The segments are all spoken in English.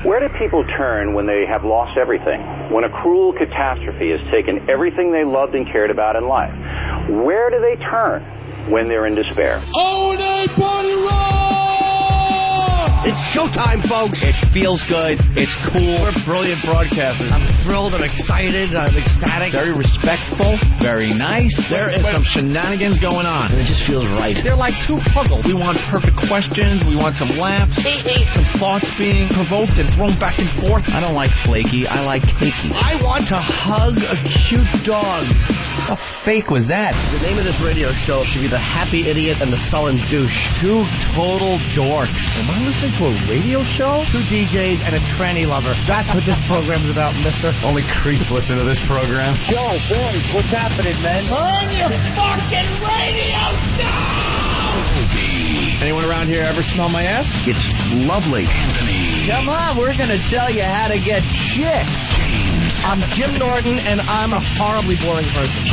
Where do people turn when they have lost everything? When a cruel catastrophe has taken everything they loved and cared about in life? Where do they turn when they're in despair? Oh, they party rock! It's showtime, folks. It feels good. It's cool. We're brilliant broadcasters. I'm thrilled. I'm excited. I'm ecstatic. Very respectful. Very nice. There is some shenanigans going on. And it just feels right. They're like two puzzles. We want perfect questions. We want some laughs. Some thoughts being provoked and thrown back and forth. I don't like flaky. I like cakey. I want to hug a cute dog. How fake was that? The name of this radio show should be The Happy Idiot and the Sullen Douche. Two total dorks. Am I listening to a radio show? Two DJs and a tranny lover. That's what this program's about, mister. Only creeps listen to this program. Yo, boys, what's happening, man? Turn your fucking radio down! Anyone around here ever smell my ass? It's lovely. Come on, we're going to tell you how to get chicks. I'm Jim Norton, and I'm a horribly boring person.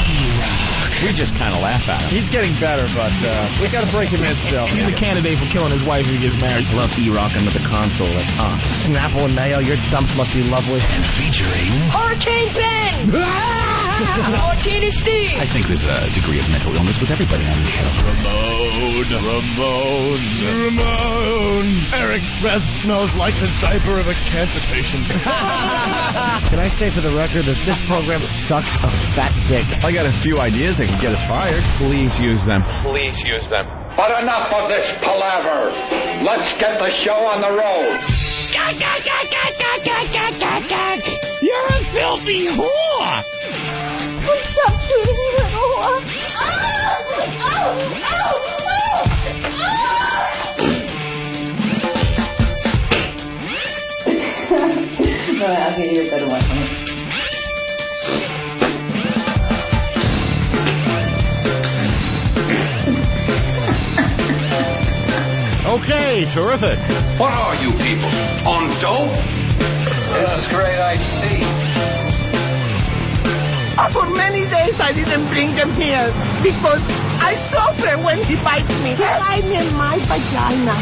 We just kind of laugh at him. He's getting better, but we got to break him in still. He's a candidate for killing his wife if he gets married. I love E-rocking with the console. That's hot. Snapple and mayo, your dumps must be lovely. And featuring Hurricane Ben! Martini Steve! I think there's a degree of mental illness with everybody on the show. Ramon. Eric's breath smells like the diaper of a cancer patient. Can I say for the record that this program sucks a fat dick? I got a few ideas that can get us fired. Please use them. Please use them. But enough of this palaver. Let's get the show on the road. You're a filthy whore! What's up, sweetie little whore? No, okay, you're a better one. Okay, terrific. What are you people? On dope? This is great iced tea. For many days I didn't bring him here because I suffer when he bites me. I'm in my vagina.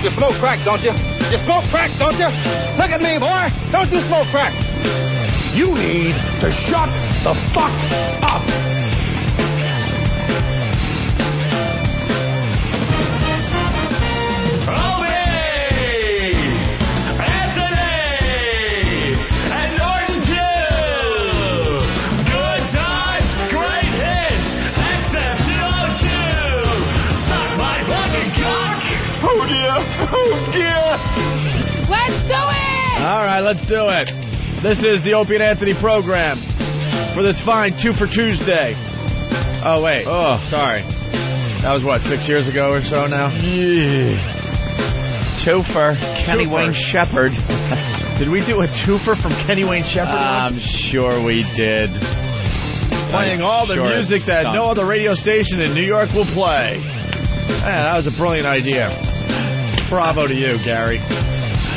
You smoke crack, don't you? You smoke crack, don't you? Look at me, boy. Don't you smoke crack. You need to shut the fuck up. Oh, dear. Let's do it! All right, let's do it. This is the Opie and Anthony program for this fine 2 for Tuesday. Oh, wait. Oh, sorry. That was, what, 6 years ago or so now? Yeah. Twofer. Kenny Wayne Shepherd. Did we do a twofer from Kenny Wayne Shepherd? I'm sure we did. Playing all the music that no other radio station in New York will play. Man, that was a brilliant idea. Bravo to you, Gary.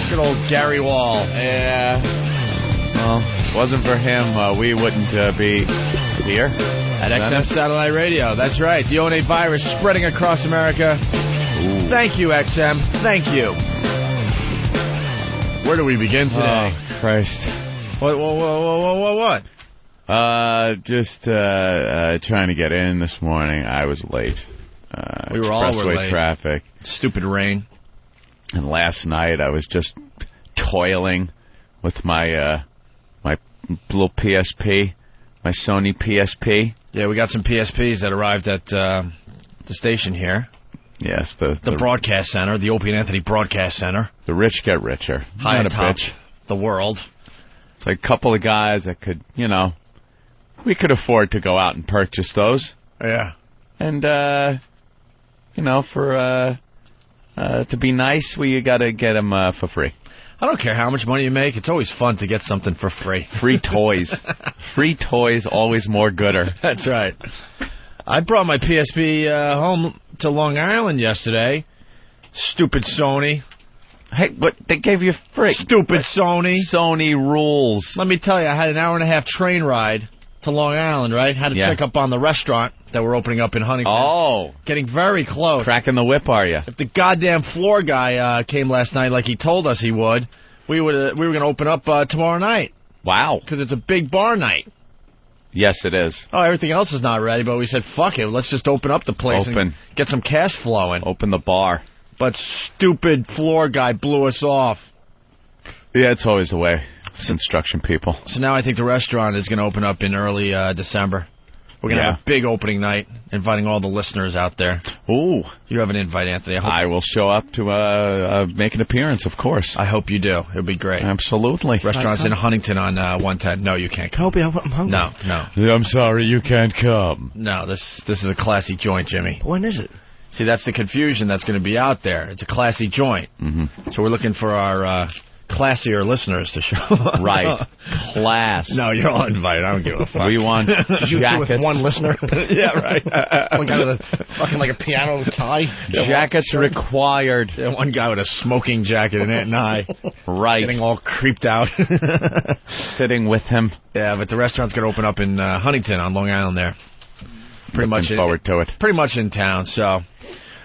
Good old Gary Wall. Yeah. Well, wasn't for him, we wouldn't be here at XM Satellite Radio. That's right. The 08 virus spreading across America. Ooh. Thank you, XM. Thank you. Where do we begin today? Oh, Christ. What? Just trying to get in this morning. I was late. We were all late. Traffic. Stupid rain. And last night I was just toiling with my my little PSP, my Sony PSP. Yeah, we got some PSPs that arrived at the station here. Yes, the broadcast center, the Opie and Anthony Broadcast Center. The rich get richer. High Not atop bitch. The world. It's like a couple of guys that could, we could afford to go out and purchase those. Yeah. And, for to be nice, we got to get them for free. I don't care how much money you make. It's always fun to get something for free. Free toys. Free toys, always more gooder. That's right. I brought my PSP home to Long Island yesterday. Stupid Sony. Hey, what? They gave you free. Stupid Sony. Sony rules. Let me tell you, I had an hour-and-a-half train ride to Long Island, right? Had to check up on the restaurant that we're opening up in Huntington. Oh. Getting very close. Cracking the whip, are you? If the goddamn floor guy came last night like he told us he would, we were going to open up tomorrow night. Wow. Because it's a big bar night. Yes, it is. Oh, everything else is not ready, but we said, fuck it, let's just open up the place and get some cash flowing. Open the bar. But stupid floor guy blew us off. Yeah, it's always the way. It's construction people. So now I think the restaurant is going to open up in early December. We're going to have a big opening night, inviting all the listeners out there. Ooh. You have an invite, Anthony. I will show up to make an appearance, of course. I hope you do. It'll be great. Absolutely. Restaurant's in Huntington on 110. No, you can't come. Opie, I'm hungry. No. I'm sorry, you can't come. No, this is a classy joint, Jimmy. When is it? See, that's the confusion that's going to be out there. It's a classy joint. Mm-hmm. So we're looking for our classier listeners to show up. Right. Class. No, you're all invited. I don't give a fuck. We want Did you do with one listener? Yeah, right. One guy with a fucking like a piano tie. Jackets required. Yeah, one guy with a smoking jacket and I. Right. Getting all creeped out. Sitting with him. Yeah, but the restaurant's going to open up in Huntington on Long Island there. Looking forward to it. Pretty much in town, so...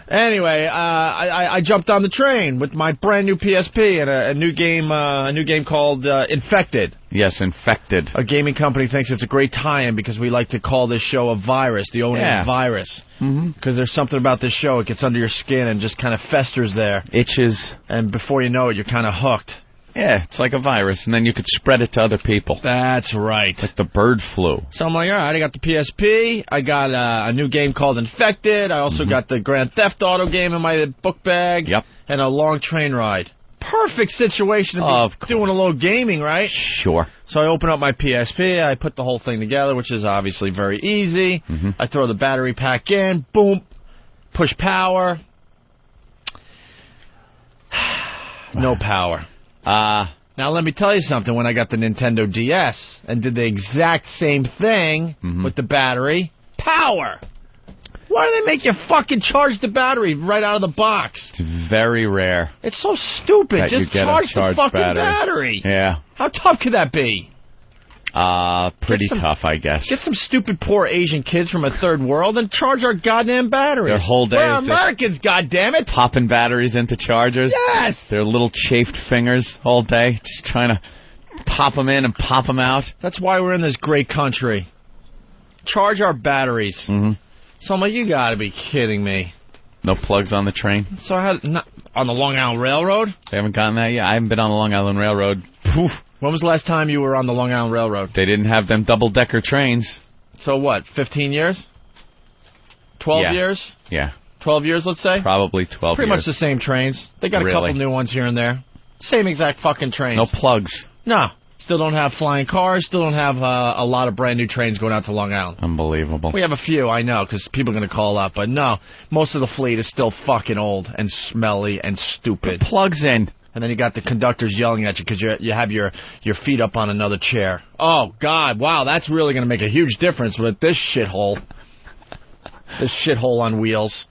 Anyway, I jumped on the train with my brand new PSP and a new game called Infected. Yes, Infected. A gaming company thinks it's a great tie-in because we like to call this show a virus, the owning virus. Because there's something about this show, it gets under your skin and just kind of festers there. Itches. And before you know it, you're kind of hooked. Yeah, it's like a virus, and then you could spread it to other people. That's right. It's like the bird flu. So I'm like, all right, I got the PSP. I got a new game called Infected. I also got the Grand Theft Auto game in my book bag. Yep. And a long train ride. Perfect situation to be doing a little gaming, right? Sure. So I open up my PSP. I put the whole thing together, which is obviously very easy. I throw the battery pack in. Boom. Push power. No power. Now, let me tell you something. When I got the Nintendo DS and did the exact same thing with the battery, power! Why do they make you fucking charge the battery right out of the box? It's very rare. It's so stupid. That Just charge the fucking battery. Yeah. How tough could that be? Pretty tough, I guess. Get some stupid poor Asian kids from a third world and charge our goddamn batteries. Their whole day We're is Americans, goddammit. Popping batteries into chargers. Yes. Their little chafed fingers all day, just trying to pop them in and pop them out. That's why we're in this great country. Charge our batteries. So I'm like, you got to be kidding me. No plugs on the train? So I had on the Long Island Railroad? They haven't gotten that yet. I haven't been on the Long Island Railroad. Poof. When was the last time you were on the Long Island Railroad? They didn't have them double-decker trains. So what, 15 years? 12 years? Yeah. 12 years, let's say? Probably 12 years. Pretty much the same trains. They got a couple new ones here and there. Same exact fucking trains. No plugs. No. Still don't have flying cars. Still don't have a lot of brand new trains going out to Long Island. Unbelievable. We have a few, I know, because people are going to call up. But no, most of the fleet is still fucking old and smelly and stupid. Put plugs in. And then you got the conductors yelling at you because you have your feet up on another chair. Oh, God, wow, that's really going to make a huge difference with this shithole. This shithole on wheels.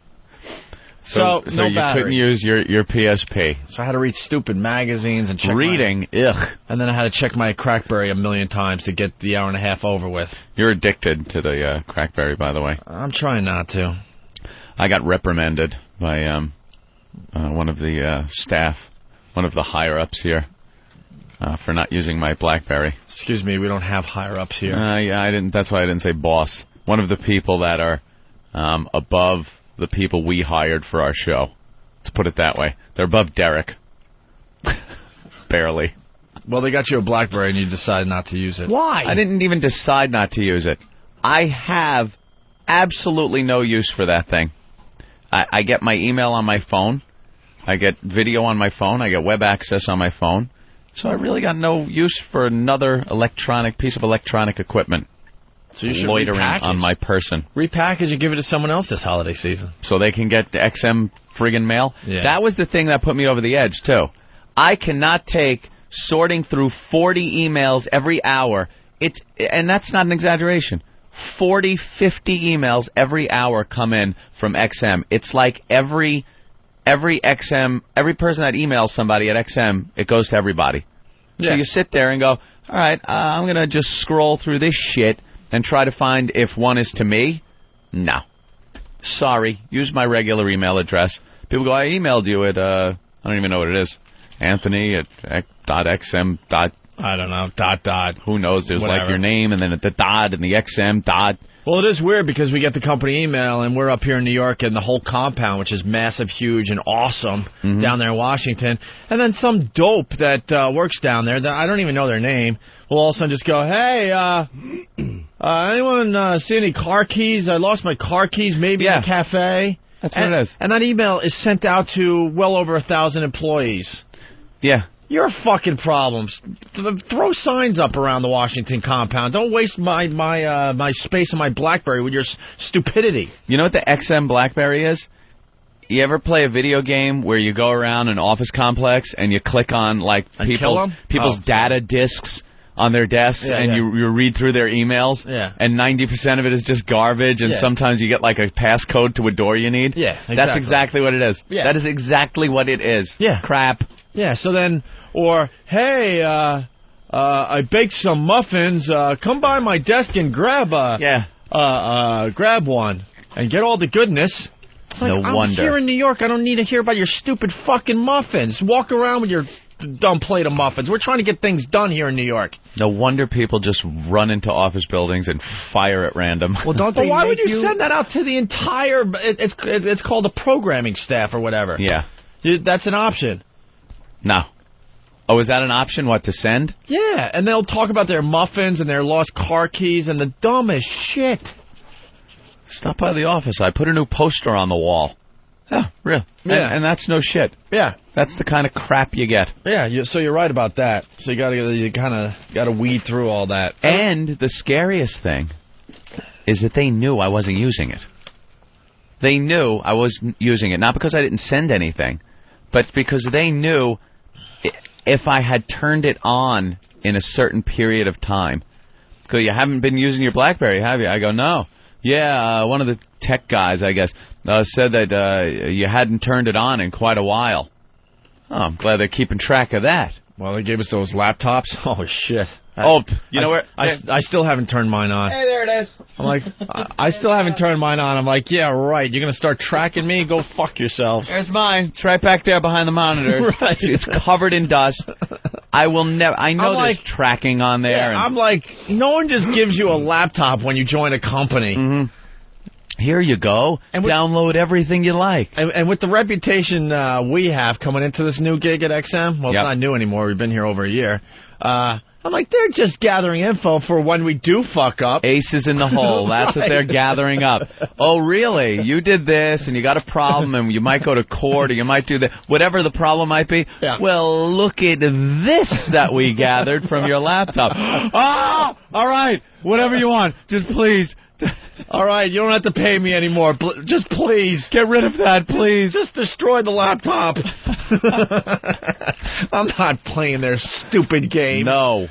So no you battery. couldn't use your PSP. So I had to read stupid magazines and check ugh. And then I had to check my Crackberry a million times to get the hour and a half over with. You're addicted to the Crackberry, by the way. I'm trying not to. I got reprimanded by one of the staff. One of the higher-ups here for not using my BlackBerry. Excuse me, we don't have higher-ups here. Yeah, I didn't. That's why I didn't say boss. One of the people that are above the people we hired for our show. Let's put it that way. They're above Derek. Barely. Well, they got you a BlackBerry and you decided not to use it. Why? I didn't even decide not to use it. I have absolutely no use for that thing. I get my email on my phone. I get video on my phone. I get web access on my phone. So I really got no use for another piece of electronic equipment. So you should loitering repackage. On my person. Repackage and give it to someone else this holiday season. So they can get the XM friggin' mail? Yeah. That was the thing that put me over the edge, too. I cannot take sorting through 40 emails every hour. And that's not an exaggeration. 40, 50 emails every hour come in from XM. It's like every XM, every person that emails somebody at XM, it goes to everybody. Yeah. So you sit there and go, all right, I'm going to just scroll through this shit and try to find if one is to me? No. Sorry. Use my regular email address. People go, I emailed you at, I don't even know what it is. Anthony at .xm. I don't know, ... Who knows? There's whatever. Like your name and then the dot and the XM dot. Well, it is weird because we get the company email and we're up here in New York and the whole compound, which is massive, huge, and awesome down there in Washington. And then some dope that works down there that I don't even know their name will all of a sudden just go, hey, anyone see any car keys? I lost my car keys maybe in a cafe. That's what it is. And that email is sent out to well over 1,000 employees. Yeah. Your fucking problems. Throw signs up around the Washington compound. Don't waste my space on my BlackBerry with your stupidity. You know what the XM BlackBerry is? You ever play a video game where you go around an office complex and you click on like people's data disks on their desks you read through their emails and 90% of it is just garbage and sometimes you get like a passcode to a door you need? Yeah, exactly. That's exactly what it is. Yeah. That is exactly what it is. Yeah. Crap. Yeah, so then, or, hey, I baked some muffins, come by my desk and grab one and get all the goodness. It's like, no wonder. I'm here in New York, I don't need to hear about your stupid fucking muffins. Walk around with your dumb plate of muffins. We're trying to get things done here in New York. No wonder people just run into office buildings and fire at random. Well, don't they? Why would you send that out to the entire? It's called the programming staff or whatever. Yeah, that's an option. No. Oh, is that an option? What, to send? Yeah, and they'll talk about their muffins and their lost car keys and the dumbest shit. Stop by the office. I put a new poster on the wall. Yeah, real. Yeah. And that's no shit. Yeah. That's the kind of crap you get. Yeah, so you're right about that. So you kind of got to weed through all that. And the scariest thing is that they knew I wasn't using it. They knew I wasn't using it, not because I didn't send anything, but because they knew if I had turned it on in a certain period of time. So you haven't been using your BlackBerry, have you? I go, no. Yeah, one of the tech guys, I guess, said that you hadn't turned it on in quite a while. Oh, I'm glad they're keeping track of that. Well, they gave us those laptops. Oh, shit. You know where? I still haven't turned mine on. Hey, there it is. I'm like, I still haven't turned mine on. I'm like, yeah, right. You're going to start tracking me? Go fuck yourself. There's mine. It's right back there behind the monitors. Right. It's covered in dust. I will never. I know there's tracking on there. Yeah, I'm like, no one just gives you a laptop when you join a company. Mm-hmm. Here you go. And download everything you like. And with the reputation we have coming into this new gig at XM, well, it's not new anymore. We've been here over a year. I'm like, they're just gathering info for when we do fuck up. Aces in the hole. That's what they're gathering up. Oh, really? You did this, and you got a problem, and you might go to court, or you might do that. Whatever the problem might be. Yeah. Well, look at this that we gathered from your laptop. Ah! All right. Whatever you want. Just please. All right, you don't have to pay me anymore. Just please. Get rid of that, please. Just destroy the laptop. I'm not playing their stupid game. No.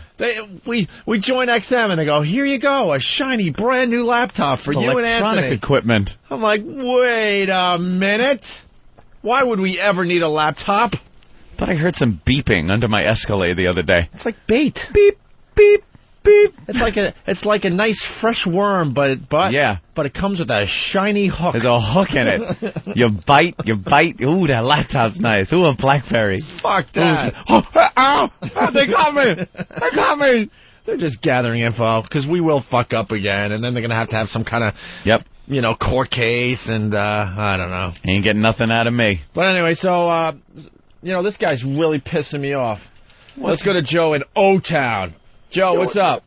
We join XM and they go, here you go, a shiny brand new laptop for you and Anthony. Electronic equipment. I'm like, wait a minute. Why would we ever need a laptop? Thought I heard some beeping under my Escalade the other day. It's like bait. Beep, beep. Beep. It's like a nice fresh worm, but it comes with a shiny hook. There's a hook in it. You bite. Ooh, that laptop's nice. Ooh, a BlackBerry. Fuck that. They got me. They're just gathering info because we will fuck up again, and then they're gonna have to have some kind of court case, and I don't know. Ain't getting nothing out of me. But anyway, so this guy's really pissing me off. Let's go to Joe in O-Town. Joe, what's up?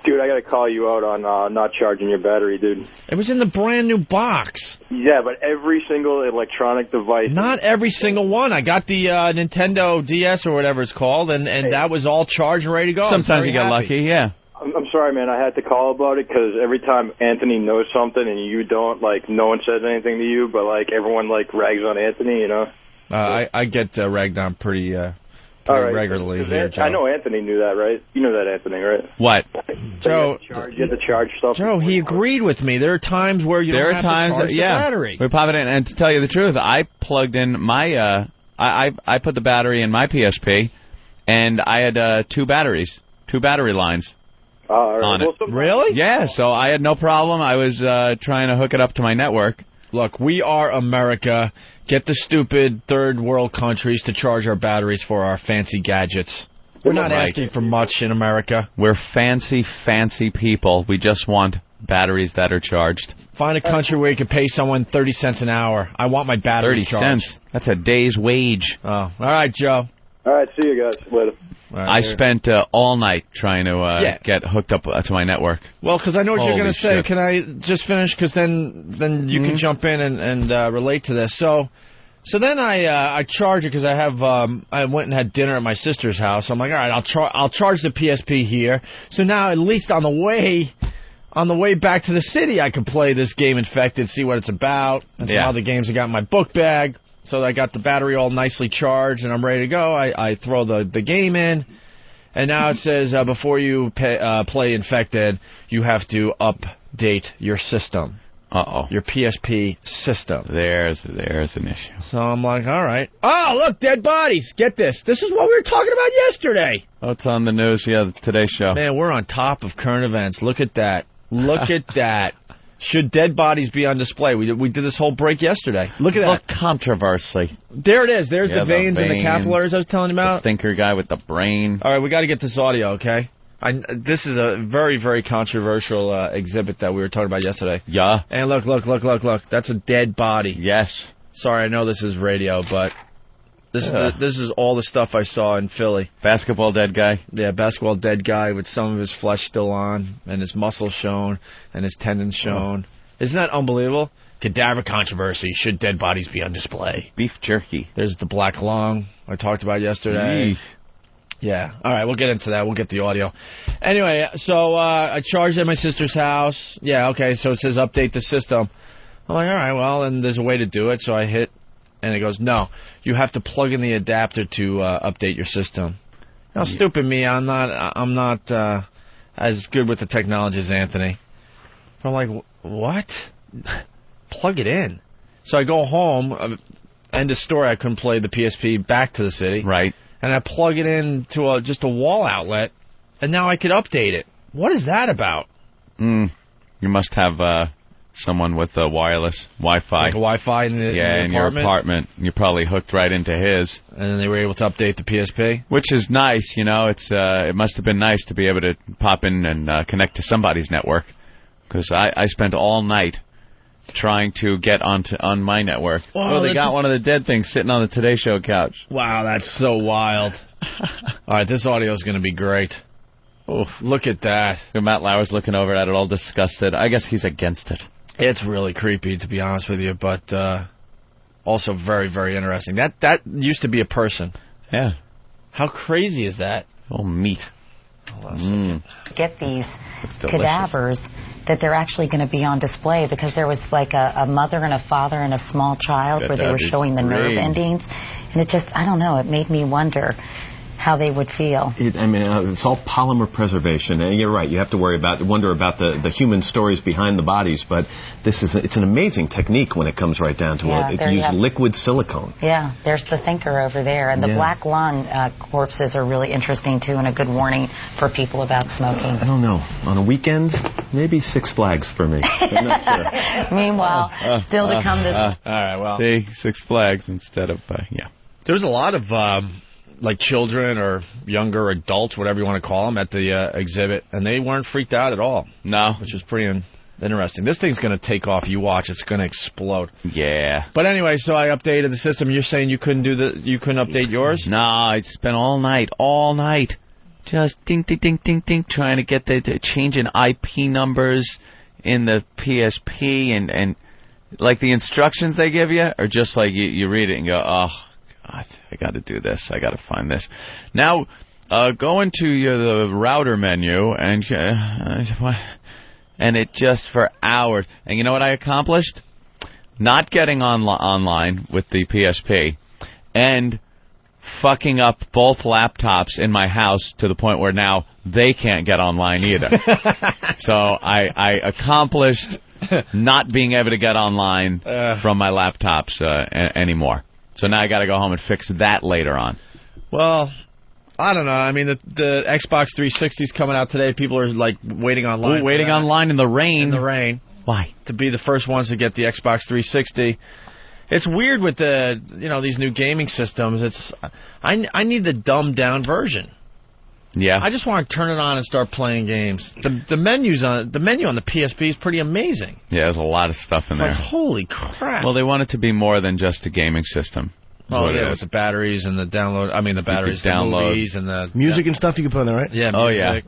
Dude, I got to call you out on not charging your battery, dude. It was in the brand new box. Yeah, but every single electronic device. Not every single one. I got the Nintendo DS or whatever it's called, and that was all charged and ready to go. Sometimes you get lucky, yeah. I'm sorry, man. I had to call about it because every time Anthony knows something and you don't, no one says anything to you, but, everyone, rags on Anthony, you know? I get ragged on pretty regularly here, Joe. I know Anthony knew that, right? You know that, Anthony, right? What? Joe, you have to charge stuff. Joe, he agreed with me. There are times where you don't have to charge the battery. We pop it in, and to tell you the truth, I plugged in my I put the battery in my PSP, and I had two battery lines. on it. Really? Yeah, so I had no problem. I was trying to hook it up to my network. Look, we are America. Get the stupid third world countries to charge our batteries for our fancy gadgets. We're not asking for much in America. We're fancy, fancy people. We just want batteries that are charged. Find a country where you can pay someone 30 cents an hour. I want my battery 30 charged. cents? That's a day's wage. Oh, all right, Joe. All right, see you guys later. I spent all night trying to get hooked up to my network. Well, because I know what you're going to say. Shit. Can I just finish? Because then you can jump in and relate to this. So then I charge it because I went and had dinner at my sister's house. I'm like, all right, I'll charge the PSP here. So now at least on the way back to the city, I can play this game Infected, see what it's about, and some other games I got in my book bag. So I got the battery all nicely charged, and I'm ready to go. I throw the game in, and now it says before you play Infected, you have to update your system. Uh-oh. Your PSP system. There's an issue. So I'm like, all right. Oh, look, dead bodies. Get this. This is what we were talking about yesterday. Oh, it's on the news. Yeah, the Today Show. Man, we're on top of current events. Look at that. Look at that. Should dead bodies be on display? We did this whole break yesterday. Look at that. Look, controversy. There it is. There's the veins and the capillaries I was telling you about. The thinker guy with the brain. All right, we got to get this audio, okay? This is a very, very controversial exhibit that we were talking about yesterday. Yeah. And look. That's a dead body. Yes. Sorry, I know this is radio, but this is all the stuff I saw in Philly. Basketball dead guy? Yeah, basketball dead guy with some of his flesh still on, and his muscles shown, and his tendons shown. Isn't that unbelievable? Cadaver controversy. Should dead bodies be on display? Beef jerky. There's the black lung I talked about yesterday. Yeah. All right, we'll get into that. We'll get the audio. Anyway, so I charged at my sister's house. Yeah, okay, so it says update the system. I'm like, all right, well, and there's a way to do it. So I hit, and it goes, no, you have to plug in the adapter to update your system. Now, stupid me, I'm not as good with the technology as Anthony. But I'm like, what? Plug it in. So I go home, end of story, I couldn't play the PSP back to the city. Right. And I plug it into just a wall outlet, and now I could update it. What is that about? You must have someone with a wireless Wi-Fi. Like a Wi-Fi in the your apartment. You're probably hooked right into his. And then they were able to update the PSP? Which is nice, you know. It must have been nice to be able to pop in and connect to somebody's network. Because I spent all night trying to get on my network. Whoa, they got one of the dead things sitting on the Today Show couch. Wow, that's so wild. All right, this audio is going to be great. Oof, look at that. Matt Lauer's looking over at it all disgusted. I guess he's against it. It's really creepy, to be honest with you, but also very, very interesting. That used to be a person. Yeah. How crazy is that? Oh, meat. Get these cadavers that they're actually going to be on display, because there was like a mother and a father and a small child where they were showing the nerve endings, and it just, I don't know, it made me wonder how they would feel. It's all polymer preservation, and you're right. You have to wonder about the human stories behind the bodies, but it's an amazing technique when it comes right down to it. It uses liquid silicone. Yeah, there's the thinker over there, and the black lung corpses are really interesting too, and a good warning for people about smoking. I don't know. On a weekend, maybe Six Flags for me. I'm not sure. Meanwhile, still to come this. All right, well, see, Six Flags instead of There's a lot of like children or younger adults, whatever you want to call them, at the exhibit, and they weren't freaked out at all. No. Which is pretty interesting. This thing's going to take off. You watch. It's going to explode. Yeah. But anyway, so I updated the system. You're saying you couldn't update yours? No, I spent all night, just ding, trying to get the changing IP numbers in the PSP, and like the instructions they give you are just like you read it and go, oh, God, I got to do this. I got to find this. Now, go into the router menu, and it just for hours. And you know what I accomplished? Not getting online with the PSP, and fucking up both laptops in my house to the point where now they can't get online either. So I accomplished not being able to get online from my laptops anymore. So now I got to go home and fix that later on. Well, I don't know. I mean, the Xbox 360 is coming out today. People are like waiting online. Ooh, waiting online in the rain. In the rain. Why? To be the first ones to get the Xbox 360. It's weird with these new gaming systems. I need the dumbed down version. Yeah. I just want to turn it on and start playing games. The menu on the PSP is pretty amazing. Yeah, there's a lot of stuff in there. Like, holy crap. Well, they want it to be more than just a gaming system. Oh, yeah, with the batteries and the download. I mean, the batteries, the movies, and the music and stuff you can put in there, right? Yeah, music. Oh, yeah.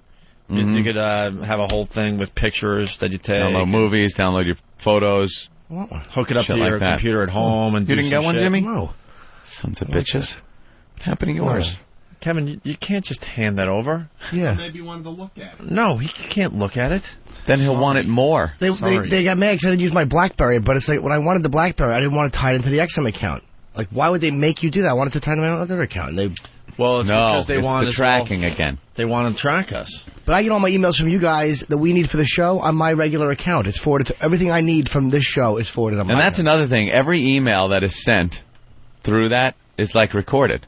You could have a whole thing with pictures that you take. Download movies, download your photos. Hook it up to your computer at home. And you didn't get one, Jimmy? No. Sons of bitches. What happened to yours? Kevin, you can't just hand that over. Yeah. Maybe you wanted to look at it. No, he can't look at it. Then he'll want it more. They got mad because I didn't use my BlackBerry, but it's like when I wanted the BlackBerry, I didn't want to tie it into the XM account. Like, why would they make you do that? I wanted to tie it into my other account. And because they want the tracking again. They want to track us. But I get all my emails from you guys that we need for the show on my regular account. It's forwarded to everything I need from this show is forwarded on my account. And that's another thing. Every email that is sent through that is like recorded.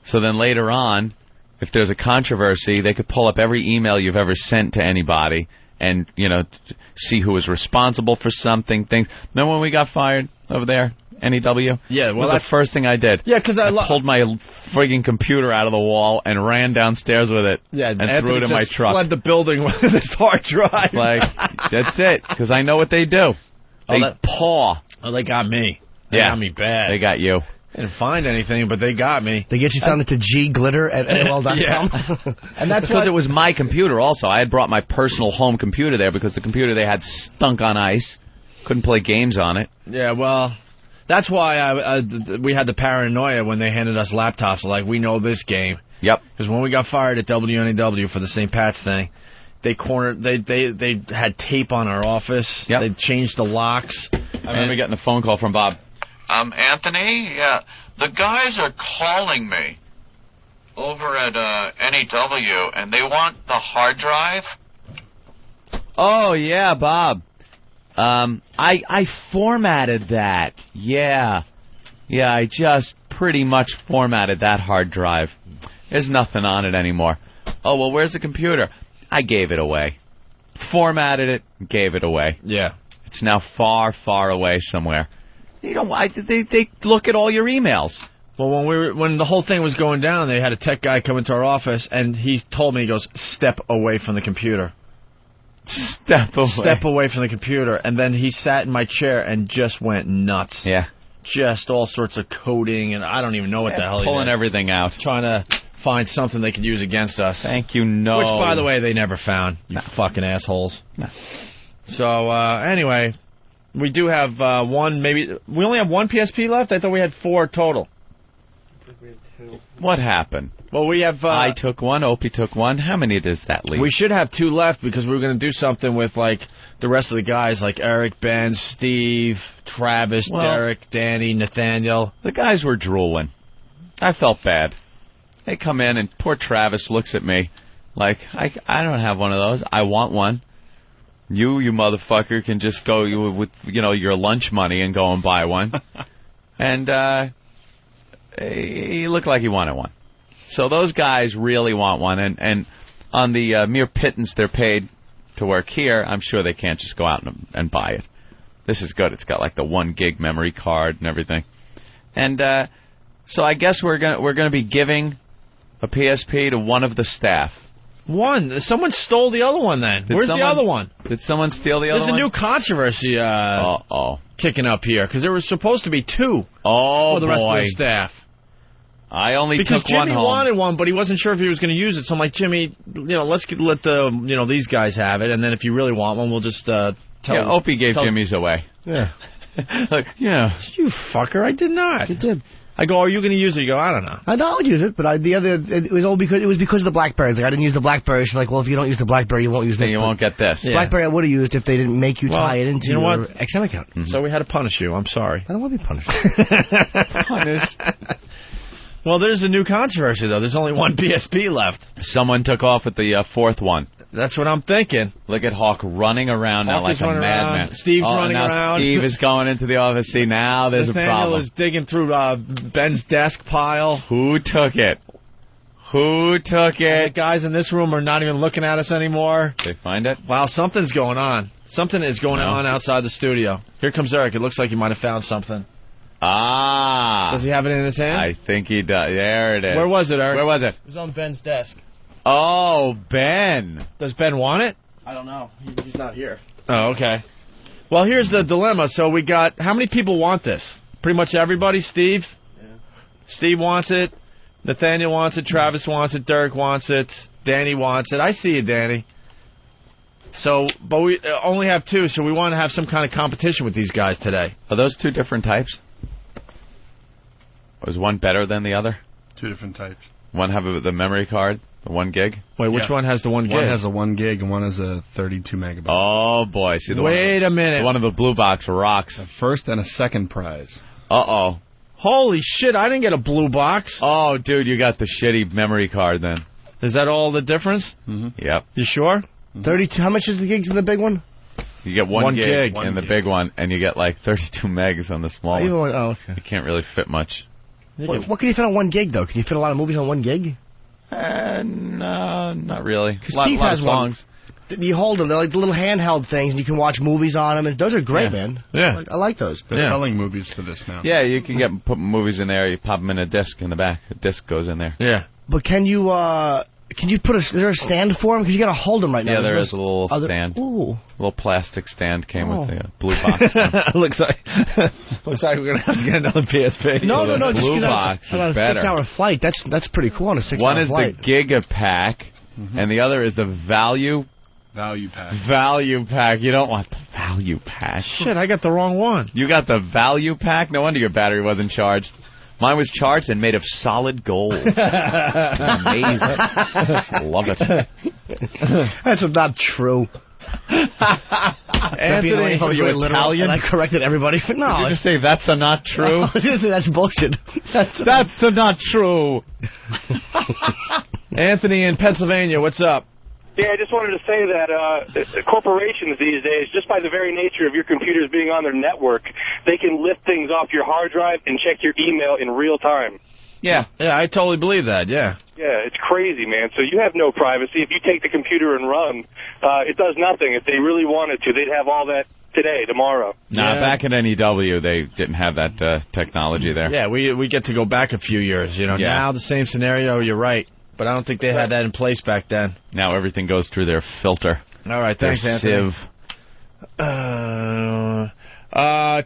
So then later on, if there's a controversy, they could pull up every email you've ever sent to anybody and, see who was responsible for something, things. Remember when we got fired over there? NEW? Yeah, well, that's the first thing I did. Yeah, because I pulled my frigging computer out of the wall and ran downstairs with it and threw it in my truck. Fled the building with this hard drive. Like, that's it, because I know what they do. They paw. Oh, they got me. They got me bad. They got you. I didn't find anything, but they got me. They get you signed into gglitter@AOL.com. Yeah. And that's because it was my computer also. I had brought my personal home computer there because the computer they had stunk on ice. Couldn't play games on it. Yeah, well, that's why we had the paranoia when they handed us laptops. Like, we know this game. Yep. Because when we got fired at WNEW for the St. Pat's thing, they had tape on our office. Yep. They changed the locks. I remember getting a phone call from Bob. Anthony, yeah, the guys are calling me over at NEW, and they want the hard drive. Oh, yeah, Bob. I formatted that. Yeah, I just pretty much formatted that hard drive. There's nothing on it anymore. Oh, well, where's the computer? I gave it away. Formatted it, gave it away. Yeah. It's now far, far away somewhere. They look at all your emails. Well, when the whole thing was going down, they had a tech guy come into our office, and he told me, he goes, step away from the computer. Step away from the computer. And then he sat in my chair and just went nuts. Yeah. Just all sorts of coding, and I don't even know what the hell he did. Pulling everything out. Trying to find something they could use against us. Thank you, no. Which, by the way, they never found. You fucking assholes. No. So, anyway, we do have one, maybe... We only have one PSP left? I thought we had 4 total. I think we had 2. What happened? Well, we have... I took one, Opie took one. How many does that leave? We should have 2 left because we were going to do something with, like, the rest of the guys, like Eric, Ben, Steve, Travis, Derek, Danny, Nathaniel. The guys were drooling. I felt bad. They come in, and poor Travis looks at me like, I don't have one of those. I want one. You motherfucker, can just go with your lunch money and go and buy one. And he looked like he wanted one. So those guys really want one. And on the mere pittance they're paid to work here, I'm sure they can't just go out and buy it. This is good. It's got like the 1 gig memory card and everything. And so I guess we're gonna be giving a PSP to one of the staff. One? Someone stole the other one then. Where's the other one? Did someone steal the other one? There's a new controversy kicking up here, because there was supposed to be 2 for the rest of the staff. I only took one home. Because Jimmy wanted one, but he wasn't sure if he was going to use it. So I'm like, Jimmy, let's let these guys have it, and then if you really want one, we'll just tell. Yeah, Opie gave Jimmy's away. Yeah. Like, yeah. You fucker, I did not. You did. I go, are you going to use it? You go, I don't know. I know I would use it, but it was because of the BlackBerry. Like, I didn't use the BlackBerry. She's like, well, if you don't use the BlackBerry, you won't use this. Then you won't get this. Yeah. BlackBerry I would have used if they didn't make you tie it into your XM account. Mm-hmm. So we had to punish you. I'm sorry. I don't want to be punished. Punished. Well, there's a new controversy, though. There's only one PSP left. Someone took off with the 4th one. That's what I'm thinking. Look at Hawk running around now like a madman. Steve's running around. Steve is going into the office. See, now there's a problem. Nathaniel is digging through Ben's desk pile. Who took it? Who took it? The guys in this room are not even looking at us anymore. They find it? Wow, something's going on. Something is going on outside the studio. Here comes Eric. It looks like he might have found something. Ah. Does he have it in his hand? I think he does. There it is. Where was it, Eric? Where was it? It was on Ben's desk. Oh, Ben. Does Ben want it? I don't know. He's not here. Oh, okay. Well, here's the dilemma. So we got, how many people want this? Pretty much everybody. Steve? Yeah. Steve wants it. Nathaniel wants it. Travis wants it. Derek wants it. Danny wants it. I see you, Danny. So, but we only have 2, so we want to have some kind of competition with these guys today. Are those 2 different types? Was one better than the other? 2 different types. One have the memory card, the 1 gig? Wait, which one has the 1 gig? One has a 1 gig and one has a 32 megabyte. Oh, boy. See, Wait a minute. The one in the blue box rocks. A first and a second prize. Uh-oh. Holy shit, I didn't get a blue box. Oh, dude, you got the shitty memory card then. Is that all the difference? Mm-hmm. Yep. You sure? 32. How much is the gigs in the big one? You get 1 gig in the big one, and you get like 32 megs on the small one. Oh, okay. You can't really fit much. What can you fit on 1 gig, though? Can you fit a lot of movies on 1 gig? No, not really. Because Steve has songs. You hold them. They're like the little handheld things, and you can watch movies on them. And those are great, man. Yeah. I like those. They're selling movies for this now. Yeah, you can put movies in there. You pop them in a disc in the back. A disc goes in there. Yeah. But can you put is there a stand for them? Because you got to hold them right now. Yeah, there is a little stand. Ooh. A little plastic stand came with the blue box. looks like we're going to have to get another PSP. No. Blue box is better. 6-hour flight. That's pretty cool on a 6-hour flight. One is the Gigapack, and the other is the Value Pack. You don't want the Value Pack. Shit, I got the wrong one. You got the Value Pack? No wonder your battery wasn't charged. Mine was charged and made of solid gold. Amazing. Love it. That's not true. Anthony, are you Italian? And I corrected everybody. No. Did you just say that's not true? I was going to say that's bullshit. That's not true. Anthony in Pennsylvania, what's up? Yeah, I just wanted to say that corporations these days, just by the very nature of your computers being on their network, they can lift things off your hard drive and check your email in real time. Yeah, I totally believe that, yeah. Yeah, it's crazy, man. So you have no privacy. If you take the computer and run, it does nothing. If they really wanted to, they'd have all that today, tomorrow. Nah, back at NEW, they didn't have that technology there. Yeah, we get to go back a few years, you know. Yeah. Now the same scenario, you're right. But I don't think they had that in place back then. Now everything goes through their filter. All right, thanks, Anthony. Sieve.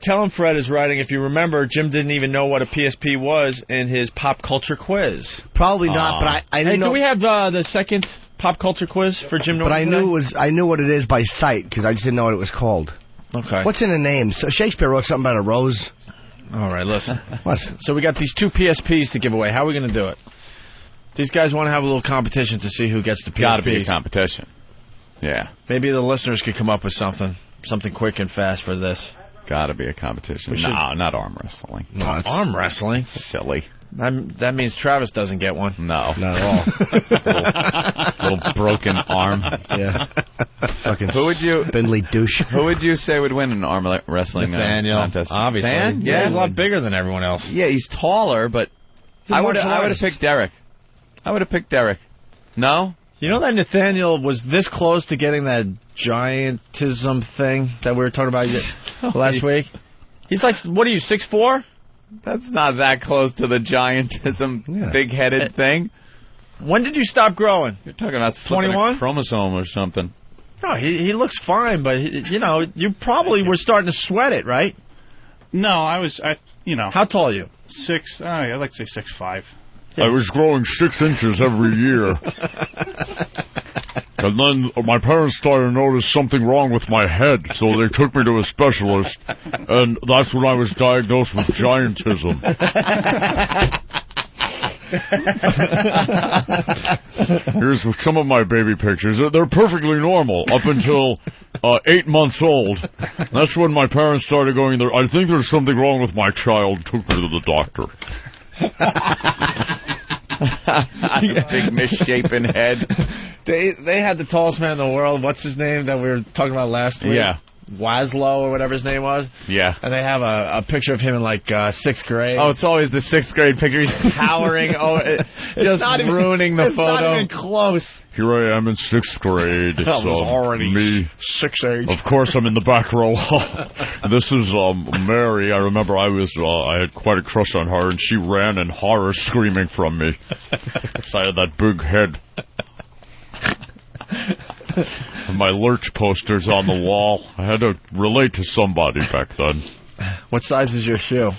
Tell him Fred is writing, if you remember, Jim didn't even know what a PSP was in his pop culture quiz. Probably not, but I didn't know. Do we have the second pop culture quiz for Jim Norton? But I knew what it is by sight, because I just didn't know what it was called. Okay. What's in the name? So Shakespeare wrote something about a rose. All right, listen. What? So we got these 2 PSPs to give away. How are we going to do it? These guys want to have a little competition to see who gets the PSPs. Got to be a competition. Yeah. Maybe the listeners could come up with something quick and fast for this. Got to be a competition. No, not arm wrestling. No, arm wrestling? Silly. That means Travis doesn't get one. No. Not at all. little broken arm. Yeah. Fucking spindly douche. Who would you say would win an arm wrestling contest? Obviously. Dan? Yeah, he's a lot bigger than everyone else. Yeah, he's taller, but I would have picked Derek. No? You know that Nathaniel was this close to getting that giantism thing that we were talking about last week? He's like, what are you, 6'4"? That's not that close to the giantism, big-headed thing. When did you stop growing? You're talking about 21 chromosome or something. No, he looks fine, but you probably were starting to sweat it, right? No, I was. How tall are you? I'd like to say 6'5". I was growing 6 inches every year. And then my parents started to notice something wrong with my head, so they took me to a specialist, and that's when I was diagnosed with giantism. Here's some of my baby pictures. They're perfectly normal up until 8 months old. That's when my parents started going, I think there's something wrong with my child, took me to the doctor. Big misshapen head. They had the tallest man in the world. What's his name that we were talking about last week? Yeah. Waslow or whatever his name was. Yeah. And they have a picture of him in like 6th grade. Oh, it's always the 6th grade picture. He's cowering. Just ruining the photo. It's not even close. Here I am in 6th grade. It's already me. 6'8". Of course, I'm in the back row. This is Mary. I remember I had quite a crush on her, and she ran in horror, screaming from me. So I had that big head. My Lurch posters on the wall. I had to relate to somebody back then. What size is your shoe?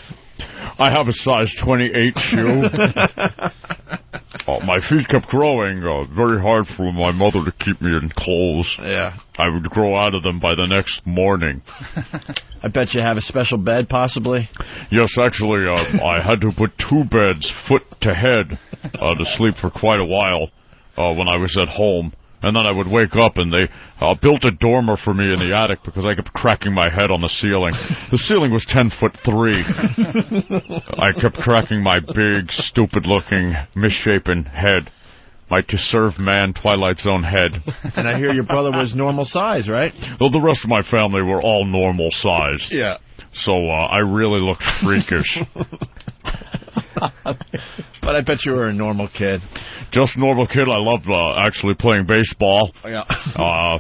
I have a size 28 shoe. My feet kept growing. Very hard for my mother to keep me in clothes. Yeah. I would grow out of them by the next morning. I bet you have a special bed, possibly? Yes, actually, I had to put 2 beds, foot to head, to sleep for quite a while when I was at home. And then I would wake up, and they built a dormer for me in the attic because I kept cracking my head on the ceiling. The ceiling was 10'3". I kept cracking my big, stupid-looking, misshapen head. My to-serve man, Twilight Zone head. And I hear your brother was normal size, right? Well, the rest of my family were all normal size. Yeah. So I really looked freakish. But I bet you were a normal kid. Just normal kid. I loved actually playing baseball. Yeah. I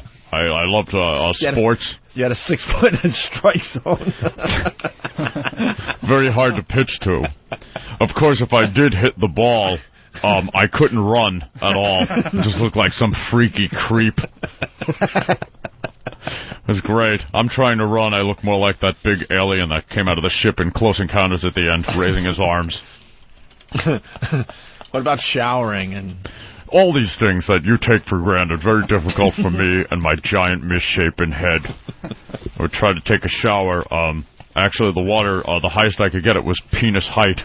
loved sports. You had a 6-foot strike zone. Very hard to pitch to. Of course, if I did hit the ball, I couldn't run at all. It just looked like some freaky creep. It was great. I'm trying to run. I look more like that big alien that came out of the ship in Close Encounters at the end, raising his arms. What about showering and... All these things that you take for granted, very difficult for me and my giant misshapen head. I would try to take a shower. Actually, the water, the highest I could get it was penis height.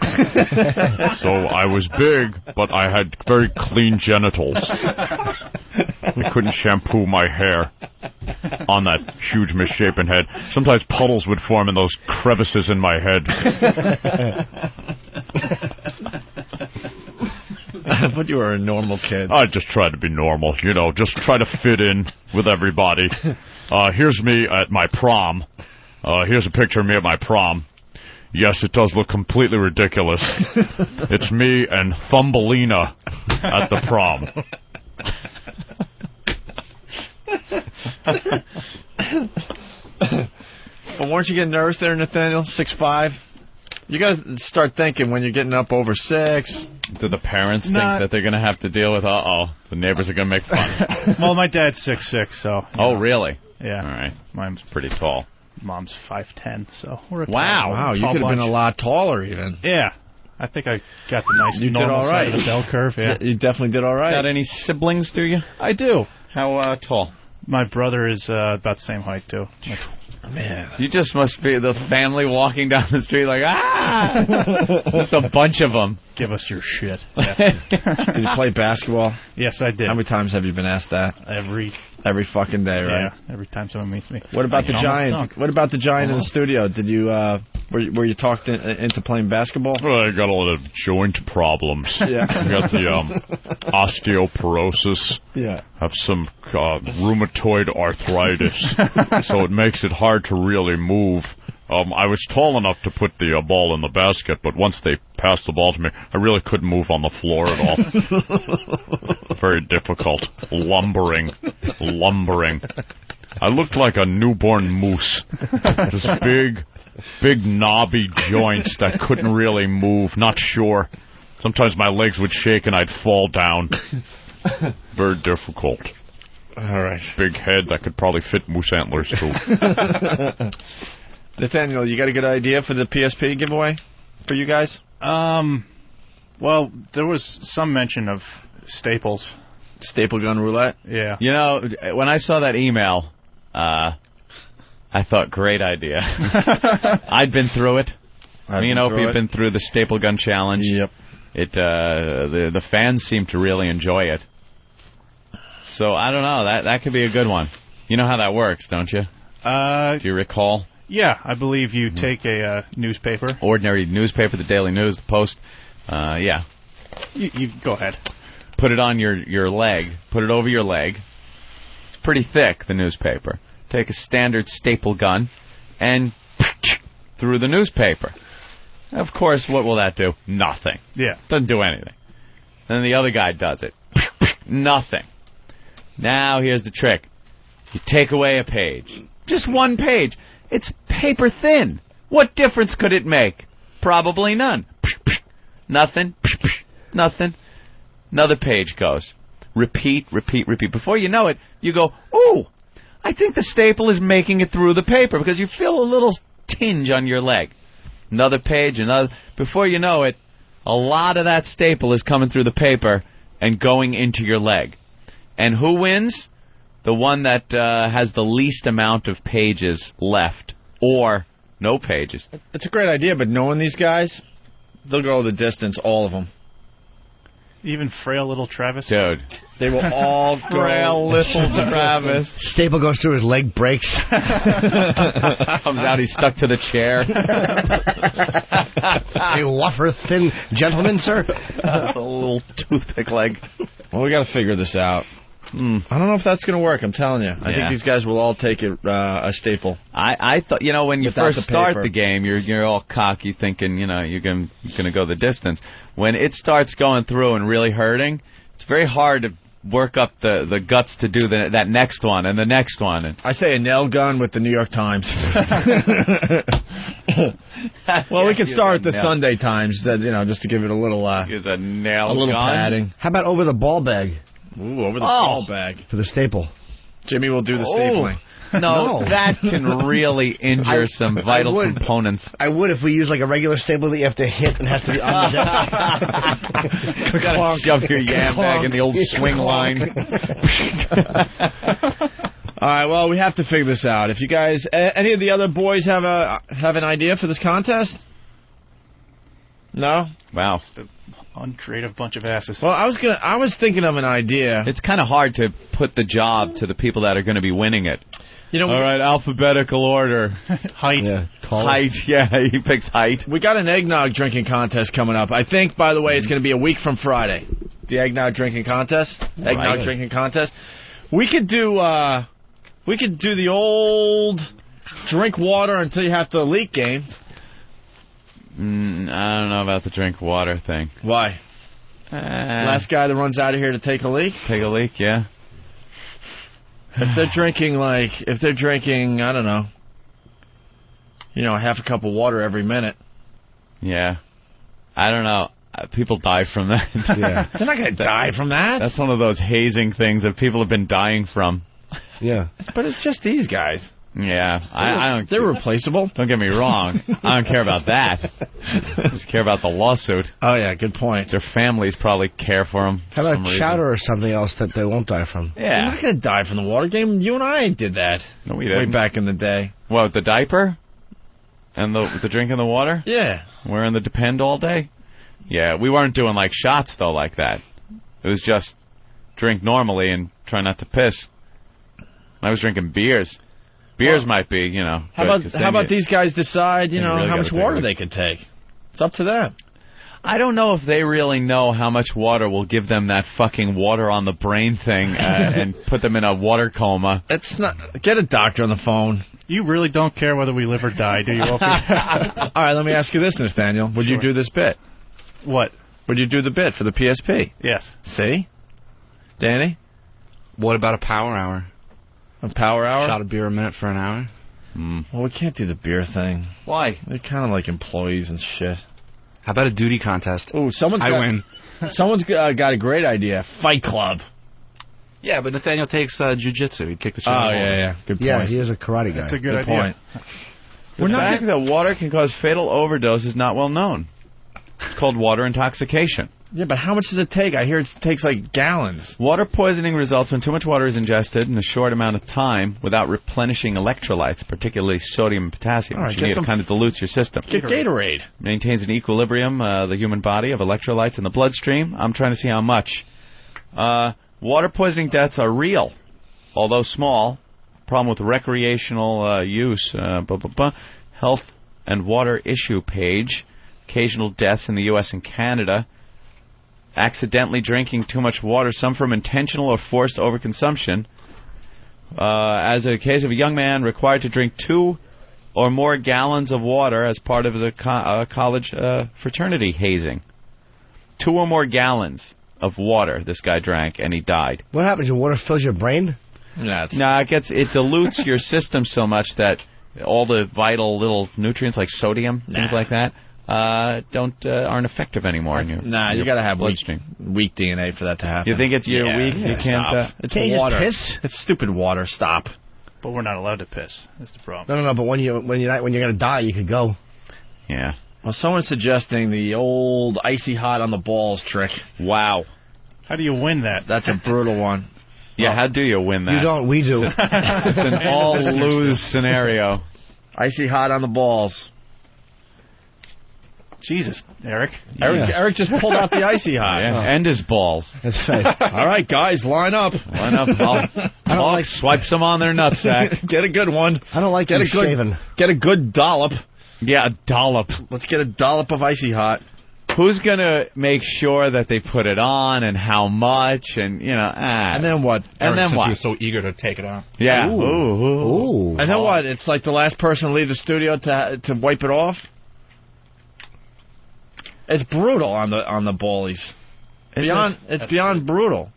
So I was big, but I had very clean genitals. I couldn't shampoo my hair on that huge misshapen head. Sometimes puddles would form in those crevices in my head. But you were a normal kid. I just tried to be normal, just try to fit in with everybody. Here's me at my prom. Here's a picture of me at my prom. Yes, it does look completely ridiculous. It's me and Thumbelina at the prom. Well, weren't you getting nervous there, Nathaniel? 6'5"? You got to start thinking when you're getting up over 6. Do the parents think that they're going to have to deal with, the neighbors are going to make fun? Well, my dad's 6'6", so... Oh, really? Yeah. All right. Mine's pretty tall. Mom's 5'10", so we're a Wow, you could have been a lot taller even. Yeah. I think I got the nice normal side of the bell curve, yeah. You definitely did all right. Got any siblings, do you? I do. How tall? My brother is about the same height, too. Man. You just must be the family walking down the street like, just a bunch of them. Give us your shit. Yeah. Did you play basketball? Yes, I did. How many times have you been asked that? Every fucking day, right? Yeah, every time someone meets me. What about the Giant? What about the Giant in the studio? Did you were you talked into playing basketball? Well, I got a lot of joint problems. Yeah. I got the osteoporosis. Yeah. Have some rheumatoid arthritis, so it makes it hard to really move. I was tall enough to put the ball in the basket, but once they passed the ball to me, I really couldn't move on the floor at all. Very difficult. Lumbering. I looked like a newborn moose. Just big knobby joints that couldn't really move, not sure. Sometimes my legs would shake and I'd fall down. Very difficult. All right. Big head that could probably fit moose antlers, too. Nathaniel, you got a good idea for the PSP giveaway for you guys? Well, there was some mention of Staples. Staple gun roulette? Yeah. When I saw that email, I thought, great idea. I'd been through it. Me and Opie have been through the Staple Gun Challenge. Yep. The fans seem to really enjoy it. So, I don't know. That could be a good one. You know how that works, don't you? Do you recall? Yeah, I believe you take a newspaper. Ordinary newspaper, the Daily News, the Post. Yeah. You go ahead. Put it on your leg. Put it over your leg. It's pretty thick, the newspaper. take a standard staple gun and through the newspaper. Of course, what will that do? Nothing. Yeah. Doesn't do anything. Then the other guy does it. Nothing. Now here's the trick. You take away a page. Just one page. It's paper thin. What difference could it make? Probably none. Nothing. Nothing. Another page goes. Repeat, repeat, repeat. Before you know it, you go, ooh, I think the staple is making it through the paper because you feel a little tinge on your leg. Another page, another. Before you know it, a lot of that staple is coming through the paper and going into your leg. And who wins? The one that has the least amount of pages left, or no pages. It's a great idea, but knowing these guys, they'll go the distance, all of them. Even frail little Travis? Dude. They will all go. Frail little Travis. Staple goes through, his leg breaks. Comes out, he's stuck to the chair. A wafer-thin gentleman, sir. A little toothpick leg. Well, we got to figure this out. I don't know if that's going to work, I'm telling you. I think these guys will all take it a staple. I thought, when you Without first start the game, you're all cocky thinking, you're going to go the distance. When it starts going through and really hurting, it's very hard to work up the guts to do that next one and the next one. And I say a nail gun with the New York Times. Well, we can start with the Sunday Times, just to give it a little padding. How about over the ball bag? Ooh, over the ball bag. For the staple. Jimmy will do the stapling. No, that can really injure some vital components. I would if we use like a regular staple that you have to hit and has to be on the desk. You gotta shove your yam bag in the old swing line. All right, well, we have to figure this out. If you guys, any of the other boys have an idea for this contest? No? Wow. Uncreative bunch of asses. Well, I was thinking of an idea. It's kind of hard to put the job to the people that are going to be winning it. All right, alphabetical order. Height. Yeah, height, he picks height. We got an eggnog drinking contest coming up. I think, by the way, it's going to be a week from Friday. The eggnog drinking contest. Eggnog drinking contest. We could do the old drink water until you have to leak game. I don't know about the drink water thing. Why? Last guy that runs out of here to take a leak? Take a leak, yeah. If they're drinking, I don't know, a half a cup of water every minute. Yeah. I don't know. People die from that. Yeah. They're not going to die from that. That's one of those hazing things that people have been dying from. Yeah. But it's just these guys. Yeah, I don't. They're replaceable. Don't get me wrong. I don't care about that. I just care about the lawsuit. Oh yeah, good point. Their families probably care for them. How about chowder or something else that they won't die from? Yeah, they're not going to die from the water game. You and I did that. No, we didn't. Way back in the day. What, the diaper and the drinking the water? Yeah, wearing the Depend all day. Yeah, we weren't doing like shots though like that. It was just drink normally and try not to piss. I was drinking beers. Beers might be, How about these guys decide, really how much water they can take? It's up to them. I don't know if they really know how much water will give them that fucking water on the brain thing and put them in a water coma. It's not. Get a doctor on the phone. You really don't care whether we live or die, do you, Opie? All right, let me ask you this, Nathaniel. Would you do this bit? What? Would you do the bit for the PSP? Yes. See? Danny? What about a power hour? A power hour? Shot of beer a minute for an hour? Well, we can't do the beer thing. Why? They're kind of like employees and shit. How about a duty contest? Oh, I win. Someone's got a great idea. Fight Club. Yeah, but Nathaniel takes jiu-jitsu. He'd kick the shit out of yeah. Good point. Yeah, he is a karate guy. That's a good idea. Point. The fact that water can cause fatal overdose is not well known. It's called water intoxication. Yeah, but how much does it take? I hear it takes like gallons. Water poisoning results when too much water is ingested in a short amount of time without replenishing electrolytes, particularly sodium and potassium, which you need kind of dilutes your system. Get Gatorade. Maintains an equilibrium, the human body, of electrolytes in the bloodstream. I'm trying to see how much. Water poisoning deaths are real, although small. Problem with recreational use. Health and water issue page. Occasional deaths in the U.S. and Canada. Accidentally drinking too much water, some from intentional or forced overconsumption. as a case of a young man required to drink 2 or more gallons of water as part of the college fraternity hazing. 2 or more gallons of water this guy drank, and he died. What happens? Your water fills your brain? No, it dilutes your system so much that all the vital little nutrients like sodium, things like that, aren't effective anymore in your you got to have bloodstream. Weak DNA for that to happen. You think it's weak? Yeah, you can't. It's can't water. You just piss? It's stupid water. Stop. But we're not allowed to piss. That's the problem. No. But when you're gonna die, you could go. Yeah. Well, someone's suggesting the old icy hot on the balls trick. Wow. How do you win that? That's a brutal one. Yeah, how do you win that? You don't. We do. It's an all-lose scenario. Icy hot on the balls. Jesus, Eric. Eric just pulled out the icy hot. Yeah, and his balls. That's right. All right, guys, line up. Line up. I'll swipe some on their nutsack. Get a good one. I don't like you shaving. Get a good dollop. Yeah, a dollop. Let's get a dollop of icy hot. Who's going to make sure that they put it on and how much and, And then what? Eric, and then what? You're so eager to take it out. Yeah. Ooh. And then what? It's like the last person to leave the studio to wipe it off? It's brutal on the ballies. It's beyond brutal.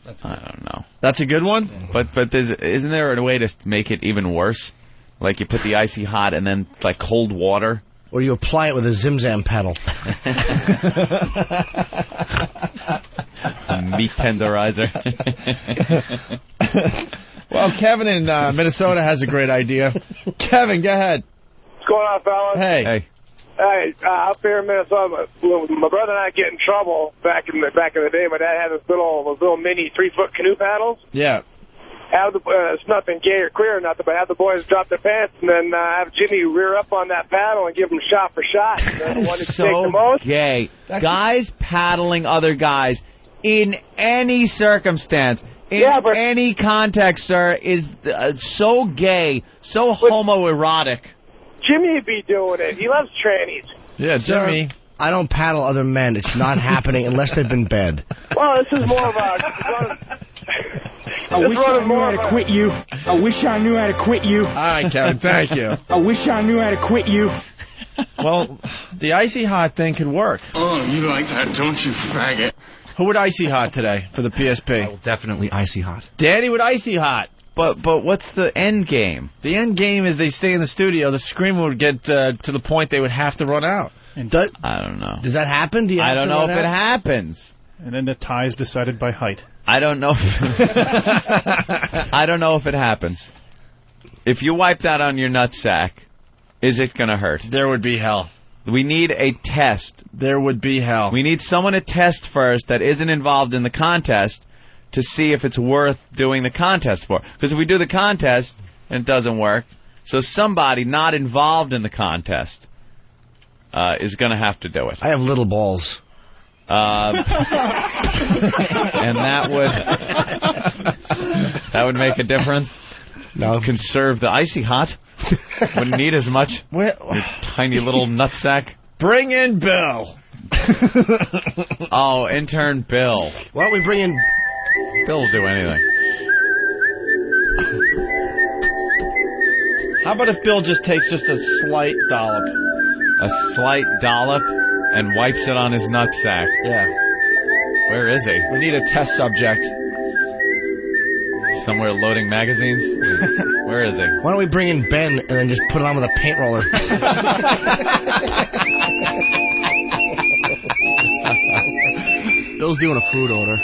I don't know. That's a good one? But isn't there a way to make it even worse? Like you put the icy hot and then like cold water? Or you apply it with a Zim-Zam paddle. Meat tenderizer. Well, Kevin in Minnesota has a great idea. Kevin, go ahead. What's going on, fellas? Hey. Hey, up here in Minnesota, my brother and I get in trouble back in the day. My dad had those little mini 3-foot canoe paddles. Yeah. Have it's nothing gay or queer or nothing, but have the boys drop their pants and then have Jimmy rear up on that paddle and give them shot for shot. The one so take the most. Gay. Guys paddling other guys in any circumstance, in any context, sir, is so gay, so homoerotic. Jimmy would be doing it. He loves trannies. Yeah, Jimmy. Sir, I don't paddle other men. It's not happening unless they've been bed. Well, this is more of a... I wish I knew how to quit you. I wish I knew how to quit you. All right, Kevin, thank you. I wish I knew how to quit you. Well, the icy hot thing could work. Oh, you like that, don't you, faggot? Who would icy hot today for the PSP? Definitely icy hot. Danny would icy hot. But what's the end game? The end game is they stay in the studio. The screamer would get to the point they would have to run out. I don't know. Does that happen? I don't know if it happens. And then the tie is decided by height. I don't know. I don't know if it happens. If you wipe that on your nutsack, is it going to hurt? There would be hell. We need a test. There would be hell. We need someone to test first that isn't involved in the contest to see if it's worth doing the contest for. Because if we do the contest and it doesn't work, so somebody not involved in the contest is going to have to do it. I have little balls. And that would make a difference. No. You conserve the icy hot. Wouldn't need as much. Your tiny little nutsack. Bring in Bill. Oh, intern Bill. Why don't we bring in... Bill will do anything. How about if Bill just takes just a slight dollop? A slight dollop and wipes it on his nutsack. Yeah. Where is he? We need a test subject. Somewhere loading magazines? Where is he? Why don't we bring in Ben and then just put it on with a paint roller? Bill's doing a food order.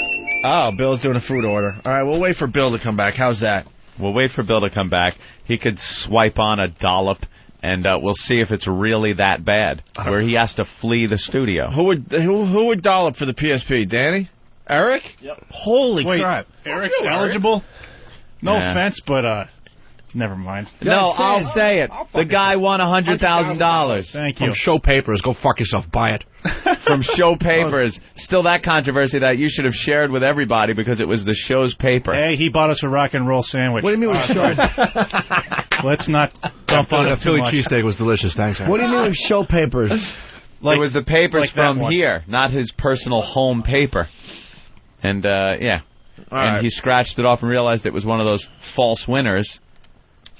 Oh, Bill's doing a food order. All right, we'll wait for Bill to come back. How's that? We'll wait for Bill to come back. He could swipe on a dollop, and we'll see if it's really that bad, where he has to flee the studio. Who would dollop for the PSP? Danny? Eric? Yep. Holy crap. Eric's eligible? No offense, but never mind. No, I'll say it. The guy won $100,000. Thank you. From Show Papers. Go fuck yourself. Buy it. From Show Papers. Still that controversy that you should have shared with everybody because it was the show's paper. Hey, he bought us a rock and roll sandwich. What do you mean with show? Let's not dump on That it Philly too much. cheesesteak was delicious. Thanks. What do you mean with show papers? It was the papers like from that one. here, not his personal home paper. And, yeah. And he scratched it off and realized it was one of those false winners.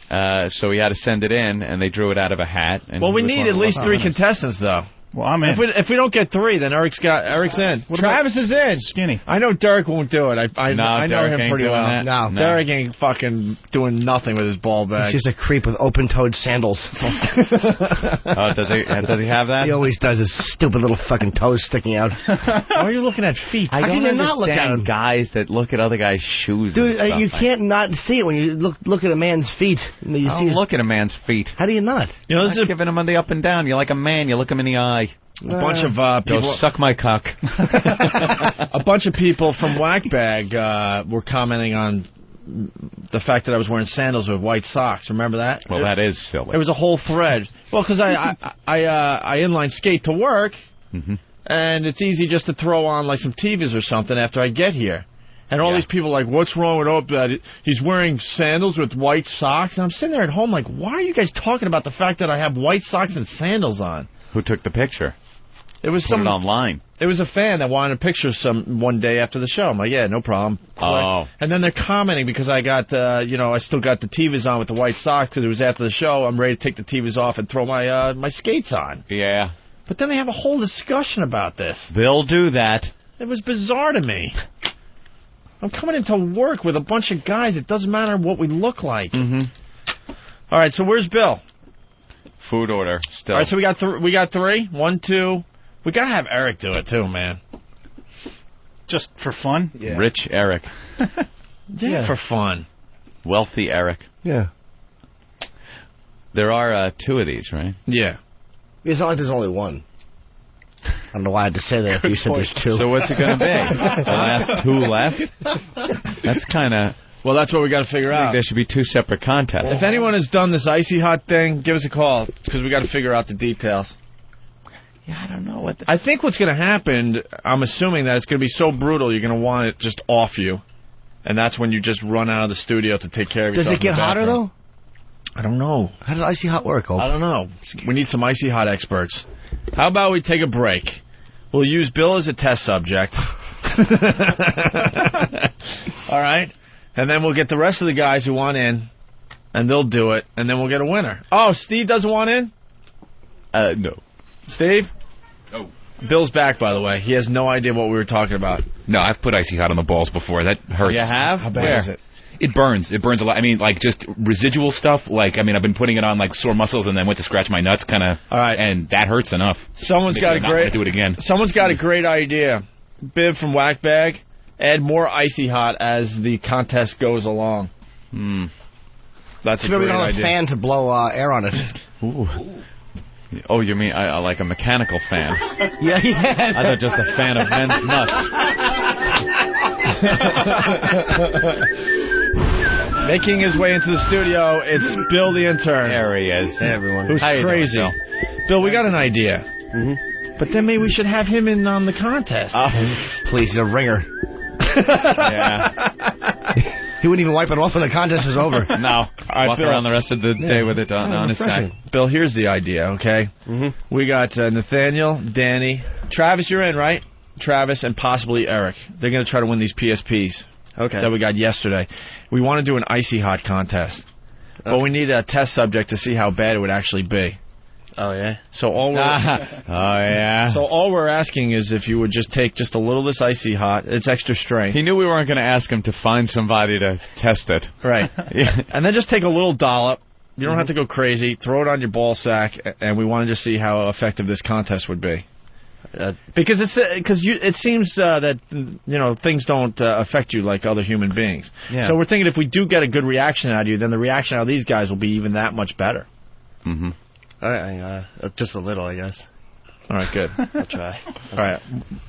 So he had to send it in, and they drew it out of a hat. And well, we need at least 3 contestants, though. Well, I'm in. If we don't get 3, then Eric's in. Travis is in. Skinny. I know Derek won't do it. I know him pretty well. No. Derek ain't fucking doing nothing with his ball bag. He's just a creep with open-toed sandals. Does he have that? He always does his stupid little fucking toes sticking out. Why are you looking at feet? I don't not look at understand him? guys that look at other guys' shoes. Dude, and stuff. you can't not see it when you look at a man's feet. You I don't look at a man's feet. How do you not? You know, this is giving him on the up and down. You're like a man. You look him in the eye. A bunch of people. Go suck my cock. A bunch of people from Whackbag were commenting on the fact that I was wearing sandals with white socks. Remember that? Well, that is silly. It was a whole thread. Well, because I inline skate to work, and it's easy just to throw on like some TVs or something after I get here. And all these people are like, what's wrong with Opie? He's wearing sandals with white socks. And I'm sitting there at home like, why are you guys talking about the fact that I have white socks and sandals on? Who took the picture? It was Put it online. It was a fan that wanted a picture one day after the show. I'm like, yeah, no problem. Oh. And then they're commenting because I got, I still got the TVs on with the white socks because it was after the show. I'm ready to take the TVs off and throw my my skates on. Yeah. But then they have a whole discussion about this. They'll do that. It was bizarre to me. I'm coming into work with a bunch of guys. It doesn't matter what we look like. Mm-hmm. All right, so where's Bill? Food order still. All right, so we got 3. 1, 2. We gotta have Eric do it too, man. Just for fun? Yeah. Rich Eric. Yeah, for fun. Wealthy Eric. Yeah. There are 2 of these, right? Yeah. It's not like there's only 1. I don't know why I had to say that. You said there's 2. So what's it going to be? The last 2 left? That's kind of... Well, that's what we got to figure out. There should be 2 separate contests. If anyone has done this Icy Hot thing, give us a call, because we got to figure out the details. Yeah, I don't know what... I think what's going to happen, I'm assuming that it's going to be so brutal, you're going to want it just off you. And that's when you just run out of the studio to take care of yourself. Does it get hotter, though? I don't know. How does Icy Hot work, Hope? I don't know. We need some Icy Hot experts. How about we take a break? We'll use Bill as a test subject. All right? And then we'll get the rest of the guys who want in, and they'll do it, and then we'll get a winner. Oh, Steve doesn't want in? No. Steve? Oh. Bill's back, by the way. He has no idea what we were talking about. No, I've put Icy Hot on the balls before. That hurts. You have? How bad is it? It burns. It burns a lot. I mean, like, just residual stuff. Like, I mean, I've been putting it on, like, sore muscles and then went to scratch my nuts, kind of. All right. And that hurts enough. Someone's got a great... do it again. Someone's got a great idea. Biv from Whackbag, add more Icy Hot as the contest goes along. That's a great idea. We don't have a fan to blow air on it. Ooh. Oh, you mean like a mechanical fan? Yeah. I thought just a fan of men's nuts. Making his way into the studio, it's Bill the intern. There he is. Hey, everyone. Who's crazy. Doing, Bill, we got an idea. Mm-hmm. But then maybe we should have him in on the contest. Please, he's a ringer. Yeah. He wouldn't even wipe it off when the contest is over. No. Walk Bill, around the rest of the day with it on his side. Bill, here's the idea, okay? We got Nathaniel, Danny, Travis, you're in, right? Travis, and possibly Eric. They're going to try to win these PSPs that we got yesterday. We want to do an Icy Hot contest. But we need a test subject to see how bad it would actually be. Oh, yeah? So all we're asking is if you would just take just a little of this Icy Hot. It's extra strength. He knew we weren't going to ask him to find somebody to test it. Right. Yeah. And then just take a little dollop. You don't have to go crazy. Throw it on your ball sack, and we want to just see how effective this contest would be. Because it seems that things don't affect you like other human beings. Yeah. So we're thinking if we do get a good reaction out of you, then the reaction out of these guys will be even that much better. Mm-hmm. Just a little, I guess. All right, good. I'll try. All right.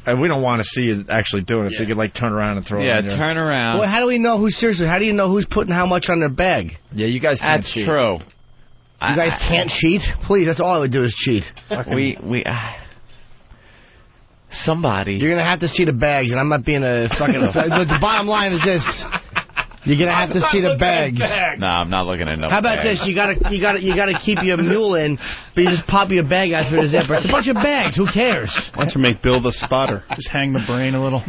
And we don't want to see you actually doing it, so you could turn around and throw it on your... turn around. Well, how do we know how do you know who's putting how much on their bag? Yeah, you guys can't cheat. That's true. You guys can't cheat? Please, that's all I would do is cheat. Somebody. You're going to have to see the bags, and I'm not being a fucking... The bottom line is this. You're gonna have to see the bags. No, I'm not looking at no. How about bags. this? You gotta keep your mule in, but you just pop your bag out through the zipper. It's a bunch of bags. Who cares? Why don't you make Bill the spotter? Just hang the brain a little.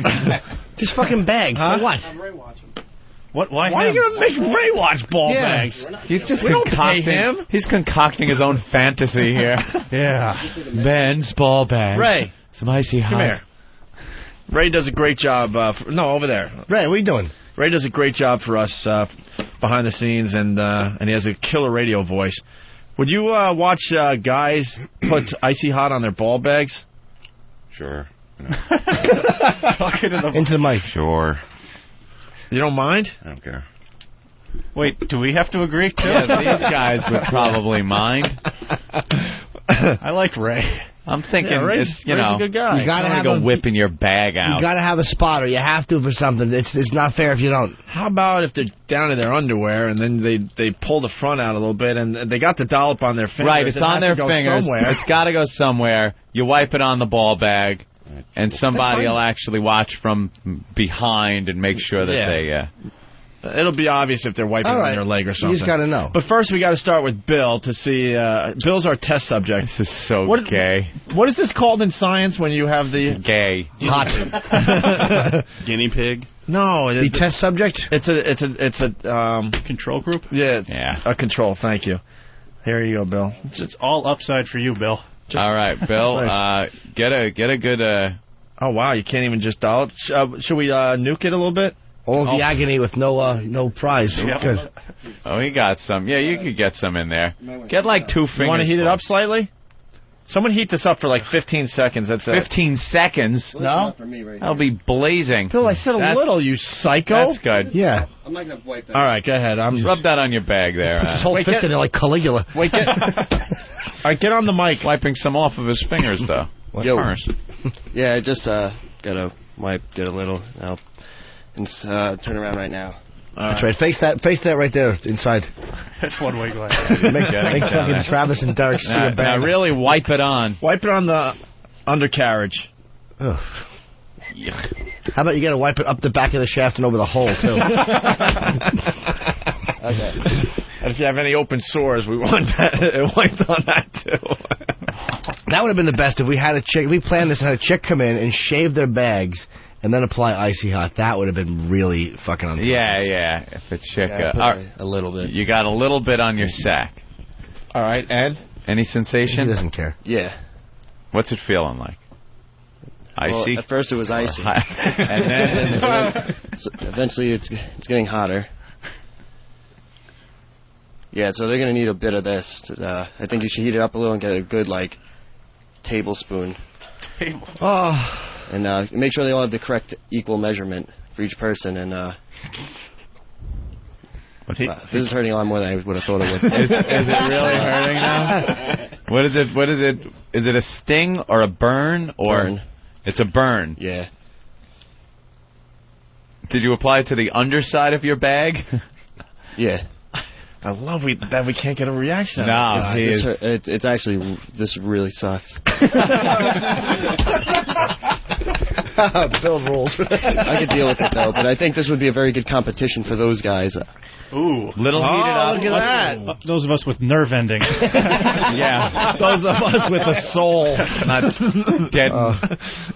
Just fucking bags. Huh? So what? What? Why are you gonna make Ray watch ball bags? He's just We don't pay concocting. him. He's concocting his own fantasy here. Yeah. Ben's ball bags. Ray, some Icy Hot. come here. Ray does a great job. No, over there. Ray, what are you doing? Ray does a great job for us behind the scenes, and he has a killer radio voice. Would you watch guys put Icy Hot on their ball bags? Sure. Into the mic. Sure. You don't mind? I don't care. Wait, do we have to agree too? Yeah, these guys would probably mind. I like Ray. I'm thinking, Ray's it's, you know, a good guy. You gotta have go whipping your bag out. You gotta have a spotter. You have to for something. It's not fair if you don't. How about if they're down in their underwear and then they pull the front out a little bit and they got the dollop on their fingers? Right, it's on their fingers. Somewhere. It's got to go somewhere. You wipe it on the ball bag, and somebody will actually watch from behind and make sure that they... It'll be obvious if they're wiping on their leg or something. You just gotta know. But first, we got to start with Bill to see. Bill's our test subject. This is so gay. What is this called in science when you have the gay hot guinea pig? No, the test subject. It's a control group. Yeah, a control. Thank you. Here you go, Bill. It's all upside for you, Bill. All right, Bill. Get a good. Oh wow, you can't even just dial it. Should we nuke it a little bit? All the agony with no prize. Yep. Good. Oh, he got some. Yeah, you could get some in there. Get like 2 fingers. You want to heat it up slightly? Someone heat this up for like 15 seconds. That's 15 seconds? No? That'll be blazing. Bill, I said a little, you psycho. That's good. Yeah. I'm not going to wipe that. All right, go ahead. Rub that on your bag there. His whole fist in there like Caligula. Wait, all right, get on the mic. Wiping some off of his fingers, though. First. Yeah, I just got to wipe it a little. And turn around right now. That's right. Face that right there inside. That's one-way glass. Make fucking Travis and Derek see a bag. Now really wipe it on. Wipe it on the undercarriage. Ugh. How about you got to wipe it up the back of the shaft and over the hole, too? Okay. And if you have any open sores, we want that wiped on that, too. That would have been the best if we had a chick. We planned this and had a chick come in and shave their bags and then apply Icy Hot. That would have been really fucking unpleasant. Yeah. If a chick... a little bit. You got a little bit on your sack. All right, and? Any sensation? He doesn't care. Yeah. What's it feeling like? Icy? Well, at first it was icy. And then... So eventually it's getting hotter. Yeah, so they're going to need a bit of this. I think you should heat it up a little and get a good, tablespoon. Oh... And make sure they all have the correct equal measurement for each person. And this is hurting a lot more than I would have thought it would. Is it really hurting now? What is it? Is it a sting or a burn? Burn. It's a burn. Yeah. Did you apply it to the underside of your bag? Yeah. I love that we can't get a reaction. No, it's actually, this really sucks. Bill rules. I could deal with it, though, but I think this would be a very good competition for those guys. Ooh. Little heated up. Look at that. Those of us with nerve endings. Yeah. Those of us with a soul. Not dead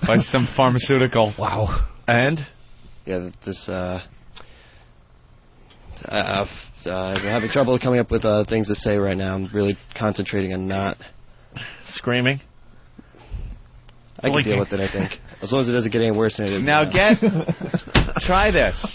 by some pharmaceutical. Wow. And? Yeah, this, I'm having trouble coming up with things to say right now. I'm really concentrating on not screaming. I can deal with it, I think. As long as it doesn't get any worse than it is now. Try this.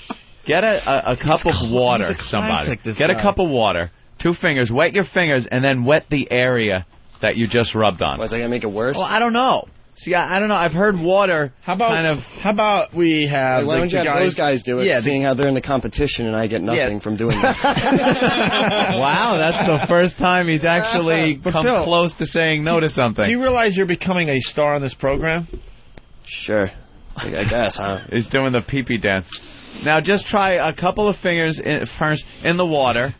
Get a cup of water, somebody. Get a cup of water, 2 fingers, wet your fingers, and then wet the area that you just rubbed on. Was I going to make it worse? Well, I don't know. See, I don't know. I've heard water. How about we have? Why don't you have those guys do it? Yeah, seeing how they're in the competition and I get nothing from doing this. Wow, that's the first time he's actually come close to saying no to something. Do you realize you're becoming a star on this program? Sure, I guess. Huh? He's doing the pee-pee dance. Now, just try a couple of fingers first in the water.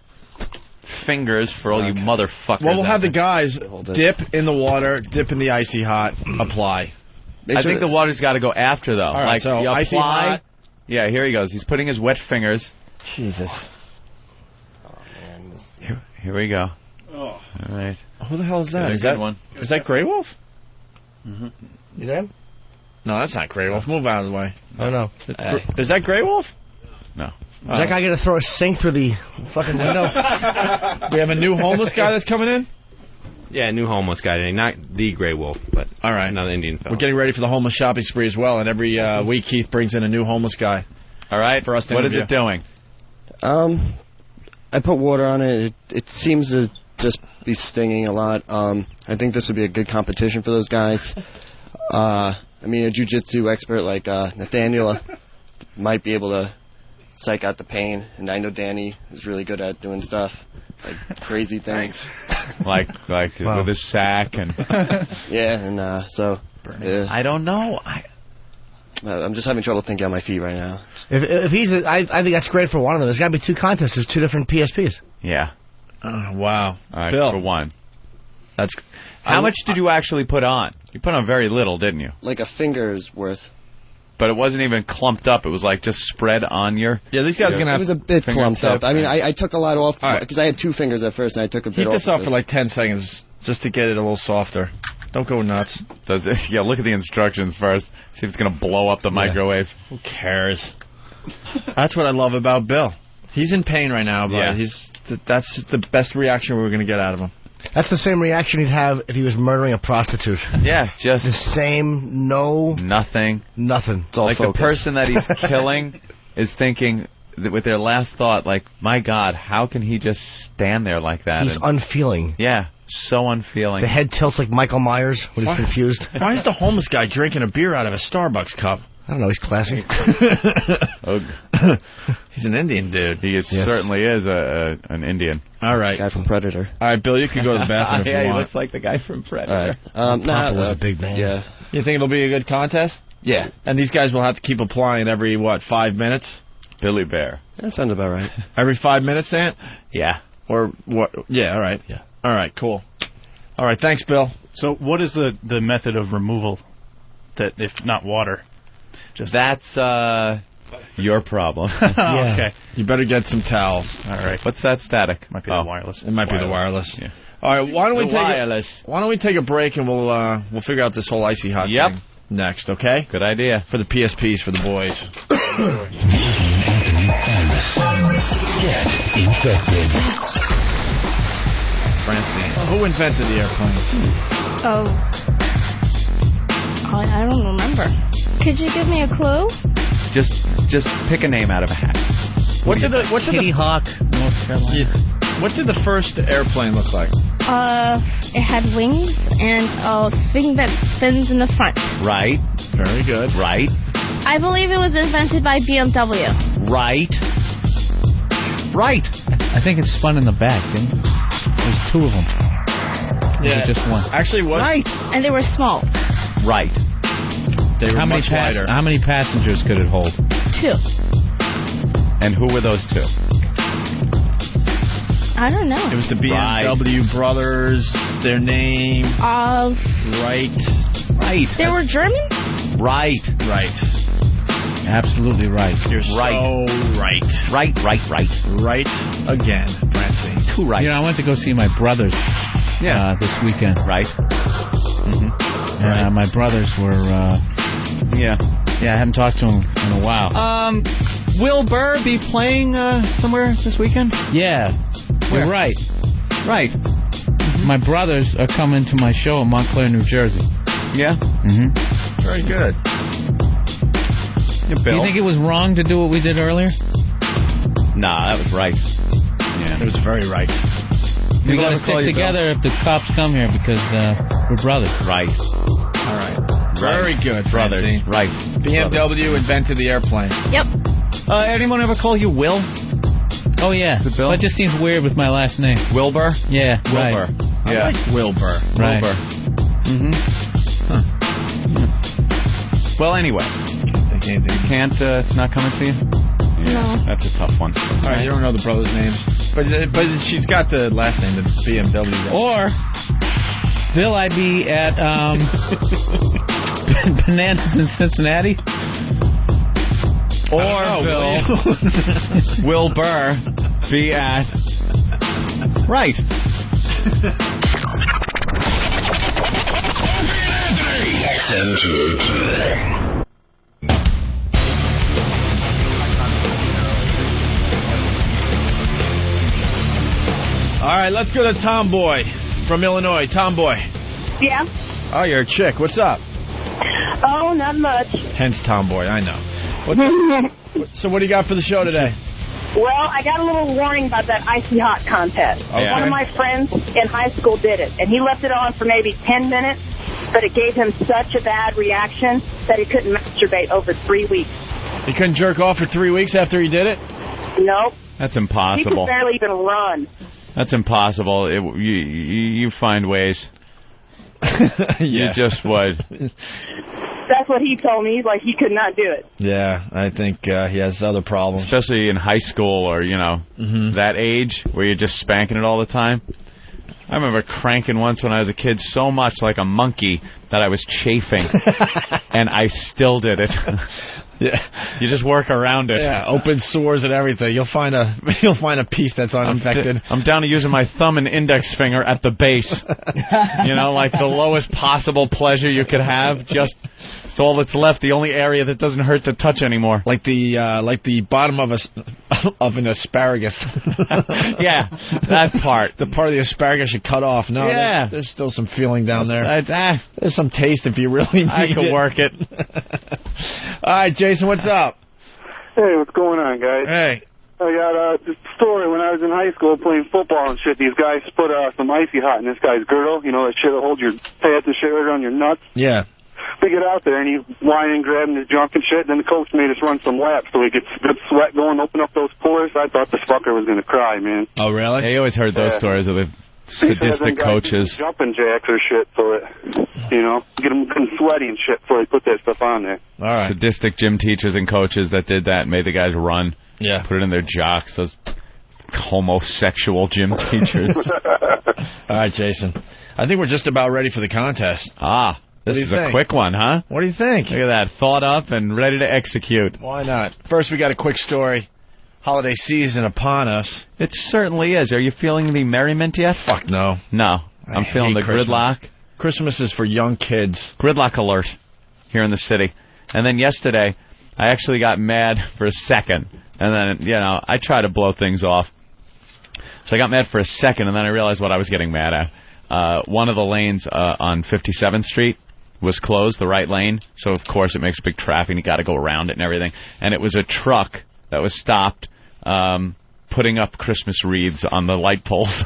Fingers for all you motherfuckers. Well, we'll have the guys dip in the water, dip in the Icy Hot, apply. I think the water's got to go after, though. All right, so you Icy apply. Hot. Yeah, here he goes. He's putting his wet fingers Jesus. Here we go. Oh. All right. Who the hell is that? Is that Grey Wolf? Mm-hmm. Is that him? No, that's not Grey Wolf. Move out of the way. Oh, no. Is that Grey Wolf? No. Is that guy going to throw a sink through the fucking window? We have a new homeless guy that's coming in? Yeah, new homeless guy. Not the Grey Wolf, but all right, another Indian fellow. We're getting ready for the homeless shopping spree as well, and every week Keith brings in a new homeless guy. All right. For us to What is interview. it doing? I put water on it. It seems to just be stinging a lot. I think this would be a good competition for those guys. I mean, a jiu-jitsu expert like Nathaniel might be able to psych out the pain, and I know Danny is really good at doing stuff, like crazy things. like with his sack and... Yeah, and so... I don't know. I'm just having trouble thinking on my feet right now. If he's... I think that's great for one of them. There's got to be two contests. There's two different PSPs. Yeah. Wow. All right, Bill. for one. How much did you actually put on? You put on very little, didn't you? Like a finger's worth. But it wasn't even clumped up. It was like just spread on your... Yeah, these guys are going to have... It was a bit clumped up. I mean, I took a lot off because I had two fingers at first, and I took a bit off. Keep this off for like 10 seconds just to get it a little softer. Don't go nuts. Does it? Yeah, look at the instructions first. See if it's going to blow up the microwave. Who cares? That's what I love about Bill. He's in pain right now, but that's the best reaction we're going to get out of him. That's the same reaction he'd have if he was murdering a prostitute. Yeah, just... The same, Nothing. It's all like focus. The person that he's killing is thinking that with their last thought, like, my God, how can he just stand there like that? He's unfeeling. Yeah, so unfeeling. The head tilts like Michael Myers when he's confused. Why is the homeless guy drinking a beer out of a Starbucks cup? I don't know, he's classy. He's an Indian dude. He certainly is an Indian. All right. Guy from Predator. All right, Bill, you can go to the bathroom if you want. Yeah, he looks like the guy from Predator. All right. Papa was a big man. Yeah. You think it'll be a good contest? Yeah. And these guys will have to keep applying every, 5 minutes? Billy Bear. That sounds about right. Every 5 minutes, Ant? Yeah. Or what? Yeah, all right. Yeah. All right, cool. All right, thanks, Bill. So what is the method of removal that, if not water? That's your problem. Yeah. Okay. You better get some towels. All right. What's that static? Might be the wireless. It might be the wireless. Yeah. All right. Why don't we take a break and we'll figure out this whole Icy Hot thing next, okay? Good idea. For the PSPs for the boys. Get infected. Francine. Who invented the airplanes? I don't remember. Could you give me a clue? Just pick a name out of a hat. Kitty Hawk, North Carolina. What did the first airplane look like? It had wings and a thing that spins in the front. Right. Very good. Right. I believe it was invented by BMW. Right. Right. I think it spun in the back, didn't it? There's two of them. Yeah. Just one. Actually, what? Right. And they were small. Right. They were much wider. How many passengers could it hold? 2. And who were those 2? I don't know. It was the BMW brothers. Their name. Right. They were German? Right. Absolutely right. You're so right. Right again, Francine. Too right. You know, I went to go see my brothers this weekend. Right. Mm-hmm. And my brothers were, I haven't talked to them in a while. Will Burr be playing somewhere this weekend? Yeah. Where? You're right. Right. Mm-hmm. My brothers are coming to my show in Montclair, New Jersey. Yeah? Mm-hmm. Very good. Yeah, Do you think it was wrong to do what we did earlier? Nah, that was right. Yeah. It was very right. We got to stick together if the cops come here because we're brothers. Right. All right. Very good, brothers. Right. BMW invented the airplane. Yep. Anyone ever call you Will? Oh, yeah. Bill? That just seems weird with my last name. Wilbur? Yeah, Wilbur. right. I like Wilbur. Right. Wilbur. Mm-hmm. Huh. Well, anyway. You can't, it's not coming to you? Yeah, No. That's a tough one. All right, you don't know the brothers' names. But she's got the last name, the BMW. Or will I be at Bananas in Cincinnati? Or Bill, will Will Burr be at right. All right, let's go to Tomboy from Illinois. Tomboy. Yeah. Oh, you're a chick. What's up? Oh, not much. Hence Tomboy, I know. So what do you got for the show today? Well, I got a little warning about that Icy Hot contest. Okay. One of my friends in high school did it, and he left it on for maybe 10 minutes, but it gave him such a bad reaction that he couldn't masturbate over 3 weeks. He couldn't jerk off for 3 weeks after he did it? Nope. That's He impossible. could barely even run. That's impossible. You find ways. You just would. That's what he told me. Like, he could not do it. Yeah, I think he has other problems. Especially in high school or, that age where you're just spanking it all the time. I remember cranking once when I was a kid so much like a monkey that I was chafing. And I still did it. Yeah, you just work around it. Yeah, open sores and everything. You'll find a piece that's uninfected. I'm down to using my thumb and index finger at the base. Like the lowest possible pleasure you could have. Just it's all that's left. The only area that doesn't hurt to touch anymore. Like the bottom of an asparagus. Yeah, that part. The part of the asparagus you cut off. No, yeah. There's still some feeling down there. There's some taste if you really need it. I could work it. All right, Jason, what's up? Hey, what's going on, guys? Hey. I got this story. When I was in high school playing football and shit, these guys put some Icy Hot in this guy's girdle. You know, that shit that holds your pads and shit right around your nuts. Yeah. We get out there, and he's whining, grabbing his junk and shit. Then the coach made us run some laps so he gets good sweat going, open up those pores. I thought this fucker was going to cry, man. Oh, really? Yeah, you always heard those stories of the sadistic coaches. Jumping jacks or shit so it, get them sweaty and shit before they put that stuff on there. All right. Sadistic gym teachers and coaches that did that made the guys run. Yeah. Put it in their jocks. Those homosexual gym teachers. All right, Jason. I think we're just about ready for the contest. Ah, this is a quick one, huh? What do you think? Look at that. Thought up and ready to execute. Why not? First, we got a quick story. Holiday season upon us. It certainly is. Are you feeling the merriment yet? Fuck no. No. I'm feeling the Christmas. gridlock. Christmas is for young kids. Gridlock alert here in the city. And then yesterday, I actually got mad for a second. And then, I try to blow things off. So I got mad for a second, and then I realized what I was getting mad at. One of the lanes on 57th Street was closed, the right lane. So, of course, it makes big traffic, and you got to go around it and everything. And it was a truck that was stopped putting up Christmas wreaths on the light poles.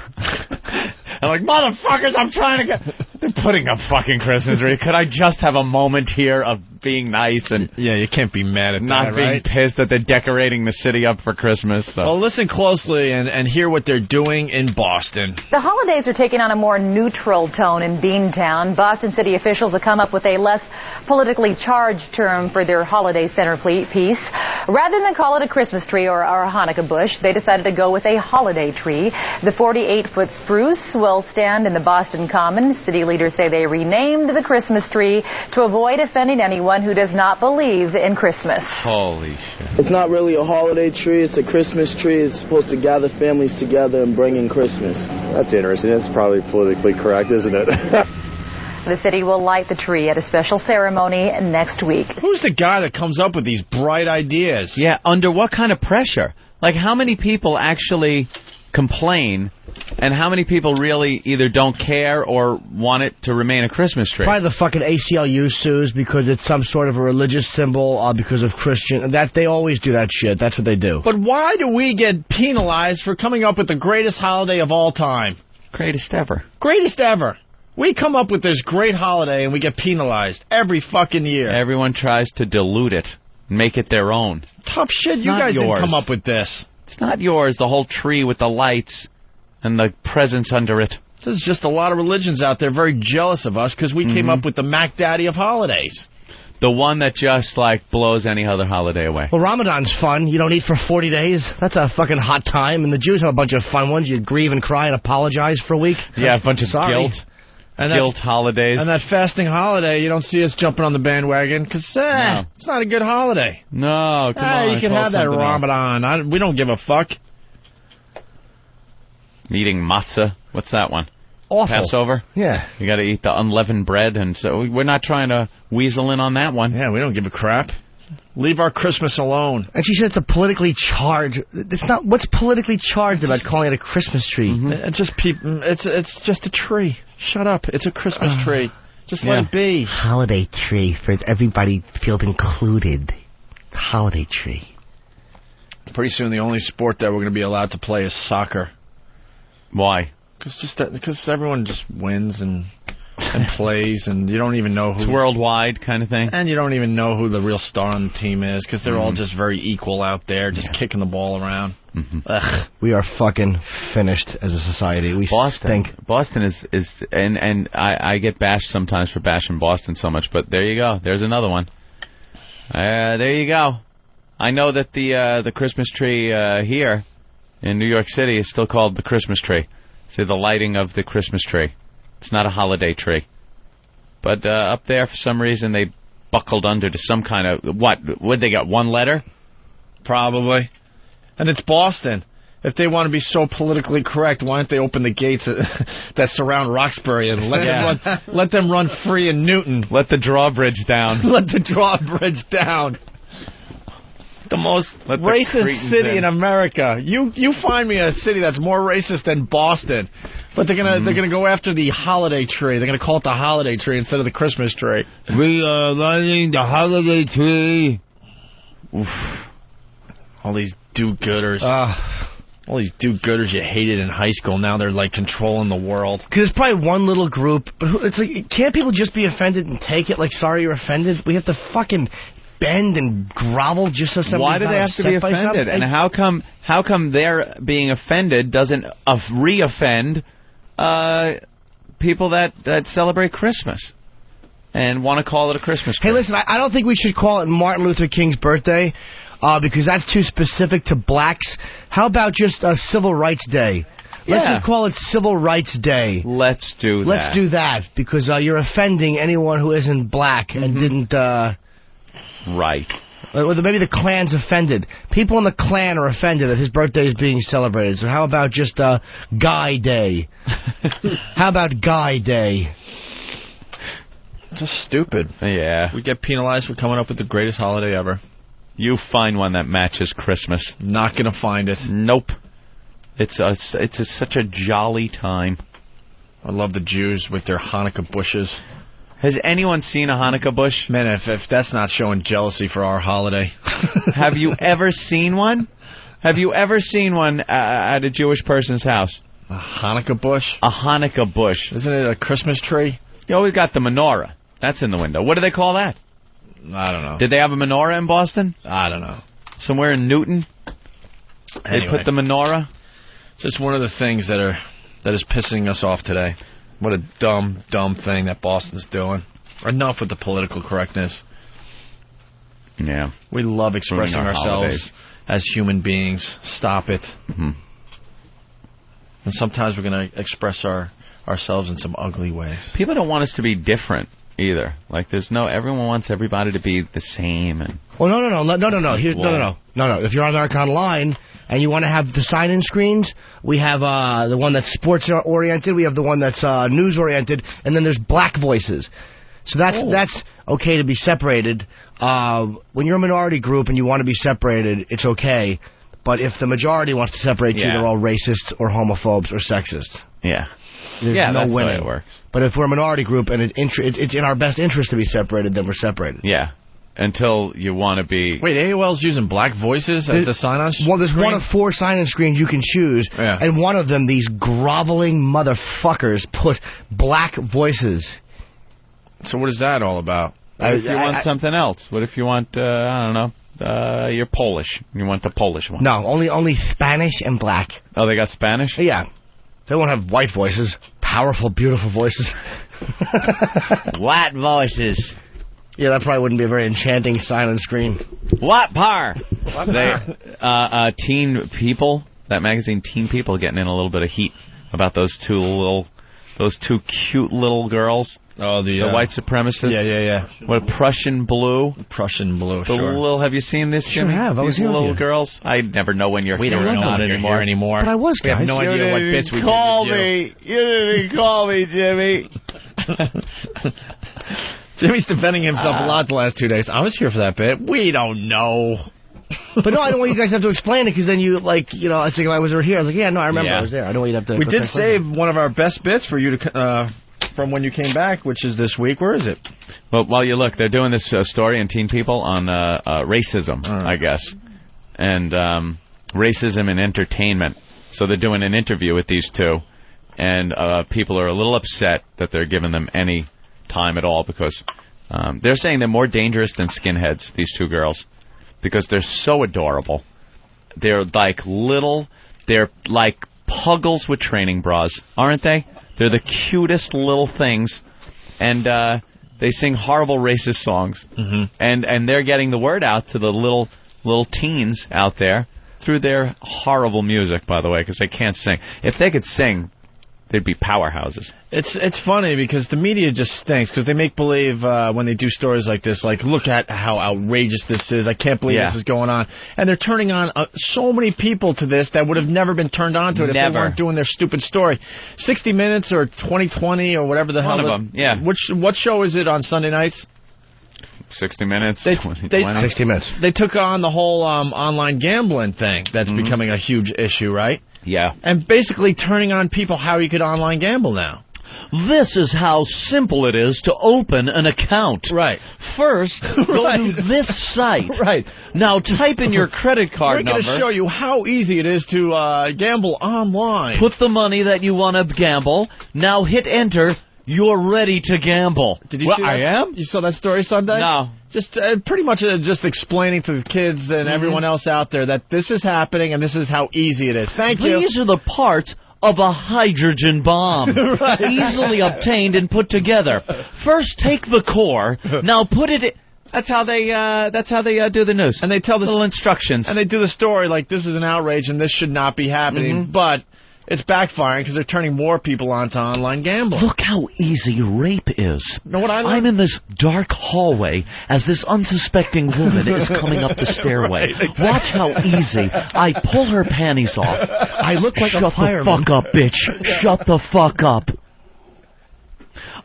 I'm like, motherfuckers, I'm trying to get... They're putting up fucking Christmas wreath. Could I just have a moment here of being nice and... Yeah, you can't be mad at not that, being right? pissed that they're decorating the city up for Christmas. So. Well, listen closely and hear what they're doing in Boston. The holidays are taking on a more neutral tone in Beantown. Boston city officials have come up with a less politically charged term for their holiday centerpiece. Rather than call it a Christmas tree or a Hanukkah bush, they decided to go with a holiday tree. The 48-foot spruce will stand in the Boston Common. City leaders say they renamed the Christmas tree to avoid offending anyone who does not believe in Christmas. Holy shit. It's not really a holiday tree, it's a Christmas tree. It's supposed to gather families together and bring in Christmas. That's interesting. That's probably politically correct, isn't it? The city will light the tree at a special ceremony next week. Who's the guy that comes up with these bright ideas? Yeah, under what kind of pressure? Like, how many people actually complain, and how many people really either don't care or want it to remain a Christmas tree? Probably the fucking ACLU sues because it's some sort of a religious symbol because of Christian. That they always do that shit. That's what they do. But why do we get penalized for coming up with the greatest holiday of all time? Greatest ever. Greatest ever. We come up with this great holiday and we get penalized every fucking year. Everyone tries to dilute it, make it their own. Tough shit. It's you not guys yours. didn't come up with this. It's not yours, the whole tree with the lights and the presents under it. There's just a lot of religions out there very jealous of us because we came up with the Mac Daddy of holidays. The one that just, blows any other holiday away. Well, Ramadan's fun. You don't eat for 40 days. That's a fucking hot time. And the Jews have a bunch of fun ones. You grieve and cry and apologize for a week. Yeah, a bunch of guilt. Guilt holidays. And that fasting holiday, you don't see us jumping on the bandwagon because it's not a good holiday. No, come on. You can have that Ramadan. We don't give a fuck. Eating matzah. What's that one? Awful. Passover? Yeah. You got to eat the unleavened bread, and so we're not trying to weasel in on that one. Yeah, we don't give a crap. Leave our Christmas alone. And she said it's a politically charged. It's not. What's politically charged about calling it a Christmas tree? It's just a tree. Shut up. It's a Christmas tree. Just let it be. Holiday tree for everybody feels included. Holiday tree. Pretty soon, the only sport that we're going to be allowed to play is soccer. Why? Because everyone just wins and plays, and you don't even know who. It's worldwide kind of thing. And you don't even know who the real star on the team is, because they're all just very equal out there, just kicking the ball around. Ugh. We are fucking finished as a society. We stink. Boston is and I get bashed sometimes for bashing Boston so much, but there you go. There's another one. There you go. I know that the Christmas tree here in New York City is still called the Christmas tree. See the lighting of the Christmas tree. It's not a holiday tree. But up there, for some reason, they buckled under to some kind of... What? Would they got one letter? Probably. And it's Boston. If they want to be so politically correct, why don't they open the gates that surround Roxbury and let them run free in Newton? Let the drawbridge down. Let the drawbridge down. The most racist city in America. You find me a city that's more racist than Boston, but they're gonna go after the holiday tree. They're gonna call it the holiday tree instead of the Christmas tree. We are lighting the holiday tree. Oof. All these do-gooders. All these do-gooders you hated in high school. Now they're like controlling the world. Because it's probably one little group, but it's like, can't people just be offended and take it? Like, sorry you're offended. We have to fucking bend and grovel just so somebody's Why do they have to be offended? And how come their being offended doesn't re-offend people that celebrate Christmas and want to call it a Christmas tree? Hey, listen, I don't think we should call it Martin Luther King's birthday because that's too specific to blacks. How about just Civil Rights Day? Let's just call it Civil Rights Day. Let's do that. Let's do that because you're offending anyone who isn't black and didn't... Right. Or maybe the Klan's offended. People in the Klan are offended that his birthday is being celebrated. So how about just Guy Day? How about Guy Day? Just stupid. Yeah. We get penalized for coming up with the greatest holiday ever. You find one that matches Christmas. Not gonna find it. Nope. It's such a jolly time. I love the Jews with their Hanukkah bushes. Has anyone seen a Hanukkah bush? Man, if that's not showing jealousy for our holiday. Have you ever seen one? Have you ever seen one at a Jewish person's house? A Hanukkah bush? A Hanukkah bush. Isn't it a Christmas tree? You always got the menorah. That's in the window. What do they call that? I don't know. Did they have a menorah in Boston? I don't know. Somewhere in Newton? Anyway, they put the menorah? It's just one of the things that is pissing us off today. What a dumb thing that Boston's doing. Enough with the political correctness. Yeah. We love expressing ourselves as human beings. Stop it. And sometimes we're going to express ourselves in some ugly ways. People don't want us to be different either. Like everyone wants everybody to be the same. And well, no. No. If you're on America Online and you want to have the sign-in screens, we have the one that's sports-oriented, we have the one that's news-oriented, and then there's black voices. So that's okay to be separated. When you're a minority group and you want to be separated, it's okay. But if the majority wants to separate you, they're all racists or homophobes or sexists. Yeah. There's no that's winning. the way it works. But if we're a minority group and it's in our best interest to be separated, then we're separated. Yeah. Until you want to be... Wait, AOL's using black voices as the sign-on screen? Well, there's one of 4 sign-in screens you can choose, and one of them, these groveling motherfuckers put black voices. So what is that all about? What if you want something else? What if you want, I don't know, you're Polish. You want the Polish one. No, only Spanish and black. Oh, they got Spanish? Yeah. They won't have white voices. Powerful, beautiful voices. White voices. Yeah, that probably wouldn't be a very enchanting silent screen. What par? Teen People, that magazine Teen People, getting in a little bit of heat about those Those two cute little girls. Oh, the white supremacists. Yeah. What, Prussian blue? Prussian blue, the sure. Little, have you seen this, Jimmy? Sure have. I was These here little with you. girls. I never know when you're here or not anymore. But I was, guys. We have no idea what bits we call did with me. You didn't even call me, Jimmy. Jimmy's defending himself a lot the last 2 days. I was here for that bit. We don't know. But no, I don't want you guys to have to explain it, because then you, like, you know, I think if I was here, I was like, yeah, no, I remember I was there. I don't want you to have to... We did save one of our best bits for you to... from when you came back, which is this week. Where is it? Well, while you look, they're doing this story in Teen People on racism, I guess, and racism in entertainment. So they're doing an interview with these two, and people are a little upset that they're giving them any time at all, because they're saying they're more dangerous than skinheads, these two girls, because they're so adorable. They're like they're like puggles with training bras, aren't they? They're the cutest little things, and they sing horrible racist songs, and they're getting the word out to the little teens out there through their horrible music, by the way, because they can't sing. If they could sing, they'd be powerhouses. It's funny because the media just stinks, because they make believe when they do stories like this, like, look at how outrageous this is. I can't believe this is going on. And they're turning on so many people to this that would have never been turned on to it if they weren't doing their stupid story. 60 Minutes or 2020 or whatever the hell. One of them, yeah. What show is it on Sunday nights? 60 Minutes, 60 Minutes. They took on the whole online gambling thing that's becoming a huge issue, right? Yeah. And basically turning on people how you could online gamble now. This is how simple it is to open an account. Right. First, go to this site. Right. Now type in your credit card number. We're going to show you how easy it is to gamble online. Put the money that you want to gamble. Now hit enter. You're ready to gamble. Did you see that? I am? You saw that story Sunday? No. Just pretty much just explaining to the kids and everyone else out there that this is happening and this is how easy it is. Thank you. These are the parts of a hydrogen bomb. Right. Easily obtained and put together. First take the core. Now put it in. That's how they do the news. And they tell the little instructions. And they do the story like this is an outrage and this should not be happening. But it's backfiring because they're turning more people onto online gambling. Look how easy rape is. You know what I like? I'm in this dark hallway as this unsuspecting woman is coming up the stairway. Right, exactly. Watch how easy. I pull her panties off. I look like Shut a fireman. the fuck up, bitch. Shut the fuck up.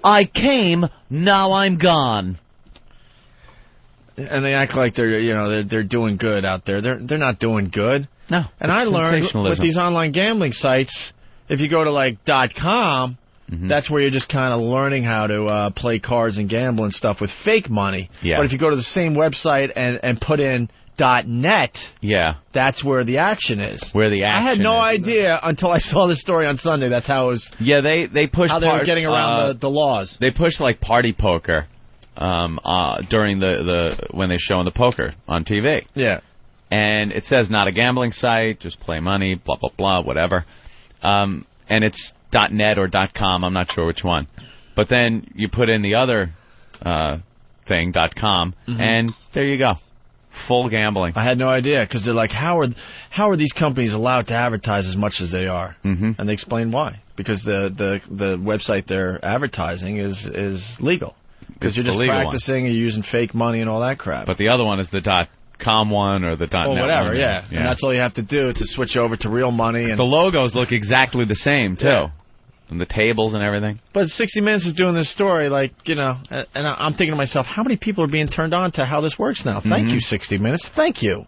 I came, now I'm gone. And they act like they're doing good out there. They're not doing good. No. And I learned with these online gambling sites, if you go to like .com, that's where you're just kind of learning how to play cards and gamble and stuff with fake money. Yeah. But if you go to the same website and put in .net, that's where the action is. Where the action I had no is. idea until I saw the story on Sunday. That's how it was. Yeah, they pushed how they were getting around the laws. They pushed like party poker during the when they're showing the poker on TV. Yeah. And it says not a gambling site, just play money, blah, blah, blah, whatever. And it's .net or .com, I'm not sure which one. But then you put in the other thing, .com, and there you go. Full gambling. I had no idea, because they're like, how are these companies allowed to advertise as much as they are? And they explain why. Because the website they're advertising is legal. Because you're just practicing, you're using fake money and all that crap. But the other one is the .com one or the .net or whatever, one. yeah. And that's all you have to do to switch over to real money. And the logos look exactly the same, too. And the tables and everything. But 60 Minutes is doing this story, like, and I'm thinking to myself, how many people are being turned on to how this works now? Thank you, 60 Minutes. Thank you.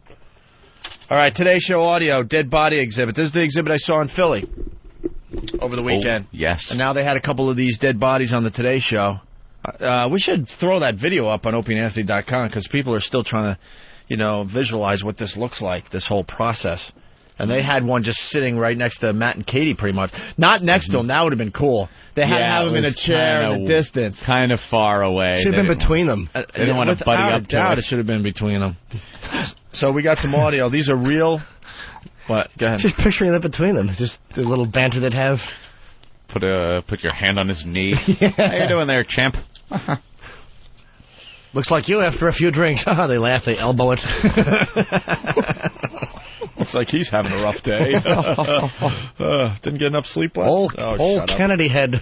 All right, today's show audio, dead body exhibit. This is the exhibit I saw in Philly over the weekend. Oh, yes. And now they had a couple of these dead bodies on the Today Show. We should throw that video up on opieandanthony.com because people are still trying to, visualize what this looks like, this whole process. And they had one just sitting right next to Matt and Katie, pretty much. Not next to him. That would have been cool. They had to have him in a chair in the distance. Kind of far away. Should have been between them. They didn't want to buddy up to it. It should have been between them. So we got some audio. These are real. What? Go ahead. Just picturing it between them. Just the little banter they'd have. Put your hand on his knee. How you doing there, champ? Looks like you after a few drinks. They laugh, they elbow it. Looks like he's having a rough day. Didn't get enough sleep last night. Old Kennedy head.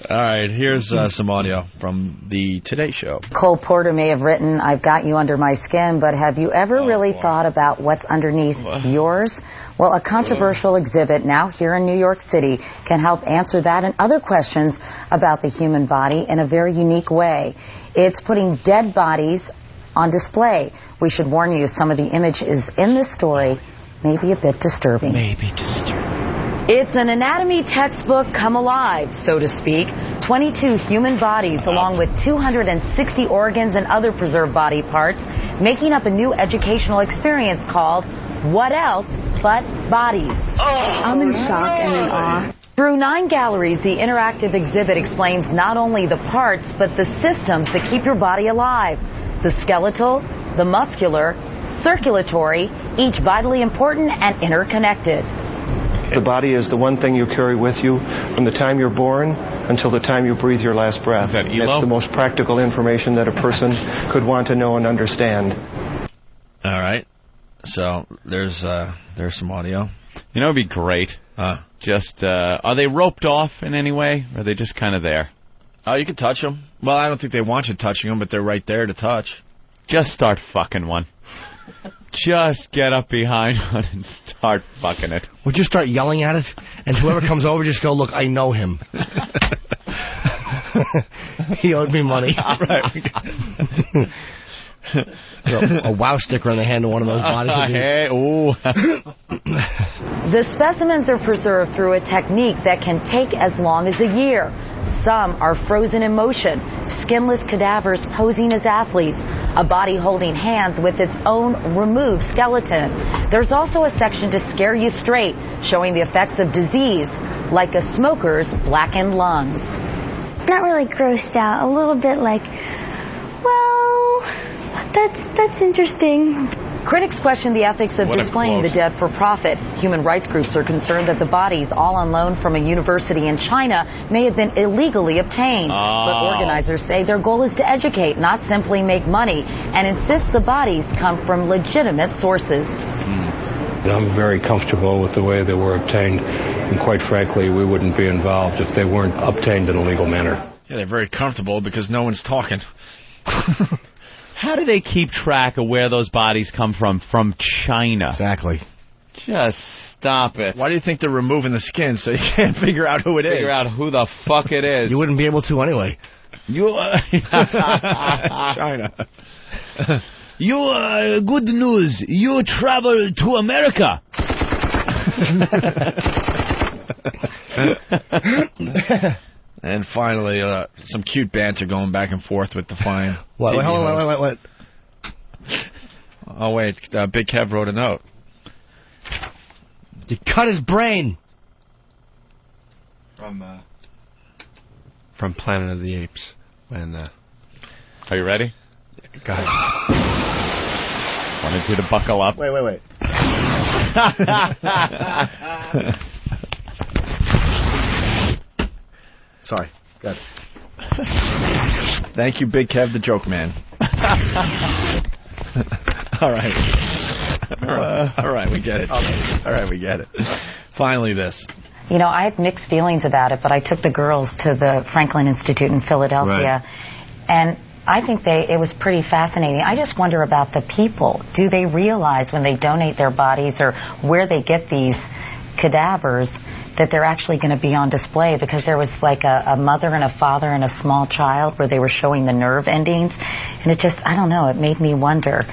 All right, here's some audio from the Today Show. Cole Porter may have written, "I've got you under my skin," but have you ever really thought about what's underneath yours? Well, a controversial exhibit now here in New York City can help answer that and other questions about the human body in a very unique way. It's putting dead bodies on display. We should warn you, some of the images in this story may be a bit disturbing. It's an anatomy textbook come alive, so to speak. 22 human bodies, along with 260 organs and other preserved body parts, making up a new educational experience called What Else But Bodies. I'm in shock and in awe. Through 9 galleries, the interactive exhibit explains not only the parts, but the systems that keep your body alive. The skeletal, the muscular, circulatory, each vitally important and interconnected. The body is the one thing you carry with you from the time you're born until the time you breathe your last breath. It's the most practical information that a person could want to know and understand. All right. So there's some audio. You know, it'd be great. Just are they roped off in any way? Or are they just kind of there? Oh, you can touch them. Well, I don't think they want you touching them, but they're right there to touch. Just start fucking one. Just get up behind one and start fucking it. We'll just start yelling at it, and whoever comes over, just go, look, I know him. He owed me money. A wow sticker on the hand of one of those bodies. Hey, The specimens are preserved through a technique that can take as long as a year. Some are frozen in motion, skinless cadavers posing as athletes, a body holding hands with its own removed skeleton. There's also a section to scare you straight, showing the effects of disease, like a smoker's blackened lungs. Not really grossed out, a little bit like, well, that's interesting. Critics question the ethics of displaying the dead for profit. Human rights groups are concerned that the bodies, all on loan from a university in China, may have been illegally obtained. But organizers say their goal is to educate, not simply make money, and insist the bodies come from legitimate sources. I'm very comfortable with the way they were obtained, and quite frankly, we wouldn't be involved if they weren't obtained in a legal manner. Yeah, they're very comfortable because no one's talking. How do they keep track of where those bodies come from? From China. Exactly. Just stop it. Why do you think they're removing the skin so you can't figure out who it is? Figure out who the fuck it is. You wouldn't be able to anyway. China. Good news. You travel to America. And finally, some cute banter going back and forth with the fine. What? What? Oh, wait. Big Kev wrote a note. You cut his brain. From Planet of the Apes. And, are you ready? Go ahead. Wanted you to buckle up. Wait. Sorry. Good. Thank you, Big Kev, the joke man. All right. All right, we get it. All right, we get it. Finally, this. You know, I had mixed feelings about it, but I took the girls to the Franklin Institute in Philadelphia, and I think it was pretty fascinating. I just wonder about the people. Do they realize when they donate their bodies or where they get these cadavers that they're actually going to be on display? Because there was like a mother and a father and a small child where they were showing the nerve endings, and it just, I don't know, it made me wonder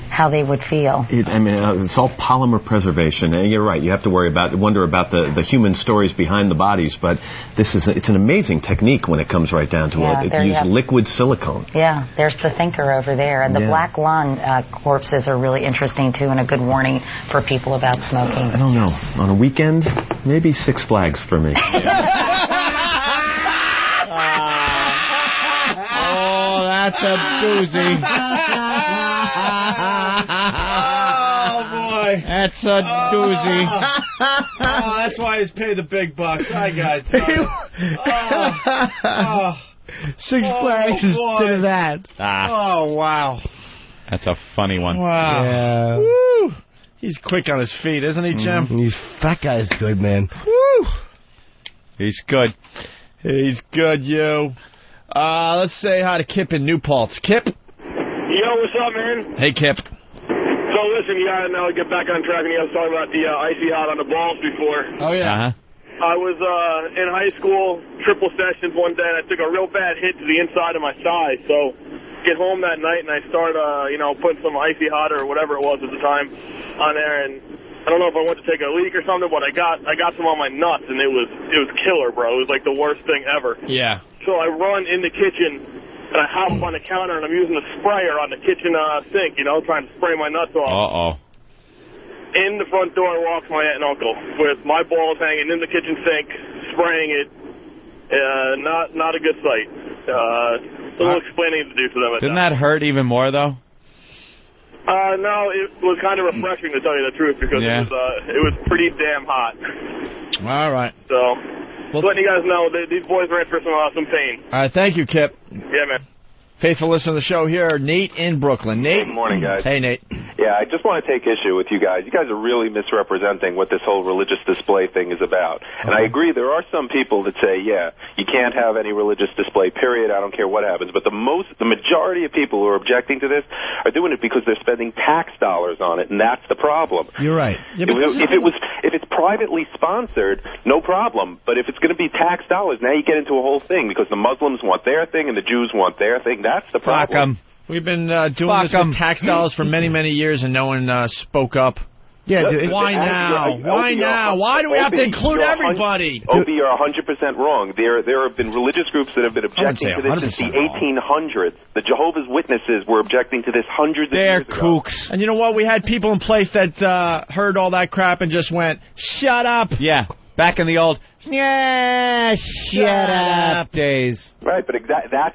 how they would feel. It's all polymer preservation, and you're right. You have to wonder about the human stories behind the bodies, but it's an amazing technique when it comes right down to it. It uses liquid silicone. Yeah, there's the thinker over there, and the black lung corpses are really interesting too, and a good warning for people about smoking. I don't know. On a weekend, maybe Six Flags for me. Oh, that's a doozy. Oh, boy. That's a doozy. Oh, that's why he's paid the big bucks. I got it. Six Flags did that. Oh, wow. That's a funny one. Wow. Yeah. Woo. He's quick on his feet, isn't he, Jim? That guy's good, man. Woo. He's good. He's good, you. Let's say hi to Kip in New Paltz. Kip? Yo, what's up, man? Hey, Kip. So, listen, you gotta now get back on track, and you guys talking about the Icy Hot on the balls before. Oh, yeah. I was in high school, triple sessions one day, and I took a real bad hit to the inside of my thigh. So, get home that night, and I start, putting some Icy Hot or whatever it was at the time on there, and I don't know if I went to take a leak or something, but I got some on my nuts, and it was killer, bro. It was like the worst thing ever. Yeah. So I run in the kitchen, and I hop up on the counter, and I'm using a sprayer on the kitchen sink, trying to spray my nuts off. Uh-oh. In the front door walks my aunt and uncle with my balls hanging in the kitchen sink, spraying it. Not a good sight. A little explaining to do for them. Didn't that hurt even more, though? No, it was kind of refreshing, to tell you the truth, because it was pretty damn hot. All right. So, letting you guys know, these boys are in for some pain. All right, thank you, Kip. Yeah, man. Faithful listener of the show here, Nate in Brooklyn. Nate? Good morning, guys. Hey, Nate. Yeah, I just want to take issue with you guys. You guys are really misrepresenting what this whole religious display thing is about. And I agree, there are some people that say, yeah, you can't have any religious display, period. I don't care what happens. But the majority of people who are objecting to this are doing it because they're spending tax dollars on it, and that's the problem. You're right. Yeah, if it's privately sponsored, no problem. But if it's going to be tax dollars, now you get into a whole thing because the Muslims want their thing and the Jews want their thing. That's the problem. We've been doing this with tax dollars for many, many years, and no one spoke up. Yeah, why now? Why now? Why do we have to include everybody? Opie, you're 100% wrong. There have been religious groups that have been objecting to this since the 1800s. The Jehovah's Witnesses were objecting to this hundreds of years ago. They're kooks. And you know what? We had people in place that heard all that crap and just went, shut up. Yeah, back in the old... Yeah, shut up days. Right, but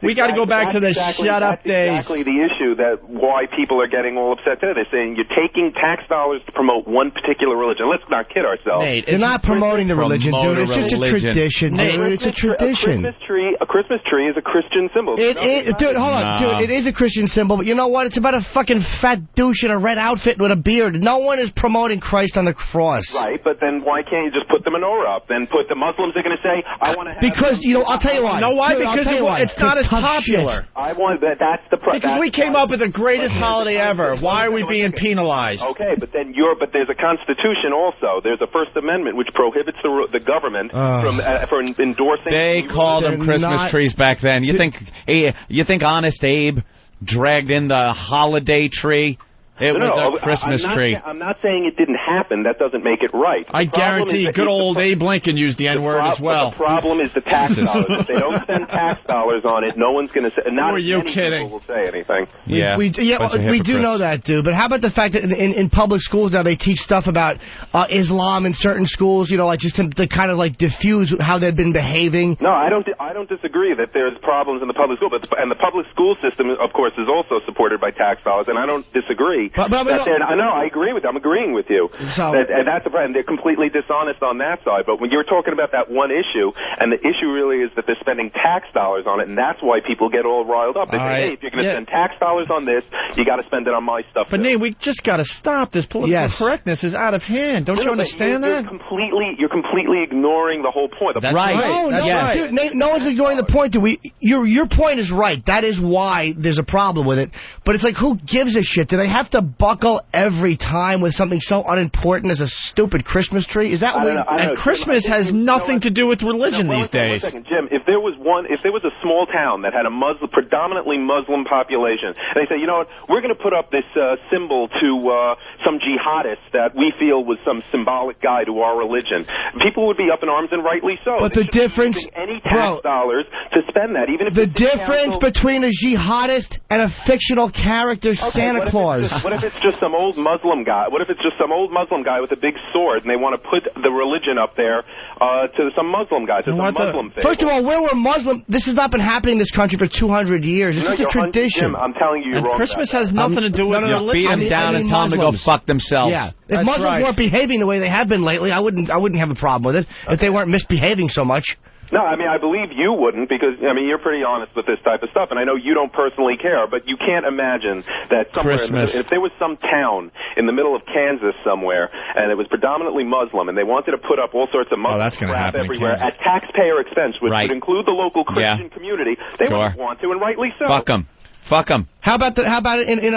we got to go back to the shut up days. That's exactly the issue that why people are getting all upset today. They're saying you're taking tax dollars to promote one particular religion. Let's not kid ourselves. Nate, they're not promoting the religion, dude. It's just a tradition. Nate, it's a tradition. A Christmas tree is a Christian symbol. Dude, hold on. Dude, it is a Christian symbol, but you know what? It's about a fucking fat douche in a red outfit with a beard. No one is promoting Christ on the cross. Right, but then why can't you just put the menorah up? Then put the Muslims are going to say, I want to have... Because, I'll tell you why. You know why? Because it's not as popular. I want that's the problem. Because we came up with the greatest holiday ever. Why are we being penalized? Okay, but then there's a Constitution also. There's a First Amendment which prohibits the government from endorsing... They called them Christmas trees back then. You think Honest Abe dragged in the holiday tree? It was a Christmas tree. I'm not saying it didn't happen. That doesn't make it right. I guarantee good old Abe Lincoln used the N-word as well. The problem is the tax dollars. If they don't spend tax dollars on it, no one's going to say... Not as many people will say anything. We do know that, dude. But how about the fact that in public schools now they teach stuff about Islam in certain schools, like just to kind of like diffuse how they've been behaving? No, I don't disagree that there's problems in the public school. And the public school system, of course, is also supported by tax dollars, and I don't disagree. I agree with you. I'm agreeing with you. And that's the problem. They're completely dishonest on that side. But when you're talking about that one issue, and the issue really is that they're spending tax dollars on it, and that's why people get all riled up. They say, hey, if you're going to spend tax dollars on this, you got to spend it on my stuff. But Nate, we just got to stop. This political correctness is out of hand. Don't you understand that? You're completely ignoring the whole point. That's right. Dude, Nate, no one's ignoring the point. Your point is right. That is why there's a problem with it. But it's like, who gives a shit? Do they have to buckle every time with something so unimportant as a stupid Christmas tree? Is that what? And Christmas has nothing to do with religion these days. One second, Jim. If there was a small town that had a predominantly Muslim population, and they say, you know what, we're going to put up this symbol to some jihadist that we feel was some symbolic guy to our religion, people would be up in arms, and rightly so. But the difference, any tax dollars to spend that, even if the difference between a jihadist and a fictional character, Santa Claus. What if it's just some old Muslim guy? What if it's just some old Muslim guy with a big sword, and they want to put the religion up there to some Muslim guy, to some Muslim fable? First of all, where we're Muslim, this has not been happening in this country for 200 years. It's just a tradition. Jim, I'm telling you, you're wrong. Christmas has nothing to do with religion. Beat them down and tell them to go fuck themselves. Yeah, if Muslims weren't behaving the way they have been lately, I wouldn't have a problem with it if they weren't misbehaving so much. No, I mean, I believe you wouldn't because, I mean, you're pretty honest with this type of stuff, and I know you don't personally care, but you can't imagine that somewhere, if there was some town in the middle of Kansas somewhere, and it was predominantly Muslim, and they wanted to put up all sorts of Muslim crap everywhere at taxpayer expense, which would include the local Christian community, they wouldn't want to, and rightly so. Fuck them. Fuck them. How about in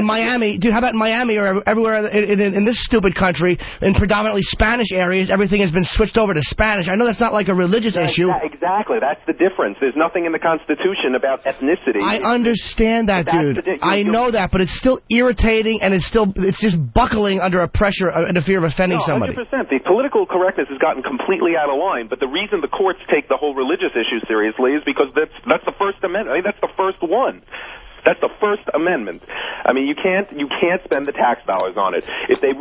Miami, dude? How about in Miami or everywhere in this stupid country, in predominantly Spanish areas, everything has been switched over to Spanish. I know that's not like a religious issue. Exactly, that's the difference. There's nothing in the Constitution about ethnicity. I understand that, dude. I know that, but it's still irritating, and it's just buckling under a pressure and a fear of offending somebody. 100%. The political correctness has gotten completely out of line, but the reason the courts take the whole religious issue seriously is because that's the First Amendment. I think that's the first one. That's the First Amendment. I mean, you can't spend the tax dollars on it. If they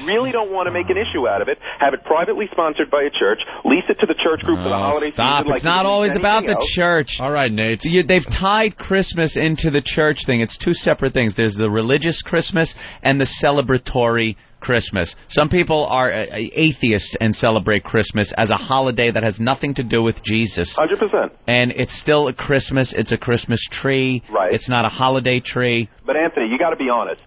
really don't want to make an issue out of it, have it privately sponsored by a church, lease it to the church group for the holiday season. Stop. It's not always about the church. All right, Nate. They've tied Christmas into the church thing. It's two separate things. There's the religious Christmas and the celebratory Christmas. Some people are atheists and celebrate Christmas as a holiday that has nothing to do with Jesus. 100%. And it's still a Christmas. It's a Christmas tree. Right. It's not a holiday tree. But, Anthony, you got to be honest.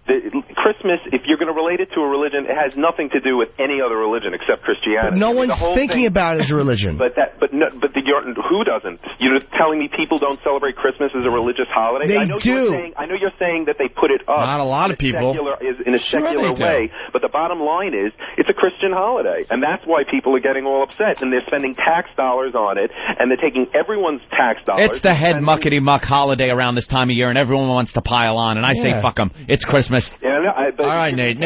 Christmas, if you're going to relate it to a religion, it has nothing to do with any other religion except Christianity. But no one's thinking about it as a religion. Who doesn't? You're telling me people don't celebrate Christmas as a religious holiday? They do. I know you're saying that they put it up. Not a lot of people. In a secular way. But the bottom line is, it's a Christian holiday. And that's why people are getting all upset. And they're spending tax dollars on it. And they're taking everyone's tax dollars. It's the head muckety-muck holiday around this time of year. And everyone wants to pile on. And I say, fuck them. It's Christmas. Yeah, all right, Nate,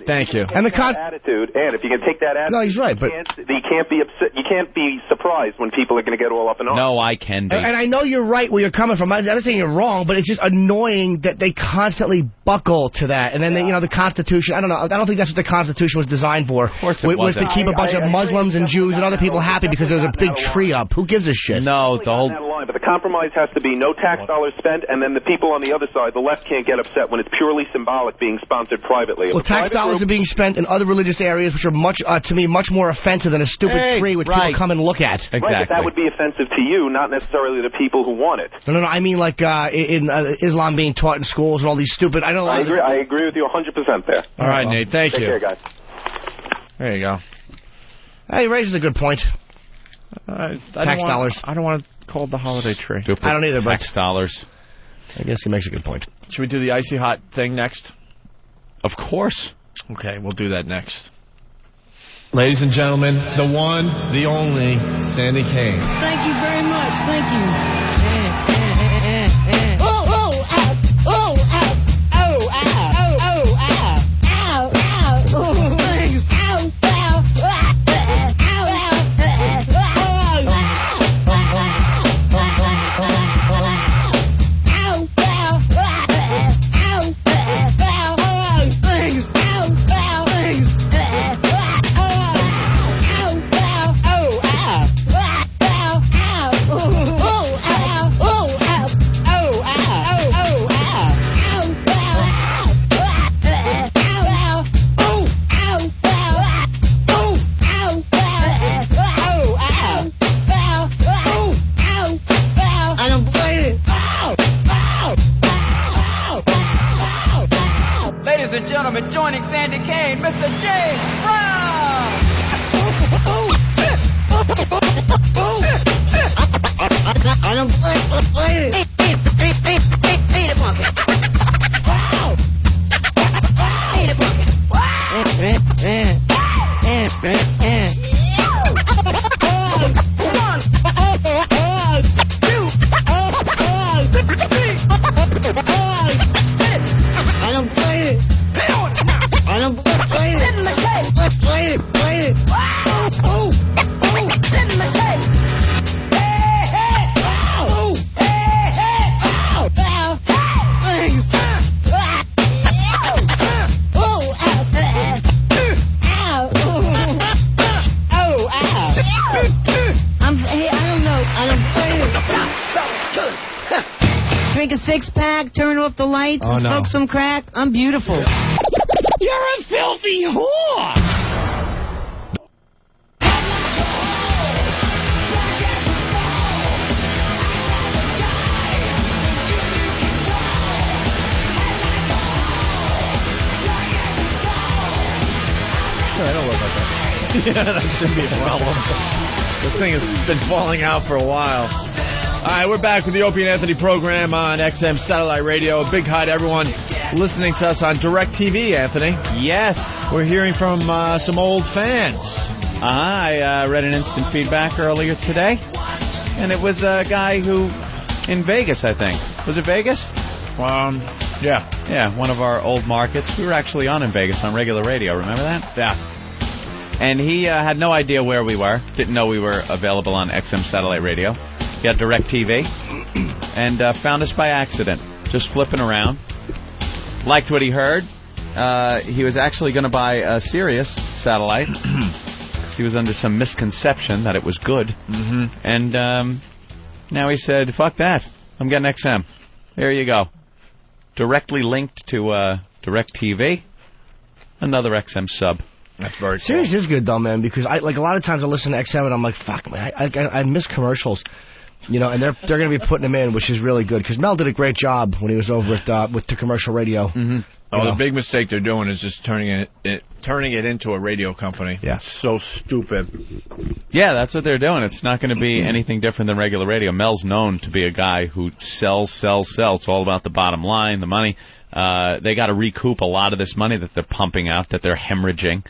thank you. And the attitude, and if you can take that attitude, no, he's right, but you can't be upset. You can't be surprised when people are going to get all up in arms. No, I can be. And I know you're right where you're coming from. I'm not saying you're wrong, but it's just annoying that they constantly buckle to that. And then the Constitution. I don't know. I don't think that's what the Constitution was designed for. Of course it was to keep a bunch of Muslims and Jews and other people happy because there's a big tree up. Who gives a shit? No, the whole. But the compromise has to be no tax dollars spent, and then the people on the other side, the left, can't get upset when it's purely symbolic being sponsored privately. Well, tax dollars are being spent in other religious areas, which are to me, much more offensive than a stupid tree which people come and look at. Exactly. Right, but that would be offensive to you, not necessarily the people who want it. No, I mean like in Islam being taught in schools and all these stupid... I agree with you 100% there. All right, Nate, thank you. Take care, guys. There you go. He raises a good point. Tax dollars. I don't want to call it the holiday tree. I don't either, but... Tax dollars. I guess he makes a good point. Should we do the Icy Hot thing next? Of course. Okay, we'll do that next. Ladies and gentlemen, the one, the only, Sandy Kane. Thank you very much. Thank you. Joining Sandy Kane, Mr. James Brown! I don't play it. Eat it, monkey. Wow! Eat it, monkey. I don't play it. I don't play it. Sit in the cage. Play it. Wow. Sit in the cage. Hey. Wow. Hey. Wow. Things. I don't play it. Drink a six-pack, turn off the lights, and smoke some crack. I'm beautiful. You're a filthy whore! Yeah, that shouldn't be a problem. This thing has been falling out for a while. All right, we're back with the Opie and Anthony program on XM Satellite Radio. Big hi to everyone listening to us on DirecTV, Anthony. Yes. We're hearing from some old fans. I read an instant feedback earlier today, and it was a guy who, in Vegas, I think. Was it Vegas? Yeah. Yeah, one of our old markets. We were actually on in Vegas on regular radio, remember that? Yeah. And he had no idea where we were, didn't know we were available on XM Satellite Radio. He had DirecTV, and found us by accident, just flipping around. Liked what he heard. He was actually going to buy a Sirius satellite. He was under some misconception that it was good. Mm-hmm. And now he said, fuck that. I'm getting XM. There you go. Directly linked to DirecTV. Another XM sub. That's very cool. Sirius is good, though, man, because a lot of times I listen to XM and I'm like, fuck, man, I miss commercials. You know, and they're going to be putting them in, which is really good, because Mel did a great job when he was over with the commercial radio. Mm-hmm. Oh, the big mistake they're doing is just turning it into a radio company. Yeah. So stupid. Yeah, that's what they're doing. It's not going to be anything different than regular radio. Mel's known to be a guy who sells. It's all about the bottom line, the money. They got to recoup a lot of this money that they're pumping out, that they're hemorrhaging.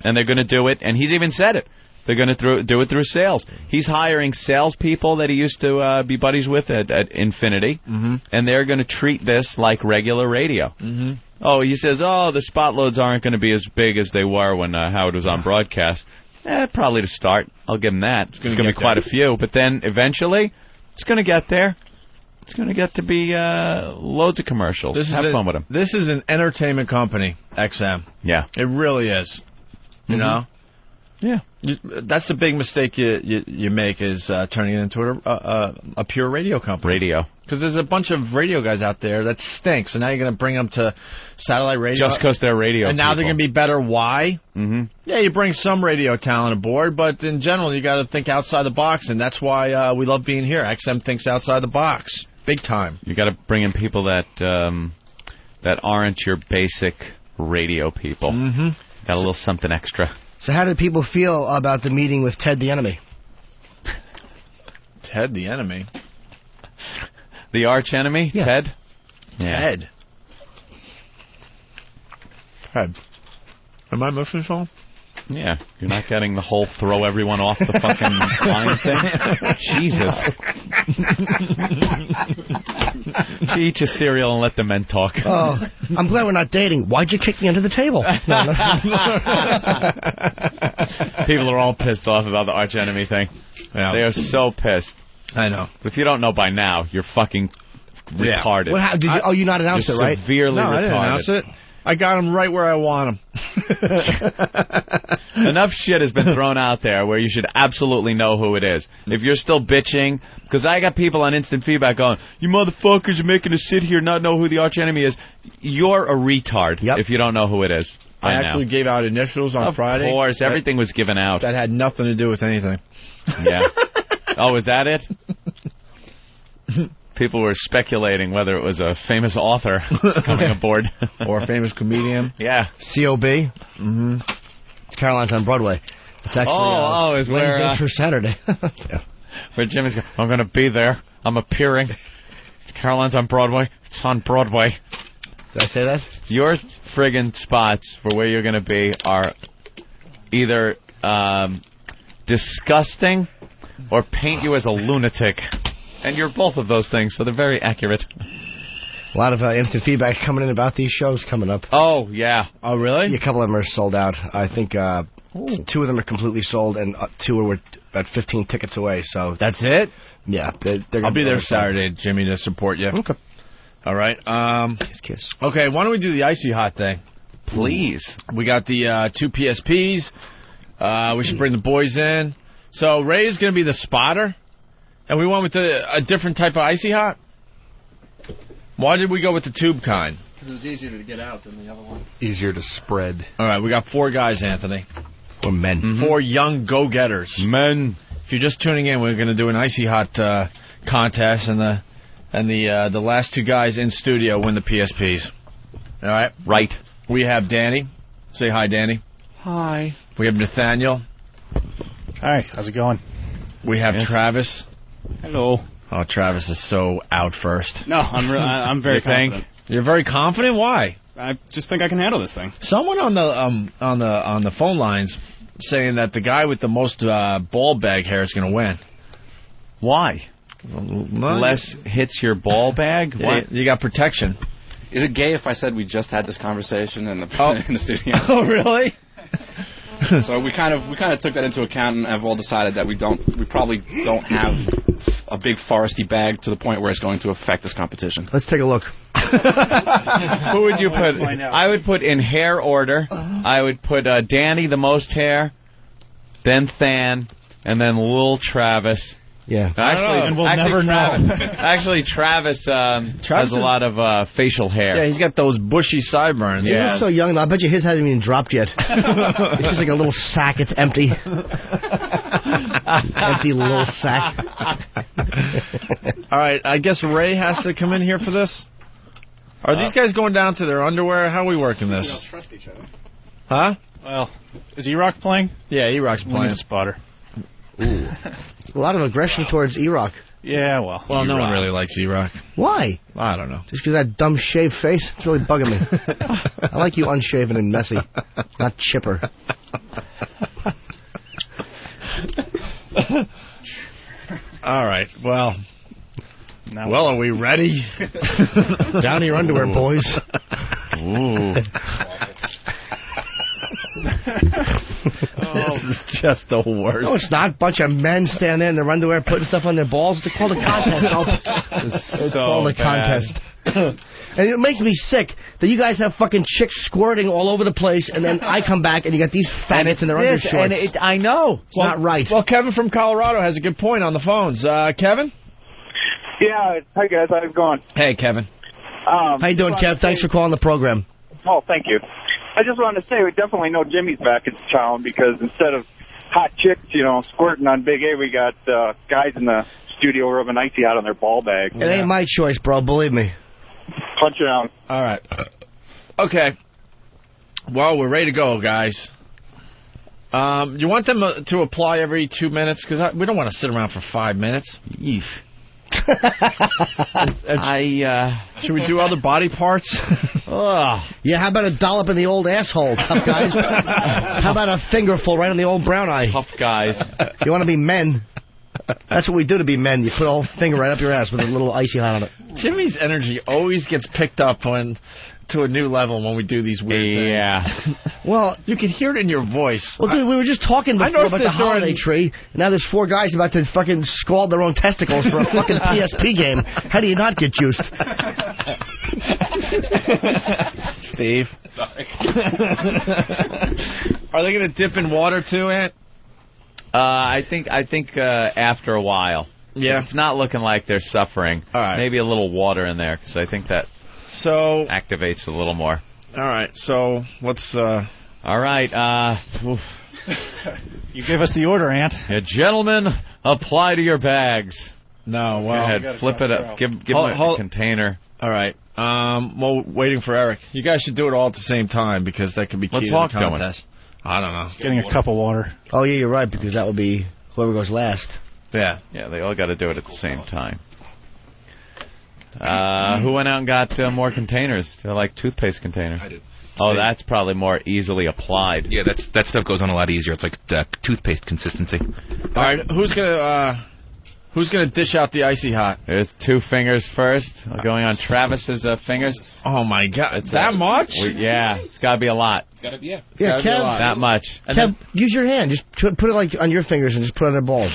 And they're going to do it, and he's even said it. They're going to do it through sales. He's hiring salespeople that he used to be buddies with at Infinity, and they're going to treat this like regular radio. Mm-hmm. Oh, he says, the spot loads aren't going to be as big as they were when Howard was on broadcast. Probably to start. I'll give him that. It's going to be quite a few, but then eventually it's going to get there. It's going to get to be loads of commercials. Have fun with them. This is an entertainment company, XM. Yeah. It really is. You know? Yeah. That's the big mistake you make, is turning it into a pure radio company. Radio. Because there's a bunch of radio guys out there that stink. So now you're going to bring them to satellite radio. Just because they're radio And now people. they're going to be better. Why? Mm-hmm. Yeah, you bring some radio talent aboard, but in general, you got to think outside the box, and that's why we love being here. XM thinks outside the box. Big time. You got to bring in people that aren't your basic radio people. Mm-hmm. Got a little something extra. So how did people feel about the meeting with Ted the Enemy? Ted the Enemy? The arch enemy? Yeah. Ted? Yeah. Ted. Am I missing something? Yeah. You're not getting the whole throw everyone off the fucking line thing? Jesus. Eat your cereal and let the men talk. Oh, I'm glad we're not dating. Why'd you kick me under the table? People are all pissed off about the arch enemy thing. Yeah. They are so pissed. I know. If you don't know by now, you're fucking retarded. What, you not announced it, right? Severely retarded. I didn't announce it. I got him right where I want him. Enough shit has been thrown out there where you should absolutely know who it is. If you're still bitching, because I got people on instant feedback going, you motherfuckers are making us sit here and not know who the arch enemy is. You're a retard if you don't know who it is. I actually gave out initials on Friday. Of course, everything was given out. That had nothing to do with anything. Yeah. Oh, is that it? People were speculating whether it was a famous author coming aboard. Or a famous comedian. Yeah. C.O.B.? Mm-hmm. It's Caroline's on Broadway. It's actually it's where, Wednesday through Saturday. Yeah. Where Jimmy's going, I'm going to be there. I'm appearing. It's Caroline's on Broadway. It's on Broadway. Did I say that? Your friggin' spots for where you're going to be are either disgusting or paint you as a lunatic. And you're both of those things, so they're very accurate. A lot of instant feedback coming in about these shows coming up. Oh, yeah. Oh, really? Yeah, a couple of them are sold out. I think 2 of them are completely sold, and 2 are about 15 tickets away. So that's it? Yeah. I'll be there Saturday, Jimmy, to support you. Okay. All right. Kiss. Okay, why don't we do the Icy Hot thing? Please. We got the 2 PSPs. We should bring the boys in. So Ray's going to be the spotter. And we went with a different type of Icy Hot? Why did we go with the tube kind? Because it was easier to get out than the other one. Easier to spread. All right, we got 4 guys, Anthony. We're men. Mm-hmm. 4 young go-getters. Men. If you're just tuning in, we're going to do an Icy Hot contest, and the last 2 guys in studio win the PSPs. All right? Right. We have Danny. Say hi, Danny. Hi. We have Nathaniel. Hi, how's it going? We have Travis. Hello. Oh, Travis is so out first. No, I'm very confident. You're very confident? Why? I just think I can handle this thing. Someone on the phone lines saying that the guy with the most ball bag hair is going to win. Why? Less hits your ball bag? What? You got protection. Is it gay if I said we just had this conversation in the studio? Oh, really? So we kind of took that into account and have all decided that we probably don't have a big foresty bag to the point where it's going to affect this competition. Let's take a look. Who would you put? I would put in hair order. I would put Danny the most hair, then Than, and then Lil Travis. Yeah. And we'll never know. Actually, Travis has a lot of facial hair. Yeah, he's got those bushy sideburns. He looks so young, though. I bet you his hasn't even dropped yet. It's just like a little sack. It's empty. Empty little sack. All right, I guess Ray has to come in here for this. Are these guys going down to their underwear? How are we working this? We don't trust each other. Huh? Well, is E-Rock playing? Yeah, E-Rock's playing. We need a spotter. Ooh. A lot of aggression towards E-Rock. Yeah, well. Well, no one really likes E-Rock. Why? I don't know. Just because that dumb shaved face? It's really bugging me. I like you unshaven and messy, not chipper. All right, well, are we ready? Down to your underwear, boys. Ooh. This is just the worst. No, it's not. Bunch of men standing there in their underwear putting stuff on their balls. It's called a contest. It's called a contest. And it makes me sick that you guys have fucking chicks squirting all over the place, and then I come back and you got these faggots in their undershorts. And I know. It's not right. Well, Kevin from Colorado has a good point on the phones. Kevin? Yeah. Hi, guys. How's it going? Hey, Kevin. How you doing, Kev? Thanks for calling the program. Oh, thank you. I just wanted to say we definitely know Jimmy's back in town because instead of hot chicks, squirting on Big A, we got guys in the studio rubbing Icy Hot on their ball bag. It ain't my choice, bro. Believe me. Punch it out. All right. Okay. Well, we're ready to go, guys. You want them to apply every 2 minutes? Because we don't want to sit around for 5 minutes. Yeesh. Should we do other body parts? Yeah, how about a dollop in the old asshole, tough guys? How about a fingerful right in the old brown eye? Tough guys. You want to be men? That's what we do to be men. You put a whole finger right up your ass with a little Icy Hot on it. Jimmy's energy always gets picked up to a new level when we do these weird things. Yeah. Well, you can hear it in your voice. Well, dude, we were just talking before about the holiday tree, and now there's 4 guys about to fucking scald their own testicles for a fucking PSP game. How do you not get juiced? Steve. Are they going to dip in water too, Ant? I think after a while. Yeah. It's not looking like they're suffering. All right. Maybe a little water in there, because I think that activates a little more. All right. So let's. All right. You gave us the order, Ant. Yeah, gentlemen, apply to your bags. No, well, go ahead, flip it up. Give me a container. All right. Well, waiting for Eric. You guys should do it all at the same time because that could be key to the contest. I don't know. Getting a cup of water. Oh, yeah, you're right, because that would be whoever goes last. Yeah, they all got to do it at the same time. Who went out and got more containers? They're like toothpaste containers. I did. Oh, that's probably more easily applied. Yeah, that stuff goes on a lot easier. It's like toothpaste consistency. All right, who's gonna dish out the Icy Hot? There's 2 fingers first, going on Travis's fingers. Oh my God, it's that much? Yeah, it's got to be a lot. It's got to be Yeah, Kev. That much. Kev, use your hand. Just put it like on your fingers and just put it on their balls.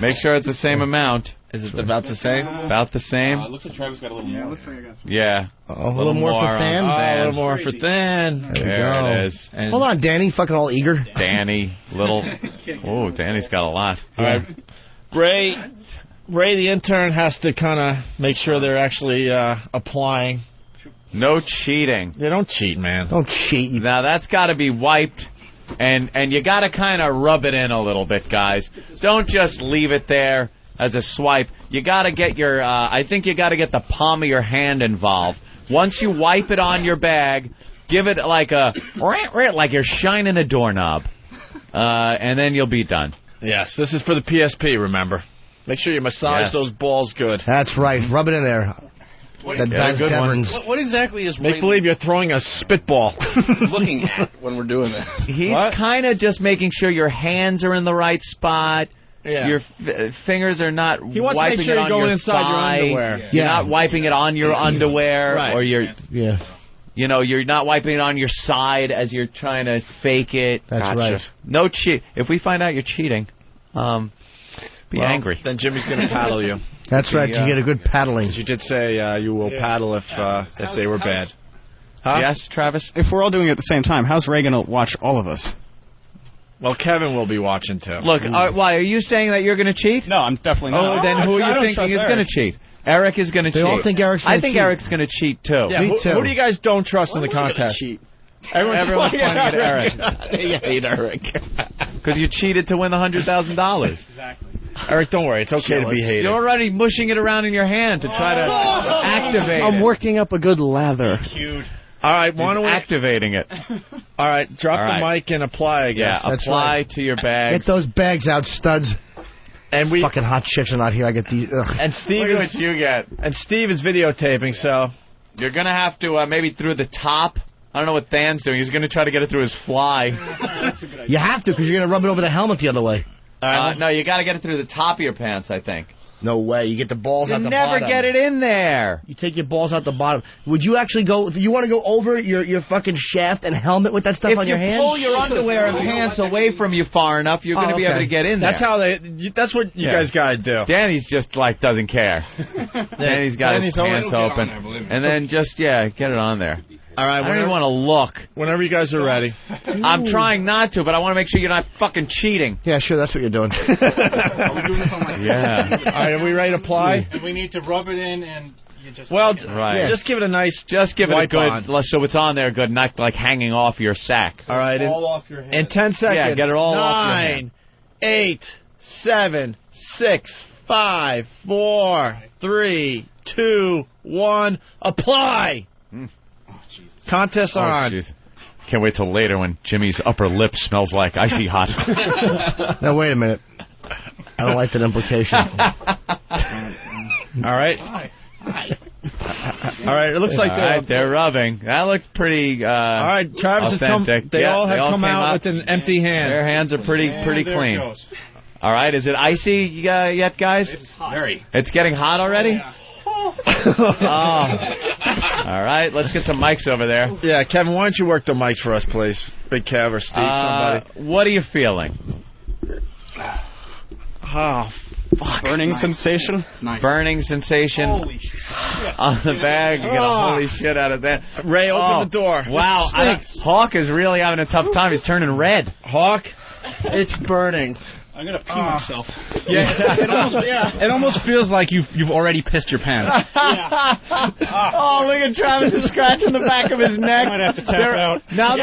Make sure it's the same amount. Is it about the same? It's about the same. It looks like Travis got a little more. Looks like I got some. Yeah. A little more for Than? A little more for Than. There it is. And hold on, Danny. Fucking all eager. Danny, little. Oh, Danny's got a lot. All right. Ray, the intern, has to kind of make sure they're actually applying. No cheating. Yeah, don't cheat, man. Don't cheat. Now, that's got to be wiped, and you got to kind of rub it in a little bit, guys. Don't just leave it there as a swipe. You got to get your, I think you got to get the palm of your hand involved. Once you wipe it on your bag, give it like like you're shining a doorknob. and then you'll be done. Yes, this is for the PSP, remember. Make sure you massage those balls good. That's right. Rub it in there. What exactly is Make believe you're throwing a spitball. looking at when we're doing this? He's kind of just making sure your hands are in the right spot. Yeah. Your fingers are not He wants wiping to make sure it you're on going your inside thigh. your underwear. You're not wiping it on your underwear, Right. or your You know, you're not wiping it on your side as you're trying to fake it. That's right. No cheat. If we find out you're cheating, be angry. Then Jimmy's going to paddle you. That's right. You get a good paddling. You did say you will paddle if they were bad. Huh? Yes, Travis? If we're all doing it at the same time, how's Ray going to watch all of us? Well, Kevin will be watching, too. Look, why? Are you saying that you're going to cheat? No, I'm definitely not. Oh, then who are you thinking is going to cheat? Eric is going to cheat. They all think Eric's going to cheat. I think Eric's going to cheat, too. Yeah, who do you guys don't trust in the contest? Cheat. Everyone's pointing at Eric. You hate Eric. Because you cheated to win the $100,000. Exactly. Eric, don't worry. It's okay to be hated. You're already mushing it around in your hand to try to activate it. I'm working up a good lather. Cute. All right, why don't we... activating it. All right, drop the mic and apply, I guess. Yeah, apply to your bags. Get those bags out, studs. And we fucking hot chicks are not here. I get these. Ugh. And Steve Look at what you get. And Steve is videotaping, so you're gonna have to maybe through the top. I don't know what Than's doing. He's gonna try to get it through his fly. You have to, because you're gonna rub it over the helmet the other way. No, you got to get it through the top of your pants, I think. No way. You get the balls out the bottom. You never get it in there. You take your balls out the bottom. Would you actually go... You want to go over your fucking shaft and helmet with that stuff on your hands? If you pull your underwear and pants away from you far enough, you're going to be able to get in there. That's how that's what you guys got to do. Danny's just, like, doesn't care. Danny's got his pants open. And then just, get it on there. All right, I don't even want to look. Whenever you guys are ready. I'm trying not to, but I want to make sure you're not fucking cheating. Yeah, sure, that's what you're doing. Are we doing this on my Yeah. All right, are we ready to apply? And we need to rub it in and... You just just give it a nice Just give it a good... on. So it's on there good, not like hanging off your sack. All right. all off your hand. In 10 seconds. Yeah, get it all off your 9, hand. 8, 7, 6, 5, 4, 3, 2, 1. Apply! Contest on. Geez. Can't wait till later when Jimmy's upper lip smells like Icy Hot. Now, wait a minute. I don't like that implication. All right. All right, it looks like they're rubbing. That looks pretty all right, Travis has come. They all have come out with an empty hand. Their hands are pretty clean. All right, is it icy yet, guys? It's hot. Very. It's getting hot already? Yeah. All right, let's get some mics over there. Yeah, Kevin, why don't you work the mics for us, please? Big Kev or Steve, somebody. What are you feeling? Oh, fuck. Burning sensation? Nice. Burning sensation. Holy shit. On the bag. You get a holy shit out of that. Ray, open the door. Wow. Hawk is really having a tough time. He's turning red. Hawk? It's burning. I'm going to pee myself. Yeah, it almost feels like you've already pissed your pants. Oh, look at Travis is scratching the back of his neck. Might have to tap out. Now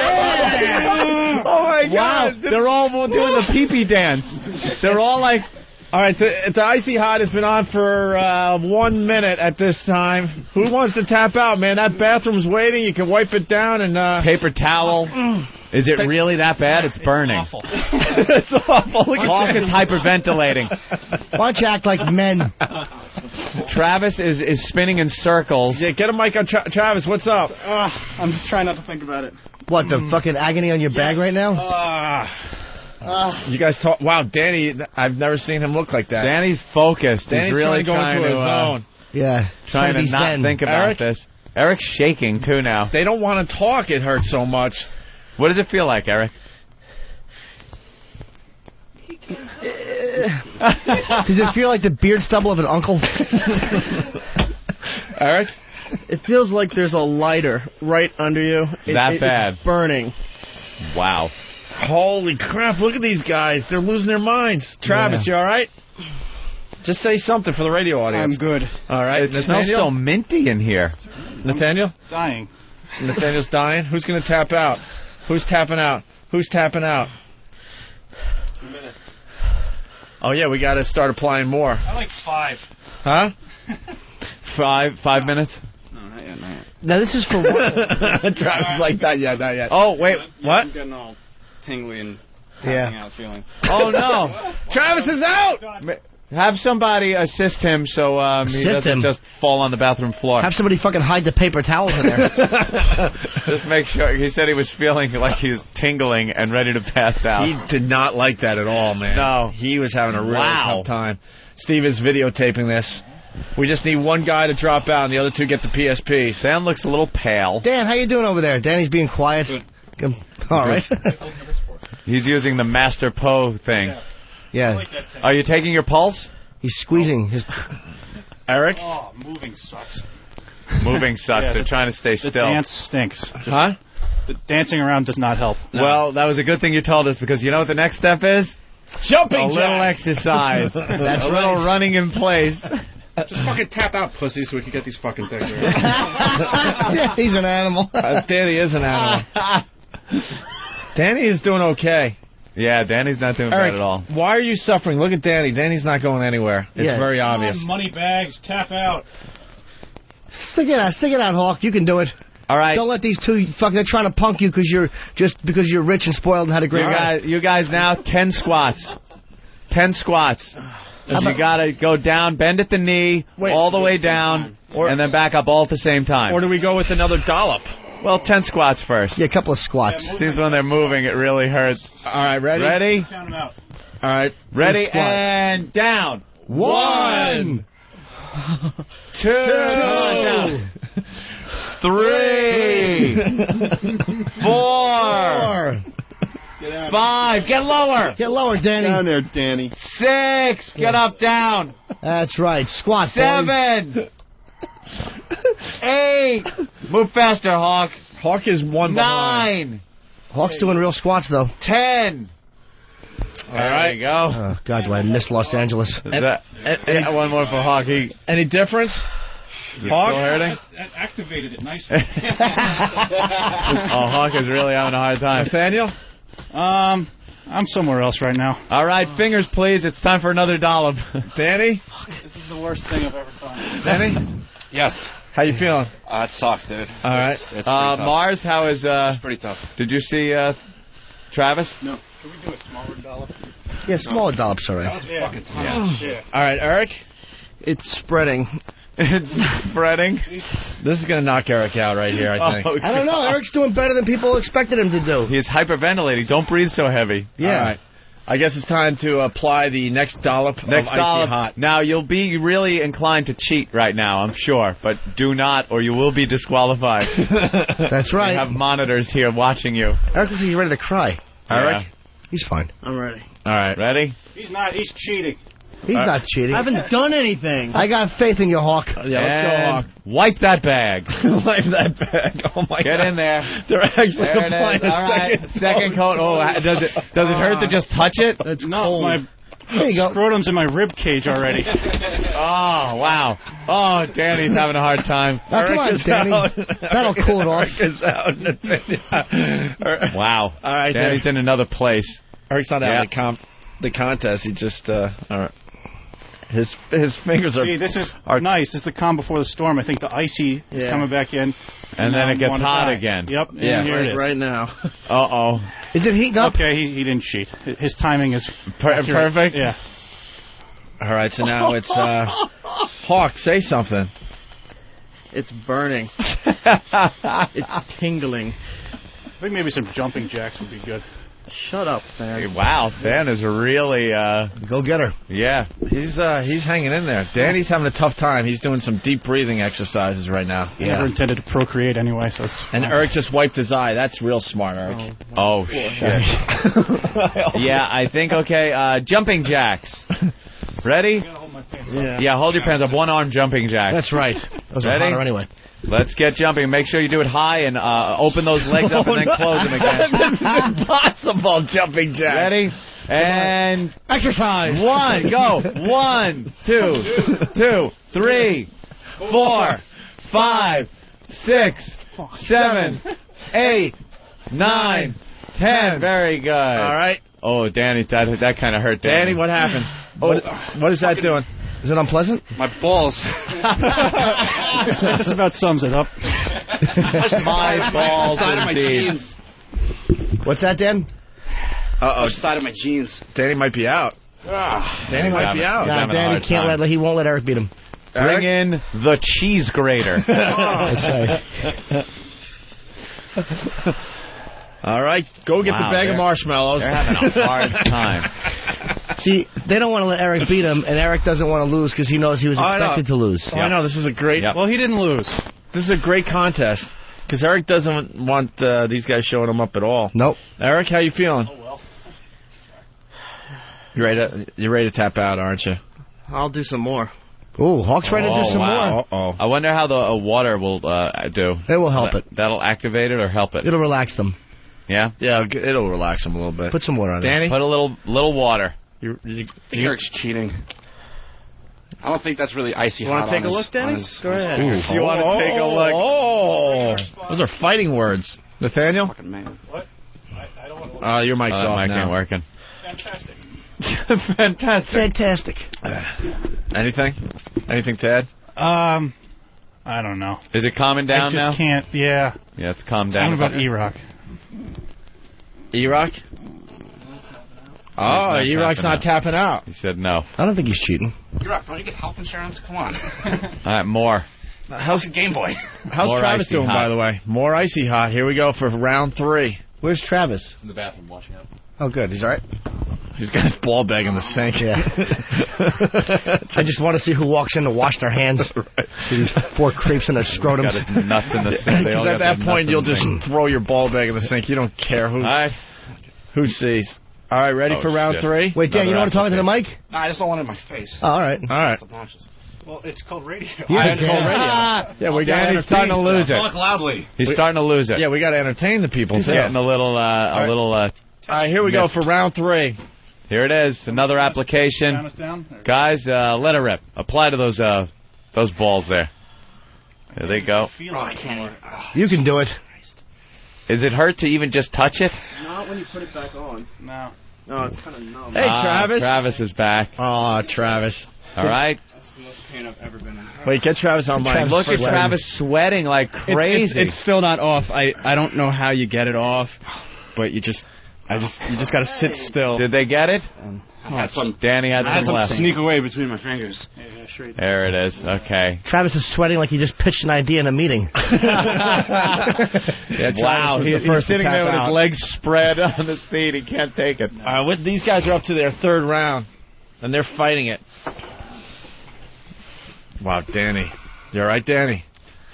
oh my God! They're all doing the pee-pee dance. They're all like. All right, the Icy Hot has been on for 1 minute at this time. Who wants to tap out, man? That bathroom's waiting. You can wipe it down and paper towel. Is it really that bad? It's burning. Awful. It's awful. Hawk is hyperventilating. Why don't you act like men? Travis is spinning in circles. Yeah, get a mic on Travis. What's up? I'm just trying not to think about it. What, the fucking agony on your bag right now? You guys talk. Wow, Danny, I've never seen him look like that. Danny's focused. Danny's He's really trying to go into his zone. Yeah. Trying to not think about this. Eric's shaking, too, now. They don't want to talk. It hurts so much. What does it feel like, Eric? Does it feel like the beard stubble of an uncle? Eric? It feels like there's a lighter right under you. That bad. It's burning. Wow. Holy crap, look at these guys. They're losing their minds. Travis, you all right? Just say something for the radio audience. I'm good. All right. It smells so minty in here. Nathaniel? Dying. Nathaniel's dying? Who's going to tap out? Who's tapping out? Who's tapping out? A minute. Oh, yeah, we got to start applying more. I like 5. Huh? 5 minutes? No, not yet, not yet. Now, this is for what? Travis like, not yet. Oh, wait, what? I'm getting all tingly and... passing out feeling. Oh, no. Travis is out! Have somebody assist him so he doesn't just fall on the bathroom floor. Have somebody fucking hide the paper towels in there. Just make sure. He said he was feeling like he was tingling and ready to pass out. He did not like that at all, man. No. He was having a really tough time. Steve is videotaping this. We just need one guy to drop out and the other two get the PSP. Sam looks a little pale. Dan, how you doing over there? Danny's being quiet. Good. All right. He's using the Master Poe thing. Yeah. Are you taking your pulse? He's squeezing his... Eric? Oh, moving sucks. Moving sucks. Yeah, They're trying to stay still. The dance stinks. Huh? The dancing around does not help. No. Well, that was a good thing you told us, because you know what the next step is? Jumping A little exercise. That's a little running in place. Just fucking tap out, pussy, so we can get these fucking things. Yeah, he's an animal. Danny is an animal. Danny is doing okay. Yeah, Danny's not doing Eric, bad at all. Why are you suffering? Look at Danny. Danny's not going anywhere. It's very obvious. Money bags, tap out. Stick it out, Hawk. You can do it. All right. Don't let these two they're trying to punk you because you're rich and spoiled and had a great life. You guys now 10 squats. 10 squats. You gotta go down, bend at the knee, all the way down, and then back up all at the same time. Or do we go with another dollop? Well, 10 squats first. Yeah, a couple of squats. Seems when they're moving, it really hurts. All right, ready? Ready? Count them out. All right. Ready, and down. 1, 2, 3, 4, 5. Get lower. Get lower, Danny. Down there, Danny. 6. Get up, down. That's right. Squat, 7. 8. Move faster, Hawk. Hawk is 1 behind. 9. Hawk's doing real squats, though. 10. All right. There you go. Oh, God, do I miss Los Angeles. One more for Hawk. Any difference? Hawk? Still hurting? That activated it nicely. Hawk is really having a hard time. Nathaniel? I'm somewhere else right now. All right, fingers, please. It's time for another dollop. Danny? This is the worst thing I've ever done. Danny? Yes. How you feeling? It sucks, dude. All right. It's pretty tough. Mars, how is... It's pretty tough. Did you see Travis? No. Can we do a smaller dollop? Yeah, smaller dollops, all right. Fucking tough. Yeah. All right, Eric? It's spreading. It's spreading. This is going to knock Eric out right here, I think. I don't know. Eric's doing better than people expected him to do. He's hyperventilating. Don't breathe so heavy. Yeah. All right. I guess it's time to apply the next dollop of Icy Hot. Now, you'll be really inclined to cheat right now, I'm sure, but do not, or you will be disqualified. That's right. We have monitors here watching you. Eric looks like he's ready to cry. Eric? He's fine. I'm ready. All right. Ready? He's not. He's cheating. He's not cheating. I haven't done anything. I got faith in you, Hawk. Yeah, let's go, Hawk. Wipe that bag. Wipe that bag. Oh, my God. Get in there. They're actually There it applying is. a All right. Second coat. Oh, does it hurt to just touch it? It's No, cold. my There you go. scrotum's in my rib cage already. Oh, wow. Oh, Danny's having a hard time. Now, come on, Danny. That'll cool it off. Eric is out. Wow. All right, Danny's in another place. Eric's not out of the contest. He just, all right. His fingers are... See, this is nice. This is the calm before the storm. I think the icy is coming back in. And then it gets wanna hot die. again. Yep. Yeah. And here it is. Right now. Uh-oh. Is it heating up? Okay, he didn't cheat. His timing is accurate. Perfect? Yeah. All right, so now it's... Hawk, say something. It's burning. It's tingling. I think maybe some jumping jacks would be good. Shut up, man. Wow, Dan is really... Go get her. Yeah. He's hanging in there. Danny's having a tough time. He's doing some deep breathing exercises right now. Never intended to procreate anyway, so it's fine. And Eric just wiped his eye. That's real smart, Eric. Oh, shit. Yeah, I think, okay, jumping jacks. Ready? Yeah, hold your pants up. One arm jumping jack. That's right. Those are Ready? hotter anyway. Let's get jumping. Make sure you do it high and open those legs up and then close them again. This is impossible, jumping jack. Ready? And exercise. 1, go. 1, 2, 2, 3, 4, 5, 6, 7, 8, 9, 10. Very good. All right. Oh, Danny, that kind of hurt Danny. Danny, what happened? What is that doing? Is it unpleasant? My balls. That just about sums it up. My balls, indeed. What's that, Dan? Uh-oh. Side of my jeans. Danny might be out. Danny might be out. Nah, Danny can't he won't let Eric beat him. Bring in the cheese grater. That's right. All right, go get the bag of marshmallows. They're having a hard time. See, they don't want to let Eric beat him, and Eric doesn't want to lose because he knows he was expected to lose. I know, this is a great... Well, he didn't lose. This is a great contest because Eric doesn't want these guys showing him up at all. Nope. Eric, how you feeling? Oh, well. You're ready to tap out, aren't you? I'll do some more. Ooh, Hawk's ready to do some more. Uh-oh. I wonder how the water will do. It will help it. That'll activate it or help it? It'll relax them. Yeah? Yeah, it'll relax them a little bit. Put some water on Danny? Put a little water. I think Eric's cheating. I don't think that's really icy hot. Want to take a look, Danny? Go ahead. You want to take a look? Oh, those are fighting words. Nathaniel? Fucking man. What? I don't want to look. Your mic's off mic now. ain't working. Fantastic. Fantastic. Anything to add? I don't know. Is it calming down now? I just can't, yeah. Yeah, it's calmed down. Something about E-Rock. E-Rock? Oh, E-Rock's not tapping out. He said no. I don't think he's cheating. E-Rock, don't you get health insurance? Come on. All right, more. How's the Game Boy? How's More Travis Icy doing, Hot. by the way? More Icy Hot. Here we go for round 3. Where's Travis? In the bathroom washing up. Oh, good. He's all right. He's got his ball bag in the sink. Yeah. I just want to see who walks in to wash their hands. Right. See these 4 creeps in their scrotums. Got his nuts in the sink. Because at that point, you'll just throw your ball bag in the sink. You don't care who sees. All right, ready for round 3? Wait, Dan, you don't want to talk into the mic? No, I just don't want it in my face. Oh, all right. All right. It's obnoxious. Well, it's called radio. Yeah, it's called radio. Yeah, we got to Danny's starting to lose it. Talk loudly. He's starting to lose it. Yeah, we got to entertain the people, He's too. getting a little. All right, here we go for round 3. Here it is. Another application. Count us down? Guys, let her rip. Apply to those balls there. There they go. You can do it. Is it hurt to even just touch it? Not when you put it back on. No. No, it's kind of numb. Hey, Travis. Travis is back. Oh, Travis. All right. That's the most pain I've ever been in. Wait, get Travis on mic. Look at Travis sweating like crazy. It's still not off. I don't know how you get it off, but you just got to sit still. Did they get it? Danny had some left. Sneak away between my fingers. Yeah, straight. There it is. Okay. Travis is sweating like he just pitched an idea in a meeting. Wow. He's sitting there with his legs spread on the seat. He can't take it. These guys are up to their 3rd round, and they're fighting it. Wow, Danny. You all right, Danny?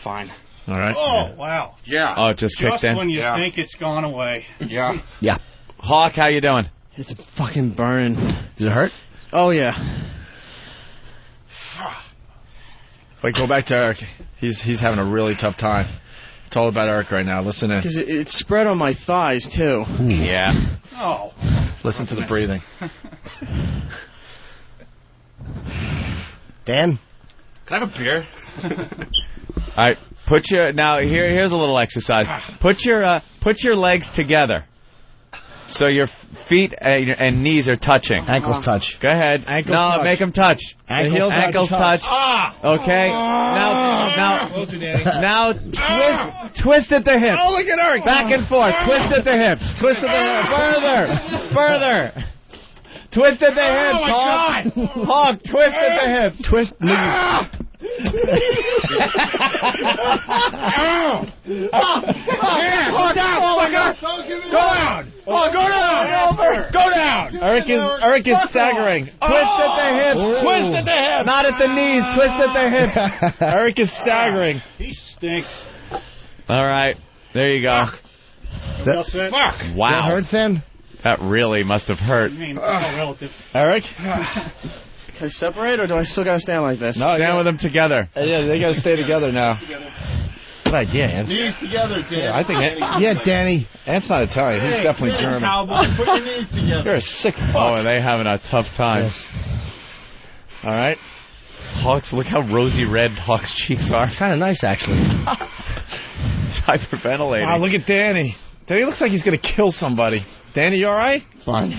Fine. All right. Oh, wow. Yeah. Oh, it just kicked in? When you think it's gone away. Yeah. Yeah. Hawk, how you doing? It's fucking burning. Does it hurt? Oh, yeah. Wait, go back to Eric. He's having a really tough time. It's all about Eric right now. Listen in. Because it's spread on my thighs, too. Yeah. Oh. Listen to the breathing. Dan? Can I have a beer? All right. Here's a little exercise. Put your legs together. So your feet and knees are touching. Ankles touch. Go ahead. Touch. Make them touch. Ankles touch. Okay. Now twist at the hips. Oh, look at Eric. Back and forth. Twist at the hips. Twist at the hips. Further. Twist at the hips. Hawk. Hawk. Twist at the hips. Twist. Go down. Eric is staggering. Twist at the hips. Twist at the hips. Not at the knees. Twist at the hips. Eric is staggering. He stinks. All right. There you go. Wow. That hurts then? That really must have hurt. Eric? Can I separate, or do I still got to stand like this? No, stand with them together. Yeah, they got to stay together now. Good idea, Ant. Knees together, Dan. Yeah, I think Danny. Ant's not Italian. He's definitely German. Cowboy, put your knees together. You're a sick fuck. Oh, are they having a tough time? Yes. All right. Hawks, look how rosy red Hawk's cheeks are. It's kind of nice, actually. It's hyperventilating. Wow, look at Danny. Danny looks like he's going to kill somebody. Danny, you all right? Fine.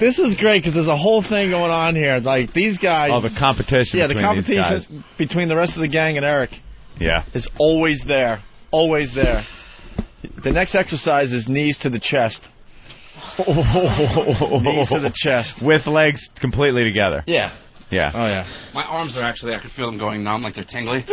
This is great because there's a whole thing going on here. Like, these guys... Oh, the competition. Yeah, the competition between the rest of the gang and Eric is always there. Always there. The next exercise is knees to the chest. Knees to the chest. With legs completely together. Yeah. Yeah. Oh, yeah. My arms are actually, I can feel them going numb, like they're tingly.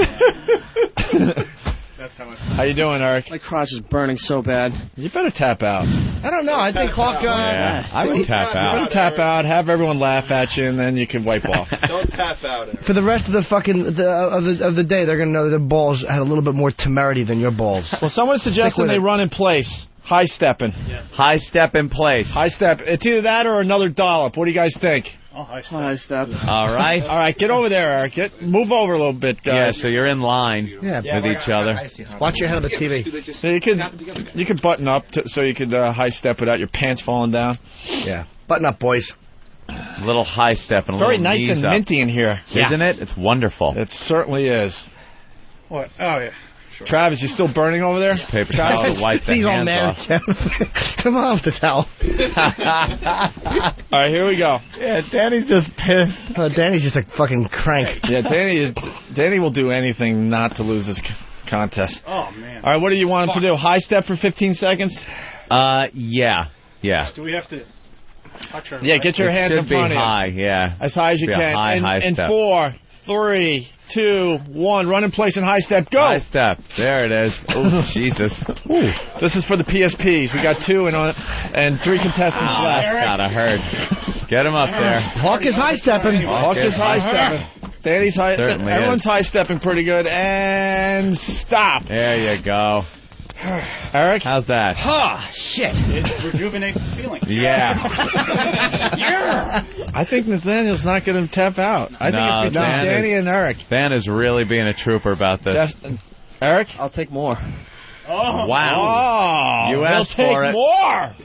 That's how you doing, Eric? My crotch is burning so bad. You better tap out. I don't know. I think Clark... I would tap out. You better tap out, have everyone laugh at you, and then you can wipe off. Don't tap out, Eric. For the rest of the fucking of the day, they're gonna know their balls had a little bit more temerity than your balls. Well, someone's suggesting they run in place. High stepping. Yes. High step in place. High step. It's either that or another dollop. What do you guys think? Oh, high step. All right. All right, get over there, Eric. Move over a little bit. Yeah, so you're in line with each other. Watch your head on the TV. So you could button up so you could high step without your pants falling down. Yeah. Button up, boys. A little high step and a Very little nice knees and up. minty in here. Isn't it? It's wonderful. It certainly is. What? Oh, yeah. Sure. Travis, you still burning over there? Paper towel to wipe the hands off. Come on with the towel. All right, here we go. Yeah, Danny's just pissed. Danny's just a fucking crank. Yeah, Danny will do anything not to lose this contest. Oh, man. All right, what do you want him to do? High step for 15 seconds? Yeah. Do we have to touch her? Yeah, get your hands in front of you. High, yeah. As high as you can. High step. 4, 3, 2, 1. Run in place and high step. Go. High step. There it is. Oh, Jesus. Ooh. This is for the PSPs. We got 2 and 3 contestants left. That's gotta hurt. Get him up there. Hawk is high stepping. Hawk is high stepping. Danny's high. Certainly everyone's is. high stepping pretty good. And stop. There you go. Eric? How's that? Shit. It rejuvenates the feeling. Yeah. I think Nathaniel's not going to tap out. I think it's between Danny and Eric. Dan is really being a trooper about this. Eric? I'll take more. Oh. Wow. You asked for it. More.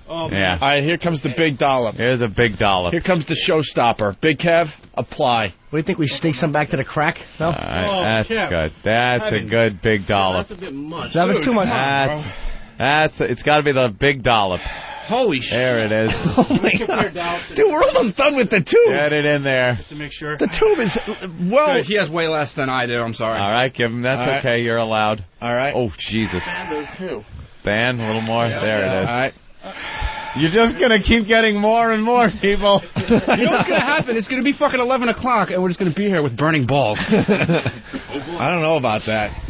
Oh, yeah. All right, here comes the big dollop. Here's a big dollop. Here comes the showstopper. Big Kev, apply. What do you think? We sneak some back to the crack? No? That's good. That's a good big dollop. That's a bit much. That was too much. It's got to be the big dollop. Holy shit. There it is. Oh, my God. Dude, we're almost done with the tube. Get it in there. Just to make sure. The tube is... Well... Good. He has way less than I do. I'm sorry. All right, give him. That's okay. You're allowed. All right. Oh, Jesus. And those 2. Dan, a little more. There it is. All right. You're just going to keep getting more and more, people. You know what's going to happen? It's going to be fucking 11 o'clock, and we're just going to be here with burning balls. I don't know about that.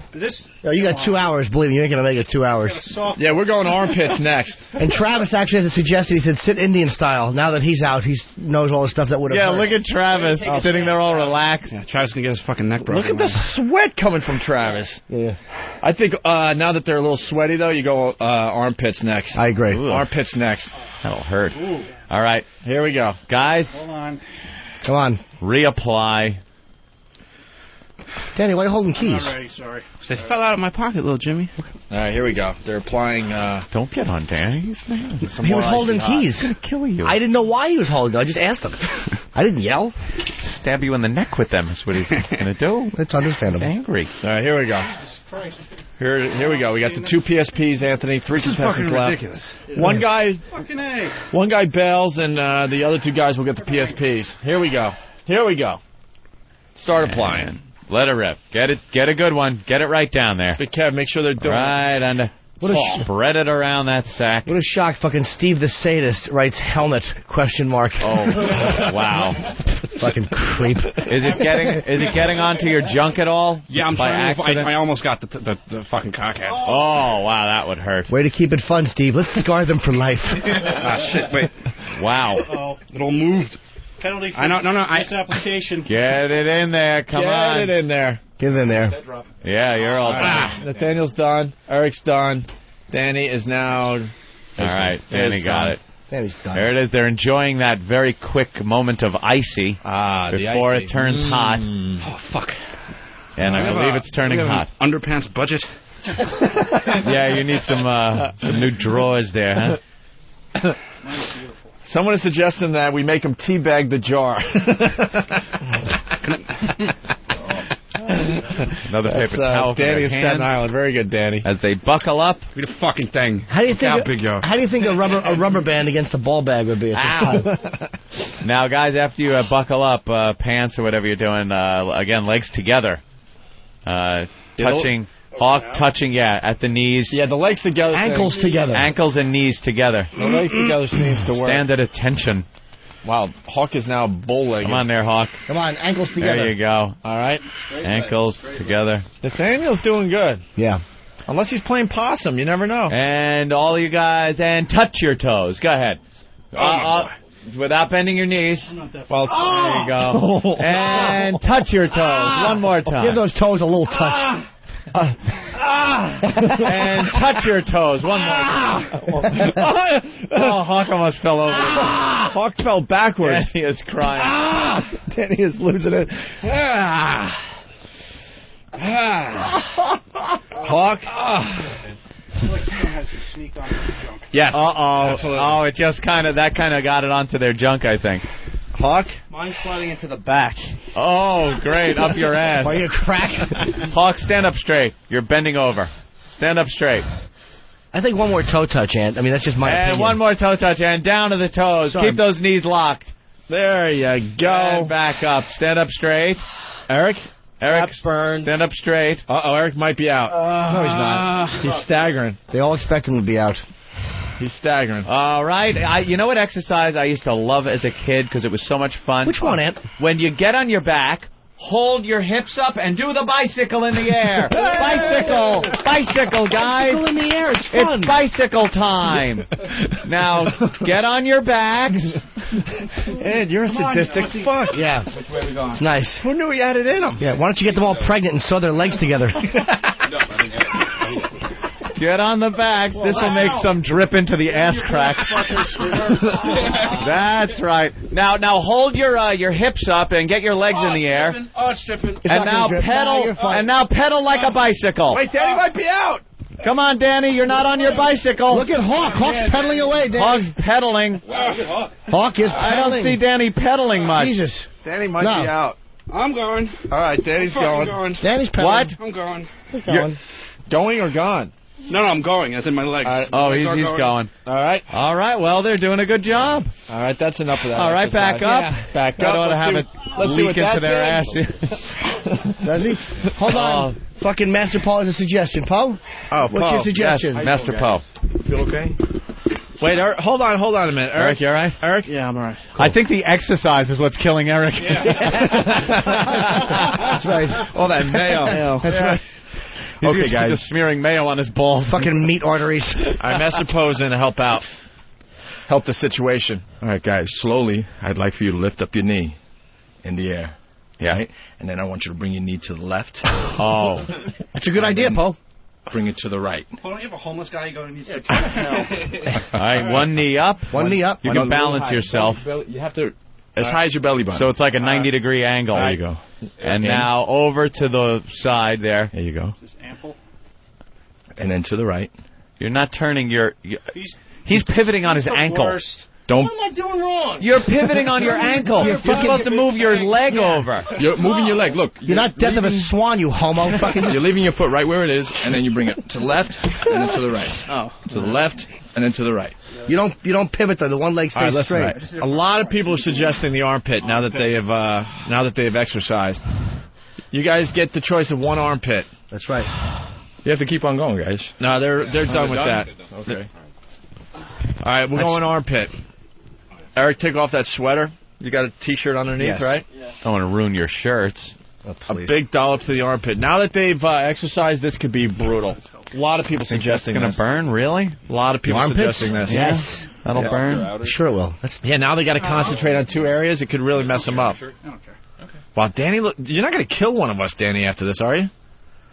You got 2 hours, believe me. You ain't going to make it 2 hours. Yeah, we're going armpits next. And Travis actually has a suggestion. He said, sit Indian style. Now that he's out, he knows all the stuff that would have hurt. Look at Travis sitting there all relaxed. Yeah, Travis can get his fucking neck broken. Look at the sweat coming from Travis. Yeah. I think now that they're a little sweaty, though, you go armpits next. I agree. Ooh. Armpits next. That'll hurt. Ooh. All right. Here we go. Guys. Hold on. Come on. Reapply. Danny, why are you holding keys? I'm not ready, sorry. They fell out of my pocket, little Jimmy. All right, here we go. They're applying... Don't get on Danny's man. He was holding keys. He's going to kill you. I didn't know why he was holding them. I just asked him. I didn't yell. Stab you in the neck with them is what he's going to do. It's understandable. He's angry. All right, here we go. Here we go. We got the 2 PSPs, Anthony. 3 contestants left. Ridiculous. One guy bails, and the other 2 guys will get the PSPs. Here we go. Start applying. Let it rip. Get a good one. Get it right down there. Big Kev, make sure they're doing right under. Spread it around that sack. What a shock. Fucking Steve the Sadist writes helmet, ? Oh, wow. Fucking creep. Is it getting onto your junk at all? Yeah, by accident? I almost got the fucking cockhead. Oh, wow, that would hurt. Way to keep it fun, Steve. Let's scar them for life. Shit, wait. Wow. It all moved. Penalty for this application. Get it in there. Come on. Get it in there. Get it in there. Yeah, you're all done. Nathaniel's done. Eric's done. Danny is now... All right, Danny got it. Danny's done. There it is. They're enjoying that very quick moment of icy before it turns hot. Oh, fuck. And I believe it's turning hot. Underpants budget? Yeah, you need some new drawers there, huh? Someone is suggesting that we make them teabag the jar. Another paper towel. Danny in Staten Island. Very good, Danny. As they buckle up. Do the fucking thing. How do you think a rubber band against a ball bag would be at this time? Now, guys, after you buckle up, pants or whatever you're doing, again, legs together, touching Hawk touching, at the knees. Yeah, the legs together. Ankles together. Ankles and knees together. The legs together seems to work. Stand at attention. Wow, Hawk is now bull-legged. Come on there, Hawk. Come on, ankles together. There you go. All right. Ankles together. Nathaniel's doing good. Yeah. Unless he's playing possum, you never know. And all you guys, and touch your toes. Go ahead. Without bending your knees. Well, there you go. And touch your toes one more time. Give those toes a little touch. And touch your toes one more time. Oh, Hawk almost fell over. Hawk fell backwards. Danny is crying. Danny is losing it. Hawk. Yes. Oh, it just kind of got it onto their junk, I think. Hawk? Mine's sliding into the back. Oh, great. Up your ass. Are you a crack? Hawk, stand up straight. You're bending over. Stand up straight. I think one more toe touch, Ant. I mean, that's just my opinion. And one more toe touch, and down to the toes. Sorry. Keep those knees locked. There you go. And back up. Stand up straight. Eric, stand up straight. Uh-oh, Eric might be out. No, he's not. He's staggering. They all expect him to be out. He's staggering. All right. You know what exercise I used to love as a kid because it was so much fun? Which one, Ant? When you get on your back, hold your hips up and do the bicycle in the air. Bicycle, guys. Bicycle in the air. It's fun. It's bicycle time. Now, get on your backs. Ed, you're a sadistic fuck. Yeah. Which way are we going? It's nice. Who knew he had it in him? Yeah, why don't you get them all pregnant and sew their legs together? Get on the backs. This will make some drip into the ass crack. That's right. Now hold your hips up and get your legs in the air. It's tripping. And now pedal. And now pedal like a bicycle. Wait, Danny might be out. Come on, Danny. You're not on your bicycle. Look at Hawk. Hawk's pedaling away, Danny. Hawk's pedaling. Wow, look at Hawk. Hawk is I pedaling. don't see Danny pedaling much. Jesus. Danny might be out. I'm going. All right, Danny's going. Danny's pedaling. What? I'm going. He's going. Going or gone? No, I'm going. As in my legs. Oh, he's going. All right. All right. Well, they're doing a good job. All right, that's enough of that. All right, back up. Yeah. Back I up. don't want to have it leak into their ass. Does he? Hold on. Fucking Master Paul has a suggestion. Poe? Oh, what's your suggestion? Yes, Master Poe. Feel okay? Wait, Eric, hold on a minute. Eric, you all right? Eric? Yeah, I'm all right. Cool. I think the exercise is what's killing Eric. Yeah. That's right. All that mayo. That's right. He's just smearing mayo on his balls. Fucking meat arteries. All right, Master Poe's in to help out. Help the situation. All right, guys, slowly, I'd like for you to lift up your knee in the air. Yeah. Right? And then I want you to bring your knee to the left. Oh. That's a good idea, Poe. Bring it to the right. Well, don't you have a homeless guy you go to need to... All right, one knee up. One knee up. You can balance yourself. You have to, as high as your belly button. So it's like a 90-degree angle. There you go. And now over to the side there. There you go. Is this ample? And then to the right. You're not turning your... He's pivoting on his ankle. Worst. Don't. What am I doing wrong? You're pivoting on your ankle. You're supposed to move your leg over. You're moving your leg. Look. You're not death of a swan, you homo. Fucking. You're leaving your foot right where it is, and then you bring it to the left, and then to the right. Oh. To the left, and then to the right. You don't pivot though. The one leg stays straight. Right. A lot of people are suggesting the armpit now that they have exercised. You guys get the choice of one armpit. That's right. You have to keep on going, guys. No, they're done with that. Okay. All right, we're going armpit. Eric, take off that sweater. You got a T-shirt underneath, Yes. right? Yeah. I don't want to ruin your shirts. Oh, A big dollop to the armpit. Now that they've exercised, this could be brutal. A lot of people suggesting It's going this. to burn, really? A lot of people suggesting this. Yes. That'll burn. Sure it will. Yeah, now they got to concentrate on two areas. It could really mess them up. I don't care. Okay. Wow, Danny, look, you're not going to kill one of us, Danny, after this, are you?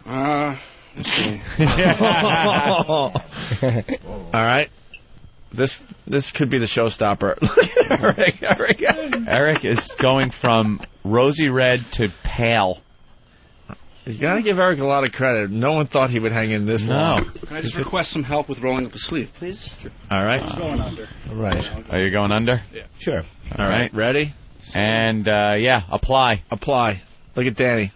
Let's see. All right. This could be the showstopper. Look at Eric. Eric is going from rosy red to pale. You got to give Eric a lot of credit. No one thought he would hang in this long. Can I just request some help with rolling up the sleeve, please? Sure. All right. I'm going under. Right. Are you going under? Yeah. Sure. All right. Ready? And, apply. Apply. Look at Danny.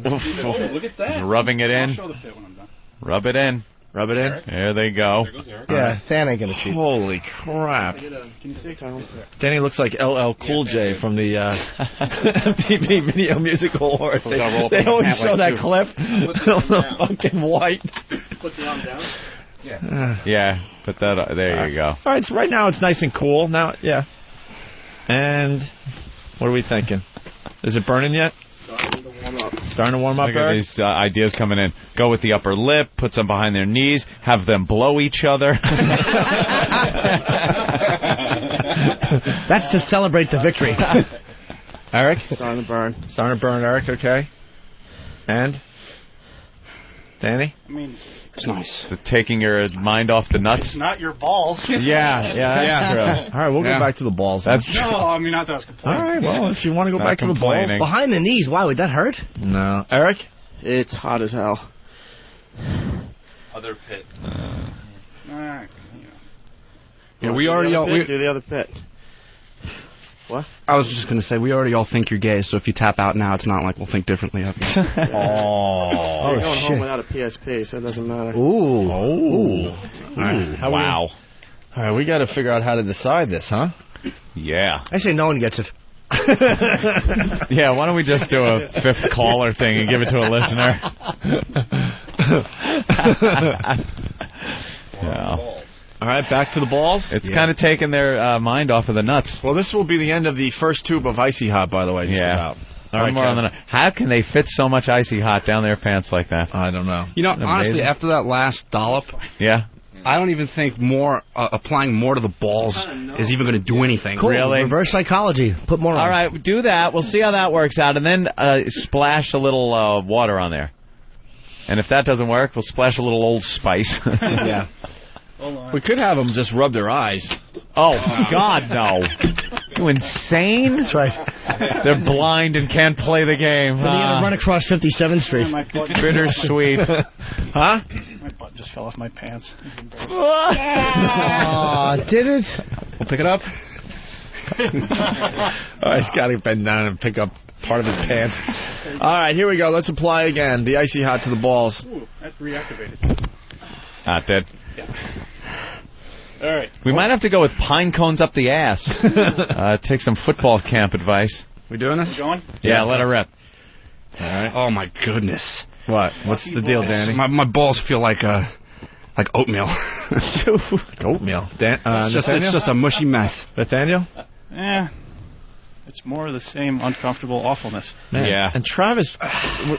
Oh, look at that. He's rubbing it in. I'll show the fit when I'm done. Rub it in. Rub it in. There they go. Yeah, Than ain't gonna cheat. Holy crap. Can you say, Tom? Danny looks like LL Cool J from the MTV Video Music Awards. They always show that clip. Fucking white. Put the arm down. Yeah, put that. There you go. All right, so right now it's nice and cool. Now, yeah. And what are we thinking? Is it burning yet? Starting to warm up. Look at these ideas coming in. Go with the upper lip, put some behind their knees, have them blow each other. That's to celebrate the victory. Eric? Starting to burn. Starting to burn, Eric, okay. And? Danny? I mean, it's nice. Taking your mind off the nuts? It's not your balls. Yeah, that's true. All right, we'll go back to the balls. That's true. No, I mean, not that I was complaining. All right, well, if you want to go back to the balls. Behind the knees, why would that hurt? No. Eric? It's hot as hell. Other pit. Yeah, we already all... Do the other pit. What? I was just going to say, we already all think you're gay, so if you tap out now, it's not like we'll think differently of you. You're going home without a PSP, so it doesn't matter. Ooh. All right. Wow. All right, we got to figure out how to decide this, huh? Yeah. I say no one gets it. Yeah, why don't we just do a fifth caller thing and give it to a listener? Yeah. All right, back to the balls. It's kind of taking their mind off of the nuts. Well, this will be the end of the first tube of Icy Hot, by the way. Yeah. All right, more on the How can they fit so much Icy Hot down their pants like that? I don't know. You know, honestly, after that last dollop, I don't even think applying more to the balls is even going to do anything. Cool. Really? Reverse psychology. Put more on. All right, do that. We'll see how that works out. And then splash a little water on there. And if that doesn't work, we'll splash a little Old Spice. Yeah. We could have them just rub their eyes. Oh, God, no. You insane? That's right. They're blind and can't play the game. They're going to run across 57th Street. Bittersweet. Huh? My butt just fell off my pants. Oh, did it? We'll pick it up. He's got to bend down and pick up part of his pants. All right, here we go. Let's apply again. The Icy Hot to the balls. Ooh, that's reactivated. Not dead. Yeah. All right. We might have to go with pine cones up the ass. Take some football camp advice. We doing this? You going? Yeah, let her rip. All right. Oh, my goodness. What? What's the deal, Danny? My balls feel like oatmeal. Oatmeal? It's just a mushy mess. Nathaniel? Yeah. It's more of the same uncomfortable awfulness. Man. Yeah. And Travis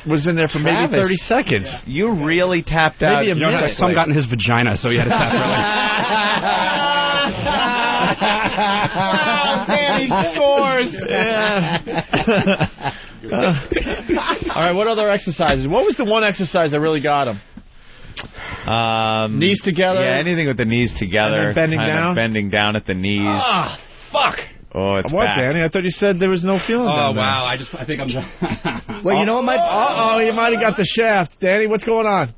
was in there for maybe 30 seconds. You really tapped out. Maybe a minute. Some got in his vagina, so he had to tap Danny scores. Yeah. All right, what other exercises? What was the one exercise that really got him? Knees together? Yeah, anything with the knees together. And then bending down? Bending down at the knees. Ah, fuck. Oh, it's what, back. Danny? I thought you said there was no feeling down there. Wow. I think I'm just... Well, you know what, Uh-oh, you might have got the shaft. Danny, what's going on?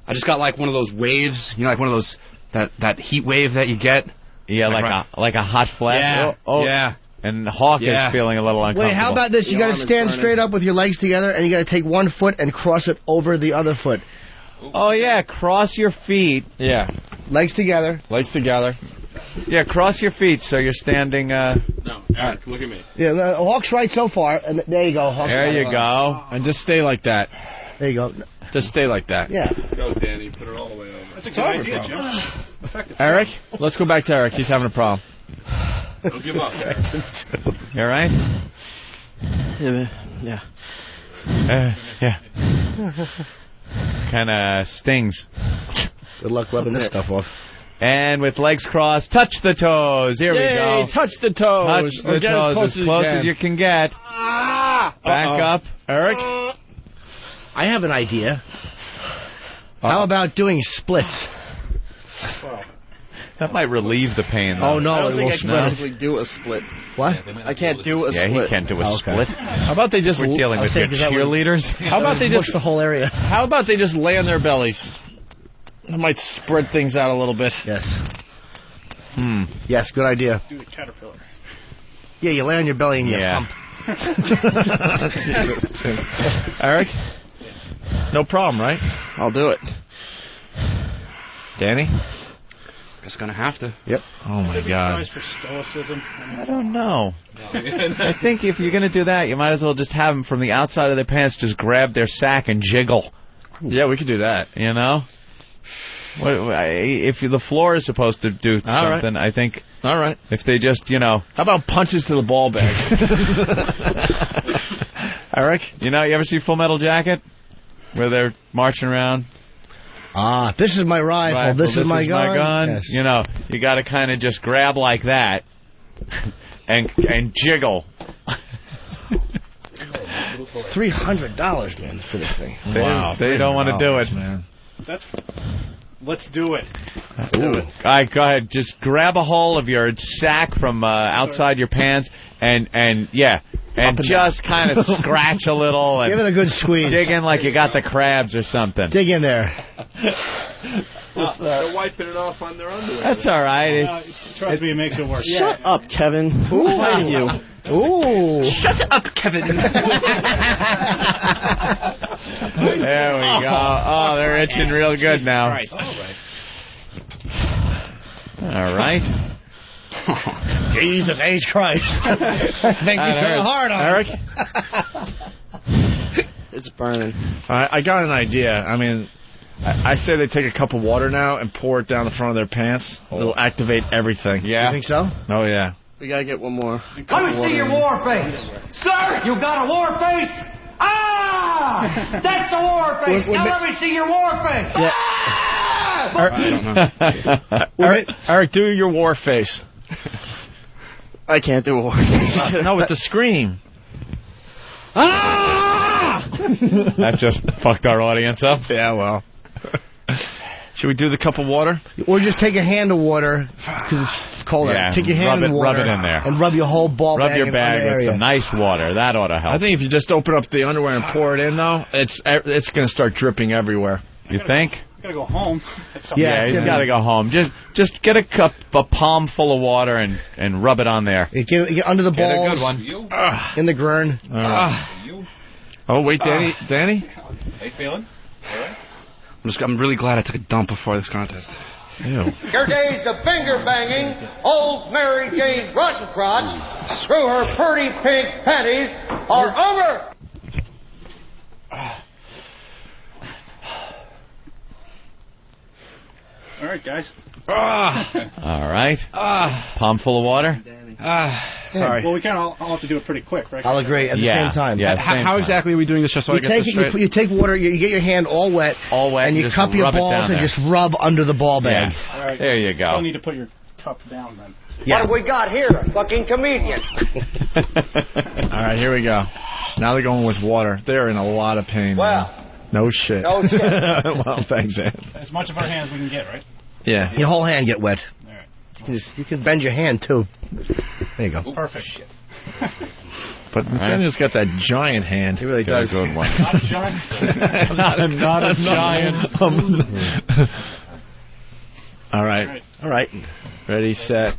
I just got like one of those waves, you know, like one of those, that heat wave that you get. Yeah, like a hot flash. Yeah, yeah. And Hawk is feeling a little uncomfortable. Wait, how about this? You got to stand straight up with your legs together, and you got to take one foot and cross it over the other foot. Oh, yeah, cross your feet. Yeah. Legs together. Legs together. Yeah, cross your feet so you're standing... No, Eric, look at me. Yeah, Hawk's right so far, and there you go, Hawk. There you go. And just stay like that. There you go. Just stay like that. Yeah. Go, Danny. Put it all the way over. That's a good idea, Jim. Effective. Eric, let's go back to Eric. He's having a problem. Don't give up, Eric. You all right? Yeah. Yeah. Kind of stings. Good luck rubbing this stuff off. And with legs crossed, touch the toes. Here we go. Touch the toes. Touch the toes as close as you can get. Back up. Eric? I have an idea. How about doing splits? That might relieve the pain, though. Oh, no. I don't think I will can physically do a split. What? I can't do a split. Yeah, he can't do a split. How about they just... We're dealing with your cheerleaders. How about they just... the whole area. How about they just lay on their bellies? It might spread things out a little bit. Yes. Yes, good idea. Do the caterpillar. Yeah, you lay on your belly and you hump. Eric? No problem, right? I'll do it. Danny? It's going to have to. Yep. Oh, my God. For stoicism? I don't know. I think if you're going to do that, you might as well just have them from the outside of their pants just grab their sack and jiggle. Yeah, we could do that. You know? If the floor is supposed to do something, I think... All right. If they just, How about punches to the ball bag? Eric? You ever see Full Metal Jacket? Where they're marching around? This is my rifle. This is my gun. Yes. You got to kind of just grab like that and jiggle. $300, man, for this thing. They don't want to do it, man. Let's do it. All right, go ahead. Just grab a hold of your sack from outside your pants and just kind of scratch a little. And give it a good squeeze. Dig in like you got the crabs or something. Dig in there. They're wiping it off on their underwear. That's all right. Trust me, it makes it worse. Shut up, Kevin. Who invited you? Ooh. Shut up, Kevin. There we go. Oh, they're itching real good now. All right. Jesus H. Christ. I think he's going hard on Eric? It's burning. I got an idea. I mean, I say they take a cup of water now and pour it down the front of their pants. It'll activate everything. Yeah. You think so? Oh, yeah. We gotta get one more. Let me see your war face. Sir, you got a war face? Ah! That's the war face. Now let me see your war face. Yeah. Ah! I don't know. Eric, do your war face. I can't do a war face. No, with the scream. Ah! That just fucked our audience up. Yeah, well. Should we do the cup of water? Or just take a hand of water, because it's cold. Yeah, take your hand in water. Rub it in there. And rub your whole ball bag. Rub your bag with some nice water. That ought to help. I think if you just open up the underwear and pour it in, though, it's going to start dripping everywhere. You think? I gotta go home. Yeah, he's got to go home. Just get a palm full of water and rub it on there. Get under the balls. Get a good one. In the groin. Oh, wait, Danny? How you feeling? All right. I'm really glad I took a dump before this contest. Ew. Your days of finger banging, old Mary Jane Rotten Crotch, through her pretty pink panties, are over. All right, guys. All right. Palm full of water. Sorry. Well, we kind of all have to do it pretty quick, right? I'll agree at the same time. Yeah, How exactly are we doing this? Just so I get this straight? You take water. You get your hand all wet. And you cup your balls and just rub under the ball bag. Yeah. All right. There you go. You don't need to put your cup down then. Yeah. What have we got here? A fucking comedian. All right, here we go. Now they're going with water. They're in a lot of pain. Well. No shit. No shit. Well, thanks, Ed. As much of our hands we can get, right? Yeah. Your whole hand get wet. All right. You can bend your hand, too. There you go. Perfect. But Daniel's got that giant hand. He really does. Good one. Not a giant. not a giant. All right. Ready, set,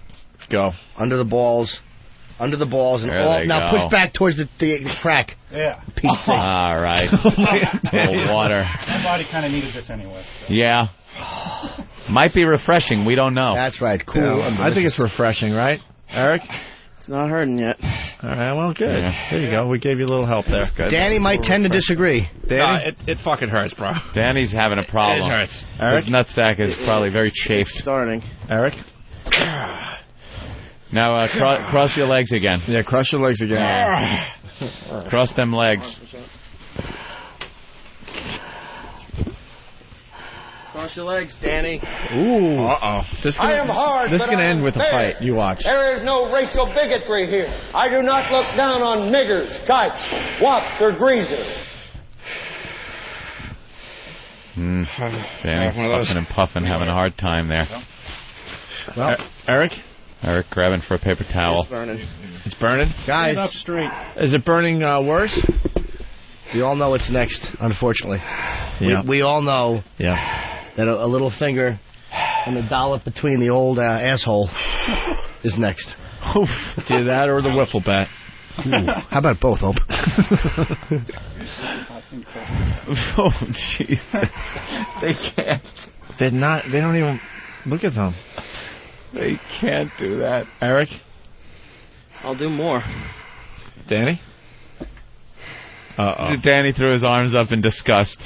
go. Under the balls. And now push back towards the crack. Yeah. All right. Little water. My body kind of needed this anyway. So. Yeah. Might be refreshing. We don't know. That's right. Cool. Yeah, I think it's refreshing, right, Eric? It's not hurting yet. All right, well, good. Yeah. There you go. We gave you a little help there. Good. Danny might tend to disagree. Danny? It fucking hurts, bro. Danny's having a problem. It hurts. Eric? His nutsack is probably very chafed. Starting. Eric? Now, cross your legs again. Yeah, cross your legs again. Cross them legs. Cross your legs, Danny. Ooh. Uh-oh. This is going to end with a fight. You watch. There is no racial bigotry here. I do not look down on niggers, kikes, wops, or greasers. Danny's puffing and puffing, having a hard time there. Well, Eric grabbing for a paper towel. It's burning? Guys. Stand up straight. Is it burning worse? We all know it's next, unfortunately. Yeah. We all know that a little finger and a dollop between the old asshole is next. It's either that or the wiffle bat. Ooh, how about both, Hope? Oh, Jesus. They can't. They're not. They don't even look at them. They can't do that. Eric? I'll do more. Danny? Danny threw his arms up in disgust.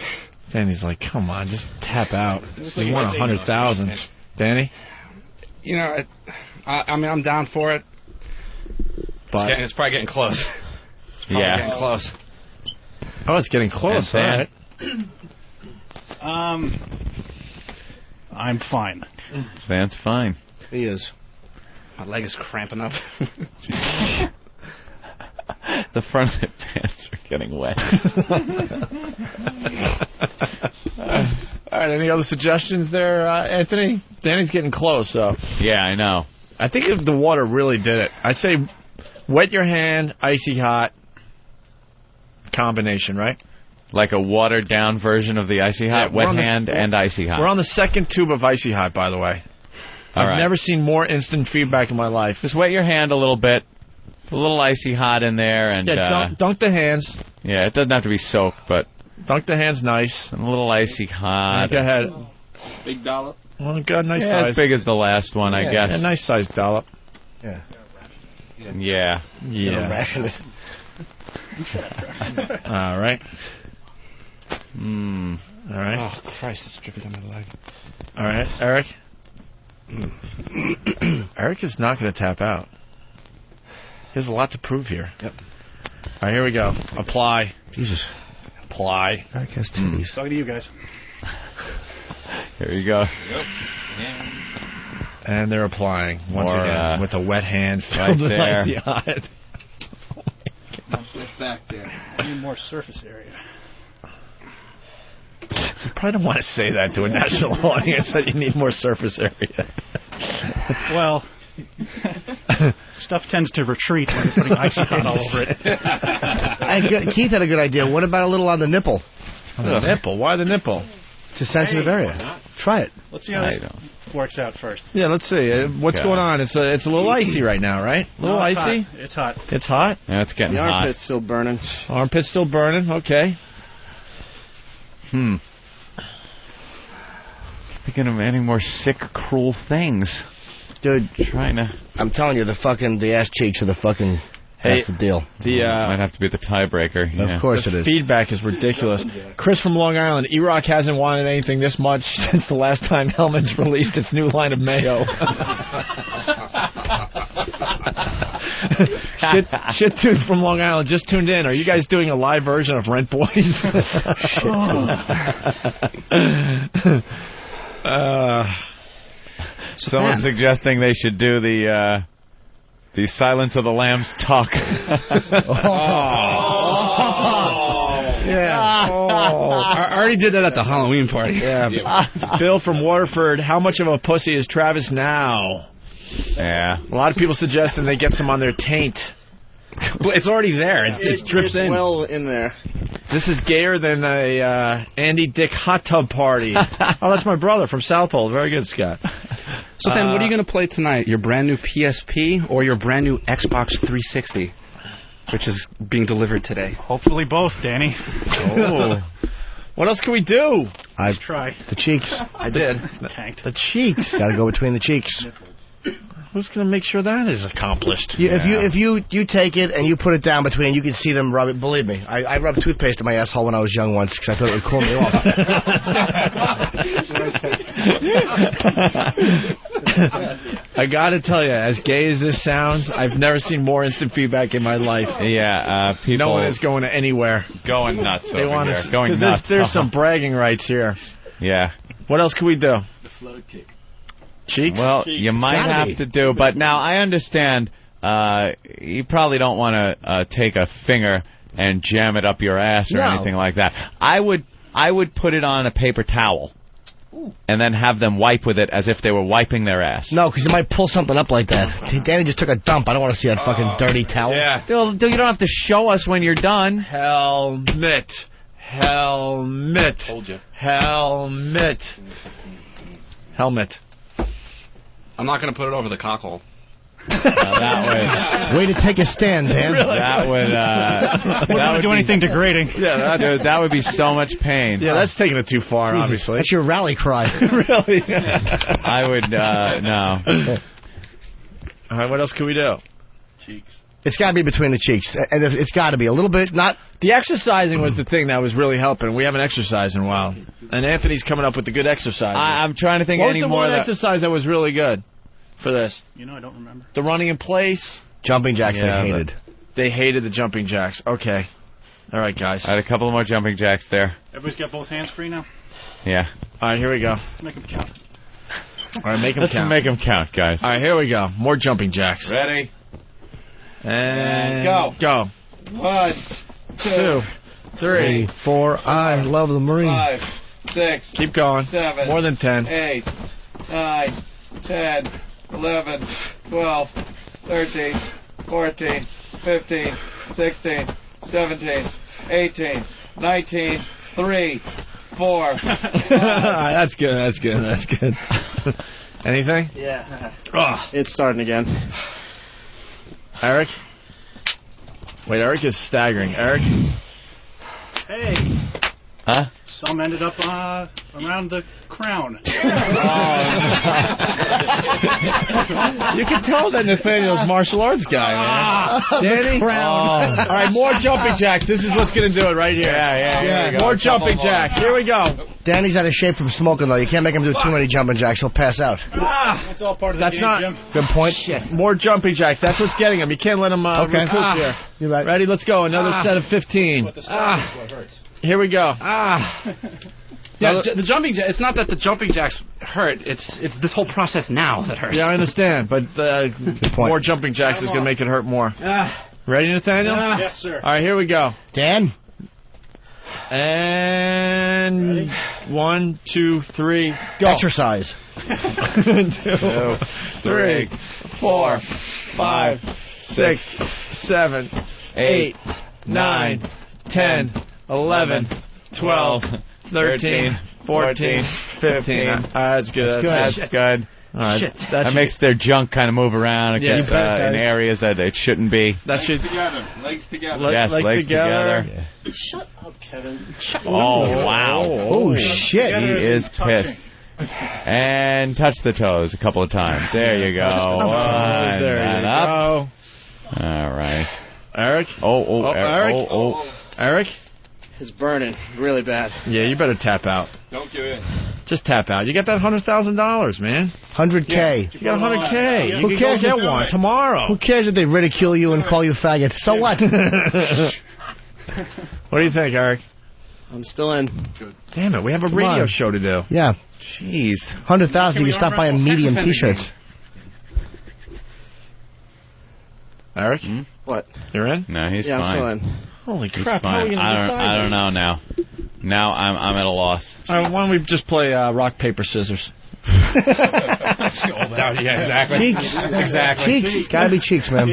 Danny's like, come on, just tap out. You want 100,000. Danny? You know, I mean, I'm down for it. But It's probably getting close. Getting close. Oh, it's getting close, all right. I'm fine. Van's fine. He is. My leg is cramping up. The front of the pants are getting wet. All right, any other suggestions there, Anthony? Danny's getting close, so. Yeah, I know. I think if the water really did it, I say wet your hand, icy hot combination, right? Like a watered-down version of the Icy Hot, wet hand and Icy Hot. We're on the second tube of Icy Hot, by the way. I've never seen more instant feedback in my life. Just wet your hand a little bit. Put a little Icy Hot in there. And dunk the hands. Yeah, it doesn't have to be soaked, but... Dunk the hands nice. And a little Icy Hot. Go ahead. Big dollop. Well, God, nice yeah, size. As big as the last one, I guess. Yeah, nice size dollop. Yeah. All right. All right. Oh, Christ, it's dripping down my leg. All right, Eric. Eric is not going to tap out. He has a lot to prove here. Yep. All right, here we go. Apply. Jesus. Apply. Eric has titties. Talking to you guys. Here you go. Yep. And they're applying once again with a wet hand right filled with there. Icy Hot. Back there. I need more surface area. You probably don't want to say that to a national audience that you need more surface area. Well, stuff tends to retreat when you're putting Icy Hot all over it. Keith had a good idea. What about a little on the nipple? On the nipple? Why the nipple? It's a sensitive area. Try it. Let's see how this works out first. Yeah, let's see. What's going on? It's a little icy right now, right? A little icy? It's hot. It's hot? Yeah, it's getting the hot. The armpit's still burning. Armpit's still burning? Okay. Thinking of any more sick, cruel things. Dude, trying to... I'm telling you, the ass cheeks are the fucking... That's the deal. Might have to be the tiebreaker. Yeah. Of course it is. Feedback is ridiculous. Chris from Long Island, E-Rock hasn't wanted anything this much since the last time Hellman's released its new line of mayo. Shit Tooth from Long Island just tuned in. Are you guys doing a live version of Rent Boys? Someone's suggesting they should do the Silence of the Lambs talk. Yeah. I already did that at the Halloween party. Yeah. Bill from Waterford, how much of a pussy is Travis now? Yeah. A lot of people suggesting they get some on their taint. It's already there. It drips in. Well in there. This is gayer than a Andy Dick hot tub party. Oh, that's my brother from South Pole. Very good, Scott. So then, what are you going to play tonight? Your brand new PSP or your brand new Xbox 360, which is being delivered today? Hopefully both, Danny. Oh. What else can we do? Let's try. The cheeks. I did. Tanked. The cheeks. Got to go between the cheeks. Who's going to make sure that is accomplished? If you take it and you put it down between, you can see them rub it. Believe me, I rubbed toothpaste in my asshole when I was young once because I thought it would cool me off. I got to tell you, as gay as this sounds, I've never seen more instant feedback in my life. Yeah, people. No one is going anywhere. Going nuts. They want to going nuts. There's some bragging rights here. Yeah. What else can we do? The floated kick. Cheeks? Well, you might have to do, but now I understand you probably don't want to take a finger and jam it up your ass or anything like that. I would put it on a paper towel and then have them wipe with it as if they were wiping their ass. No, because you might pull something up like that. Danny just took a dump. I don't want to see that fucking dirty towel. Yeah. Dude, you don't have to show us when you're done. Helmet. Told you. Helmet. I'm not going to put it over the cockhole. That way to take a stand, Dan. would. That would. That would do anything degrading. Yeah, dude, that would be so much pain. Yeah, that's taking it too far, Jesus, obviously. That's your rally cry. Really? I would, no. All right, what else can we do? Cheeks. It's got to be between the cheeks, and it's got to be a little bit. Not the exercising was the thing that was really helping. We haven't exercised in a while, and Anthony's coming up with the good exercise. I'm trying to think of any more. What was the one exercise that was really good for this? You know, I don't remember. The running in place. Jumping jacks, they hated. They hated the jumping jacks. Okay. All right, guys. I had a couple more jumping jacks there. Everybody's got both hands free now? Yeah. All right, here we go. Let's make them count. All right, make them Let's count. make them count, guys. All right, here we go. More jumping jacks. Ready? And go. 1, 2, 3, 4. I love the Marine. 5, 6. Keep going. 7. More than 10. 8, 9, 10, 11, 12, 13, 14, 15, 16, 17, 18, 19, 3, 4. That's good. That's good. That's good. Anything? Yeah. Oh. It's starting again. Eric? Wait, Eric is staggering. Eric? Hey. Huh? Some ended up around the crown. You can tell that Nathaniel's martial arts guy, man. Danny? Crown. All right, more jumping jacks. This is what's going to do it right here. Yeah. More jumping jacks. Here we go. Danny's out of shape from smoking, though. You can't make him do too many jumping jacks. He'll pass out. That's all part of the That's game, not Jim. Good point. More jumping jacks. That's what's getting him. You can't let him Okay. recoup here. You're right. Ready? Let's go. Another set of 15. Here we go. Yeah, the jumping jack. It's not that the jumping jacks hurt. It's this whole process now that hurts. Yeah, I understand, but more jumping jacks is going to make it hurt more. Ready, Nathaniel? Yes, sir. All right, here we go. Dan? And 1, 2, 3, go. Exercise. 2, 3, 4, 5, 6, 7, 8, 9, 10, 11, 12, 13, 14, 15. That's good. That's good. All right. That makes their junk kind of move around in areas that it shouldn't be. That should. Legs together. Yes, legs together. Yeah. Shut up, Kevin. Oh, wow. Oh, shit. He is pissed. And touch the toes a couple of times. There you go. One, there and you up. go. All right. Eric? Eric. Eric? Eric? It's burning really bad. Yeah, you better tap out. Don't do it. Just tap out. You got that $100,000, man. 100K. You got 100K. Who You cares? can go get one tomorrow. Who cares if they ridicule you and call you faggot? So what? What do you think, Eric? I'm still in. Good. Damn it, we have a radio show to do. Yeah. Jeez. 100,000, you can stop buying medium T-shirts. Eric? What? You're in? No, he's Yeah, fine. I'm still in. Holy He's crap, how are fine. we going to decide I don't know now. Now I'm at a loss. All right, why don't we just play rock, paper, scissors? Yeah, exactly. Cheeks. Exactly. Cheeks. Gotta be cheeks, man.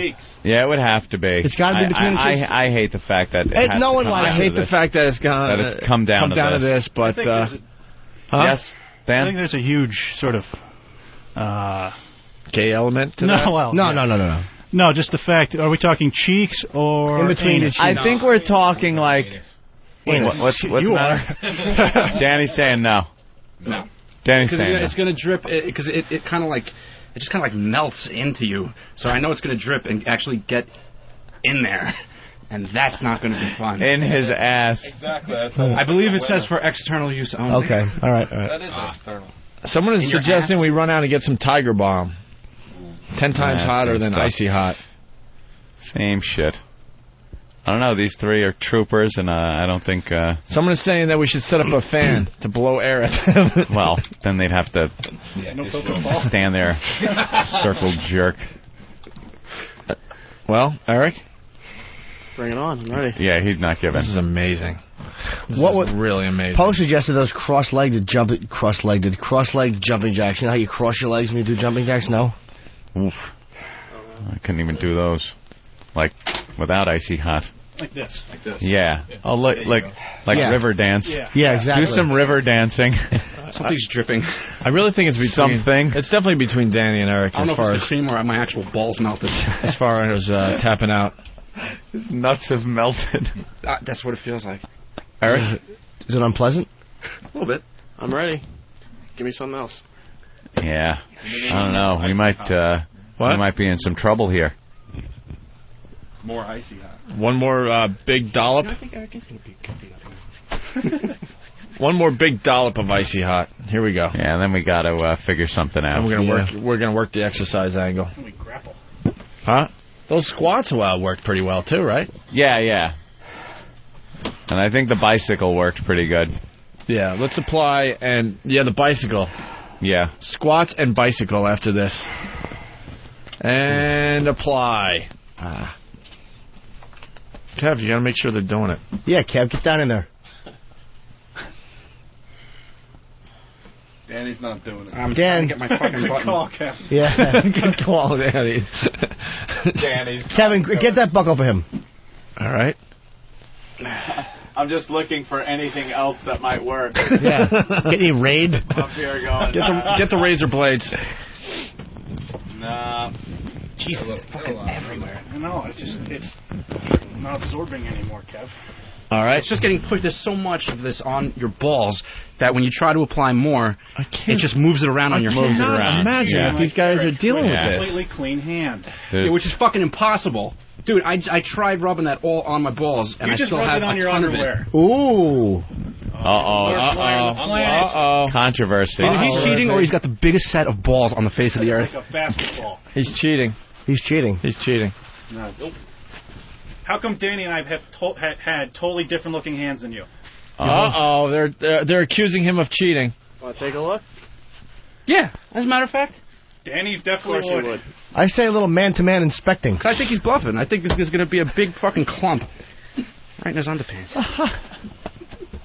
Yeah, it would have to be. It's gotta be between the cheeks. I hate the fact that No one likes I hate the fact that it's gone. That it's come down to this, but yes, Dan. I think there's a huge sort of gay element to that. No. No, just the fact. Are we talking cheeks or in between the cheeks? I think we're talking like. What's the matter? Danny's saying no. No. Danny's saying it's going to drip because it kind of like it just kind of like melts into you. So I know it's going to drip and actually get in there, and that's not going to be fun. In his ass. Exactly. That's I believe it says for external use only. Okay. All right. That is external. Someone is suggesting we run out and get some Tiger Bomb. 10 times hotter than Icy Hot. Same shit. I don't know. These three are troopers, and I don't think... Someone is saying that we should set up a fan to blow air at them. Well, then they'd have to stand there, circle jerk. Well, Eric? Bring it on. I'm ready. Yeah, he's not giving. This is amazing. What was really amazing? Poe suggested those cross-legged jumping jacks. You know how you cross your legs when you do jumping jacks? No? Oof. I couldn't even do those. Like, without Icy Hot. Like this. Yeah. Oh, like Yeah. river dance. Yeah. Yeah, exactly. Do some river dancing. Something's dripping. I really think it's between... Something. It's definitely between Danny and Eric I don't as know far if it's as... the cream or my actual balls melted. As far as tapping out. His nuts have melted. That's what it feels like. Eric? Is it unpleasant? A little bit. I'm ready. Give me something else. Yeah. I don't know. We might be in some trouble here. More Icy Hot. One more big dollop. I think Eric is going to be up. One more big dollop of Icy Hot. Here we go. Yeah, and then we got to figure something out. And we're gonna work the exercise angle. We grapple. Huh? Those squats worked pretty well too, right? Yeah. And I think the bicycle worked pretty good. Yeah, let's apply the bicycle. Yeah. Squats and bicycle after this. And apply. Kev, you gotta make sure they're doing it. Yeah, Kev, get down in there. Danny's not doing it. I'm Dan. trying to get my fucking Good button. call, Kevin. Yeah. Good call, Danny. Danny's. Kevin, get that buckle for him. All right. I'm just looking for anything else that might work. Yeah. Get any raid? Up here going. Get the razor blades. Nah. Jesus, it's fucking everywhere. No, it's not absorbing anymore, Kev. All right. It's just getting pushed. There's so much of this on your balls that when you try to apply more, it just moves it around on your moves hand. it around. Imagine what these guys are dealing with this. Completely clean hand. Yeah, which is fucking impossible. Dude, I tried rubbing that all on my balls, and I still have a ton of it. Ooh. Uh-oh. Controversy. Either he's cheating or he's got the biggest set of balls on the face of the earth. Like a basketball. He's cheating. He's cheating. No. How come Danny and I have had totally different looking hands than you? Uh-oh. They're accusing him of cheating. Want to take a look? Yeah, as a matter of fact. Danny Of definitely course you would. I say a little man-to-man inspecting. I think he's bluffing. I think there's going to be a big fucking clump right in his underpants.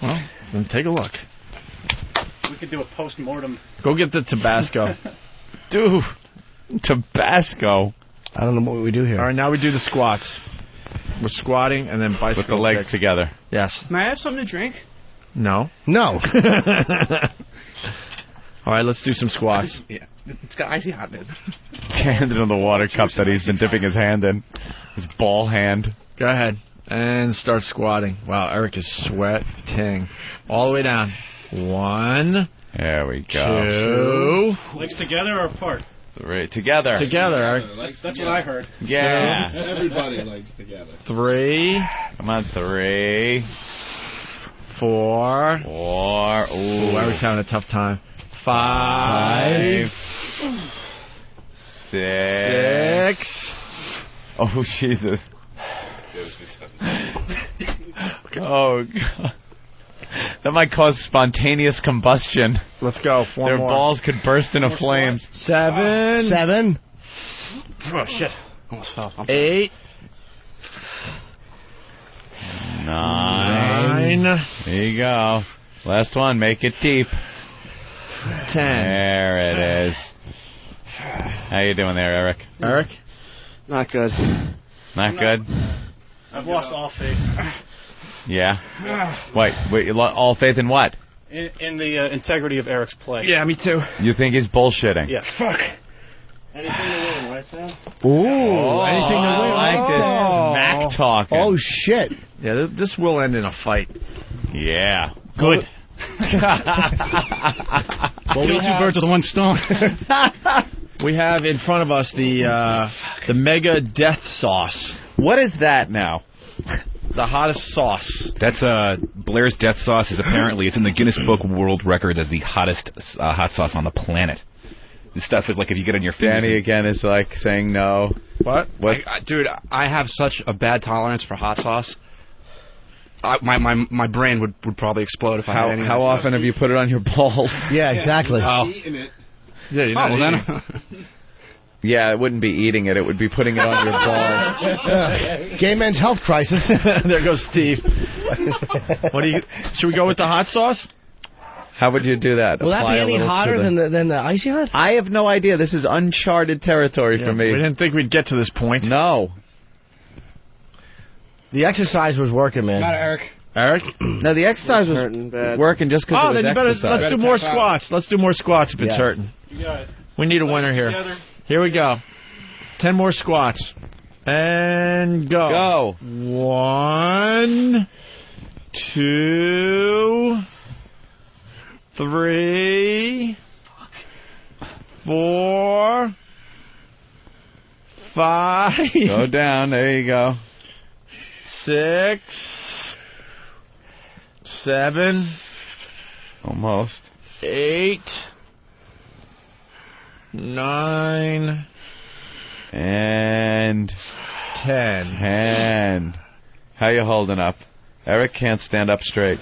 Well, then take a look. We could do a post-mortem. Go get the Tabasco. Dude, Tabasco. I don't know what we do here. All right, now we do the squats. We're squatting and then bicycle With the legs kicks. together. Yes. May I have something to drink? No. No. All right, let's do some squats. Yeah. It's got Icy Hot in it. Hand into the water cup that he's been dipping his hand in. His ball hand. Go ahead. And start squatting. Wow, Eric is sweating. All the way down. 1. There we go. 2. Legs together or apart? 3. Together. Together, Eric. That's what I heard. Yeah. Everybody likes together. 3. Come on, 3. 4. 4. Ooh, Eric's having a tough time. 5. 6. Oh, Jesus. Oh, God. That might cause spontaneous combustion. Let's go. 4 Their more. balls could burst into flames. 7. Oh, shit. Almost fell. 8. 9. There you go. Last one. Make it deep. 10. There it is. How you doing there, Eric? Eric? Not good. Not good? I've lost all faith. Yeah? Wait, all faith in what? In the integrity of Eric's play. Yeah, me too. You think he's bullshitting? Yeah. Fuck. Anything to win, right, Sam? Ooh. Anything to win. I like this smack talking. Oh, shit. Yeah, this will end in a fight. Yeah. Good. Well, Kill 2 birds with one stone. We have in front of us the Mega Death Sauce. What is that now? The hottest sauce. That's Blair's Death Sauce is apparently it's in the Guinness Book World Records as the hottest hot sauce on the planet. This stuff is like if you get on your fingers. Danny again is like saying no. What? Dude, I have such a bad tolerance for hot sauce. My brain would probably explode if I had any. How often have you put it on your balls? Yeah, exactly. Oh. Eating it. Yeah, you're not then. Yeah, it wouldn't be eating it. It would be putting it on your balls. Gay men's health crisis. There goes Steve. Should we go with the hot sauce? How would you do that? Will that be any hotter than the Icy Hot? I have no idea. This is uncharted territory for me. We didn't think we'd get to this point. No. The exercise was working, man. Got it, Eric. Eric? No, the exercise was working just because it was then let's do more squats. Let's do more squats if it's hurting. You got it. We need a winner here. Together. Here we go. 10 more squats. And go. Go. 1, 2, 3, 4, 5. Go down. There you go. 6, 7. Almost. 8, 9. And 10. How you holding up? Eric can't stand up straight.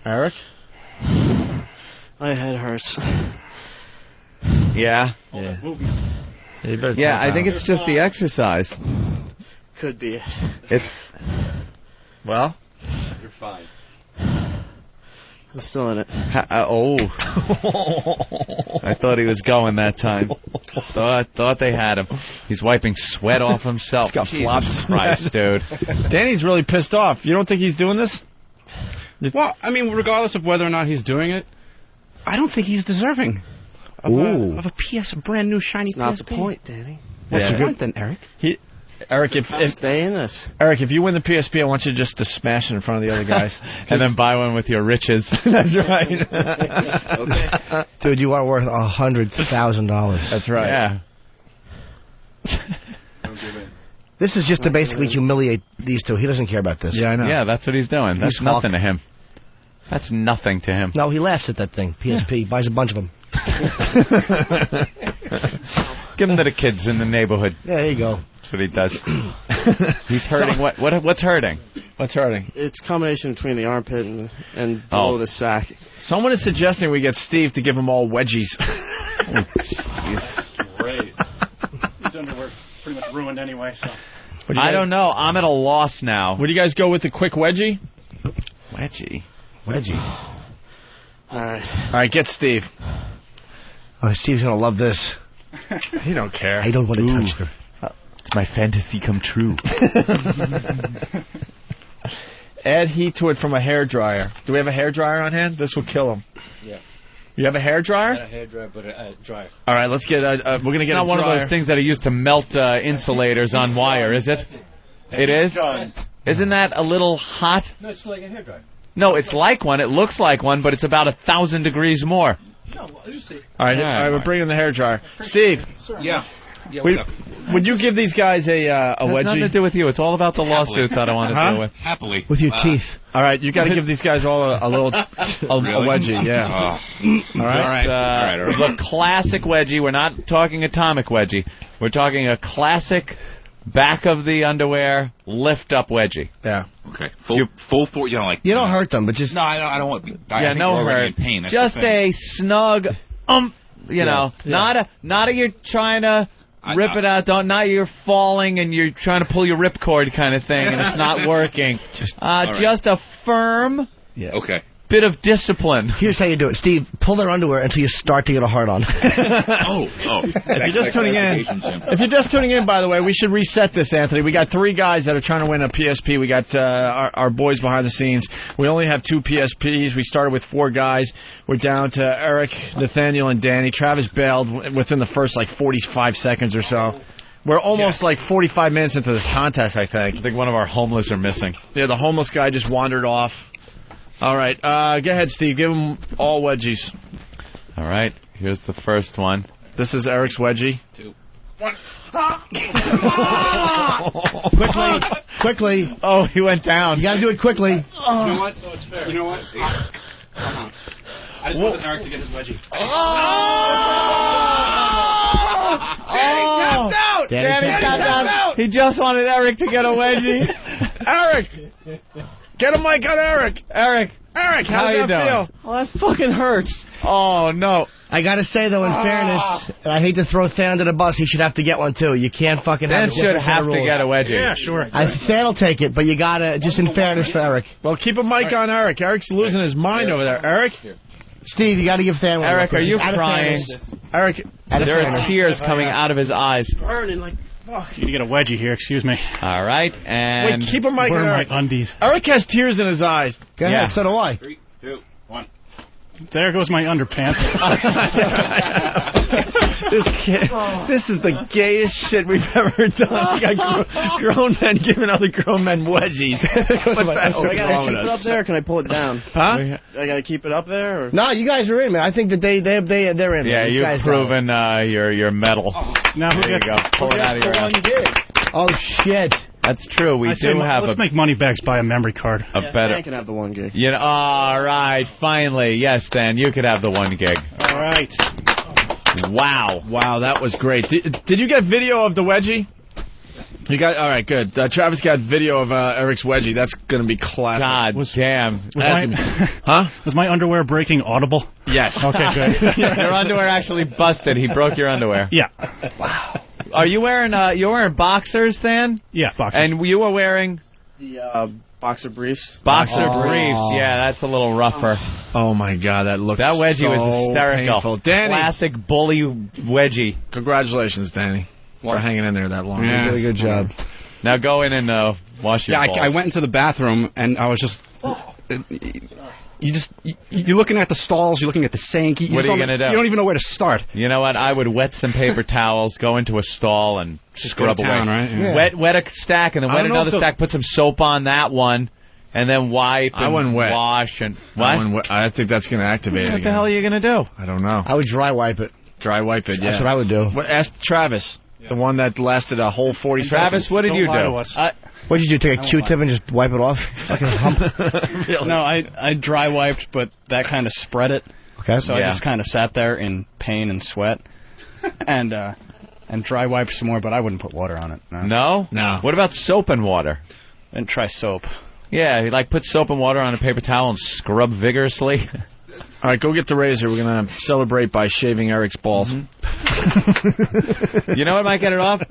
Eric? My head hurts. Yeah? Yeah, I think it's just the exercise. Could be it. It's... Well? You're fine. I'm still in it. I thought he was going that time. Thought they had him. He's wiping sweat off himself. He's got flops. Christ, dude. Danny's really pissed off. You don't think he's doing this? Well, I mean, regardless of whether or not he's doing it, I don't think he's deserving of a brand new shiny PSP. Not the point, Danny. What's the point then, Eric? Eric, stay in this. Eric, if you win the PSP, I want you just to smash it in front of the other guys. And then buy one with your riches. That's right. Okay. Dude, you are worth $100,000. That's right. Yeah. This is just to basically humiliate these two. He doesn't care about this. Yeah, I know. Yeah, that's what he's doing. That's He's nothing to him. That's nothing to him. No, he laughs at that thing. PSP. Buys a bunch of them. Give them to the kids in the neighborhood. Yeah, there you go. That's what he does. He's hurting. What's hurting? What's hurting? It's a combination between the armpit and below the sack. Someone is suggesting we get Steve to give them all wedgies. Great. His underwear's pretty much ruined anyway, so. I don't know. I'm at a loss now. Would you guys go with the quick wedgie? Wedgie. All right. All right, get Steve. Oh, Steve's going to love this. He don't care. I don't want to touch her. It's my fantasy come true. Add heat to it from a hairdryer. Do we have a hairdryer on hand? This will kill him. Yeah. You have a hairdryer? Not a hairdryer, but a dryer. All right, let's get. We're gonna get. It's not one of those things that are used to melt insulators on wire, is it? It is. Isn't that a little hot? No, it's like a hairdryer. No, it's like one. It looks like one, but it's about 1,000 degrees more. No, you see. All right, we're bringing the hairdryer. Steve. Yeah. Would you give these guys a wedgie? Nothing to do with you. It's all about the lawsuits I don't want to deal with. Happily. With your teeth. All right, you got to give these guys all a little a wedgie. Yeah. All right. The classic wedgie. We're not talking atomic wedgie. We're talking a classic back of the underwear lift up wedgie. Yeah. Okay. Full for you don't You don't hurt them, but just No, I don't want. Yeah, no hurt. In pain. That's just the thing. a snug you know, not a you're trying to rip it out. Not you're falling and you're trying to pull your ripcord kind of thing and it's not working. Just a firm bit of discipline. Here's how you do it. Steve, pull their underwear until you start to get a hard on. If you're just tuning in, by the way, we should reset this, Anthony. We got 3 guys that are trying to win a PSP. We got our boys behind the scenes. We only have 2 PSPs. We started with 4 guys. We're down to Eric, Nathaniel, and Danny. Travis bailed within the first, 45 seconds or so. We're almost 45 minutes into this contest, I think. I think one of our homeless are missing. Yeah, the homeless guy just wandered off. All right, go ahead, Steve. Give them all wedgies. All right, here's the first one. This is Eric's wedgie. 2, 1. Quickly. Oh, he went down. You got to do it quickly. You know what? So it's fair. You know what? I just wanted Eric to get his wedgie. Danny tapped out. He just wanted Eric to get a wedgie. Eric! Get a mic on Eric. Eric, how does that feel? Oh, that fucking hurts. Oh, no. I got to say, though, in fairness, I hate to throw Than under the bus. He should have to get one, too. You can't fucking Than should have to get a wedgie. Yeah, sure. Than will take it, but you got to, just in fairness for Eric. Well, keep a mic on Eric. Eric's losing his mind over there. Eric? Steve, you got to give Than one. Eric, are you crying? Eric, there are tears coming out of his eyes. Burning like You get a wedgie here, excuse me. All right, and... Wait, keep a mic Where in are Eric. my undies? Eric has tears in his eyes. Go ahead, so do I. 3, 2, 1. There goes my underpants. This is the gayest shit we've ever done. We got grown men giving other grown men wedgies. What the hell I is gotta wrong keep with it us? up there, or can I pull it down? Huh? I gotta keep it up there? Or? No, you guys are in, man. I think that they're in. Yeah, These you've guys proven your mettle. Now who There you gets go. Pull it out of your ass. Oh, shit. That's true. We do have let's make Moneybags buy a memory card. a better... Dan can have the 1 gig. You know, all right, finally. Yes, Dan, you could have the 1 gig. All right. Wow, that was great. Did you get video of the wedgie? You got all right, good. Travis got video of Eric's wedgie. That's gonna be classic. God damn. Was my underwear breaking audible? Yes. Okay, good. Your underwear actually busted. He broke your underwear. Yeah. Wow. Are you wearing you're wearing boxers, Dan? Yeah, boxers. And you were wearing The boxer briefs. boxer briefs. Yeah, that's a little rougher. Oh my God, that wedgie was hysterical. Painful. Danny, classic bully wedgie. Congratulations, Danny. For hanging in there that long. Yeah. Really good job. Now go in and wash your balls. I went into the bathroom and I was just. You're looking at the stalls, you're looking at the sink. What are you going to do? You don't even know where to start. You know what? I would wet some paper towels, go into a stall, and scrub go to town, away. right? Yeah. Wet a stack, and then wet another stack. Put some soap on that one, and then wipe. And I wouldn't wet. Wash and what? I think that's going to activate it. What the hell are you going to do? I don't know. I would dry wipe it. Dry wipe it. Yeah. That's what I would do. Ask Travis, the one that lasted a whole 40 Travis, seconds. what did you do? What did you do? Take a Q-tip and just wipe it off? Fucking hump. Really? No, I dry wiped, but that kind of spread it. Okay. So I just kind of sat there in pain and sweat, and dry wiped some more, but I wouldn't put water on it. No? No. What about soap and water? And try soap. Yeah, put soap and water on a paper towel and scrub vigorously. All right, go get the razor. We're going to celebrate by shaving Eric's balls. Mm-hmm. You know what might get it off?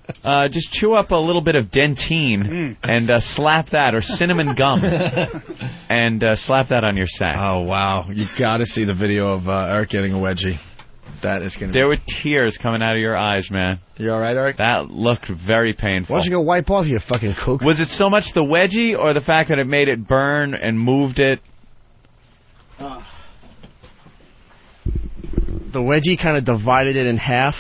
Just chew up a little bit of dentine and slap that, or cinnamon gum, and slap that on your sack. Oh, wow. You got to see the video of Eric getting a wedgie. That is going to There were tears coming out of your eyes, man. You all right, Eric? That looked very painful. Why don't you go wipe off, you fucking kook? Was it so much the wedgie or the fact that it made it burn and moved it? The wedgie kind of divided it in half,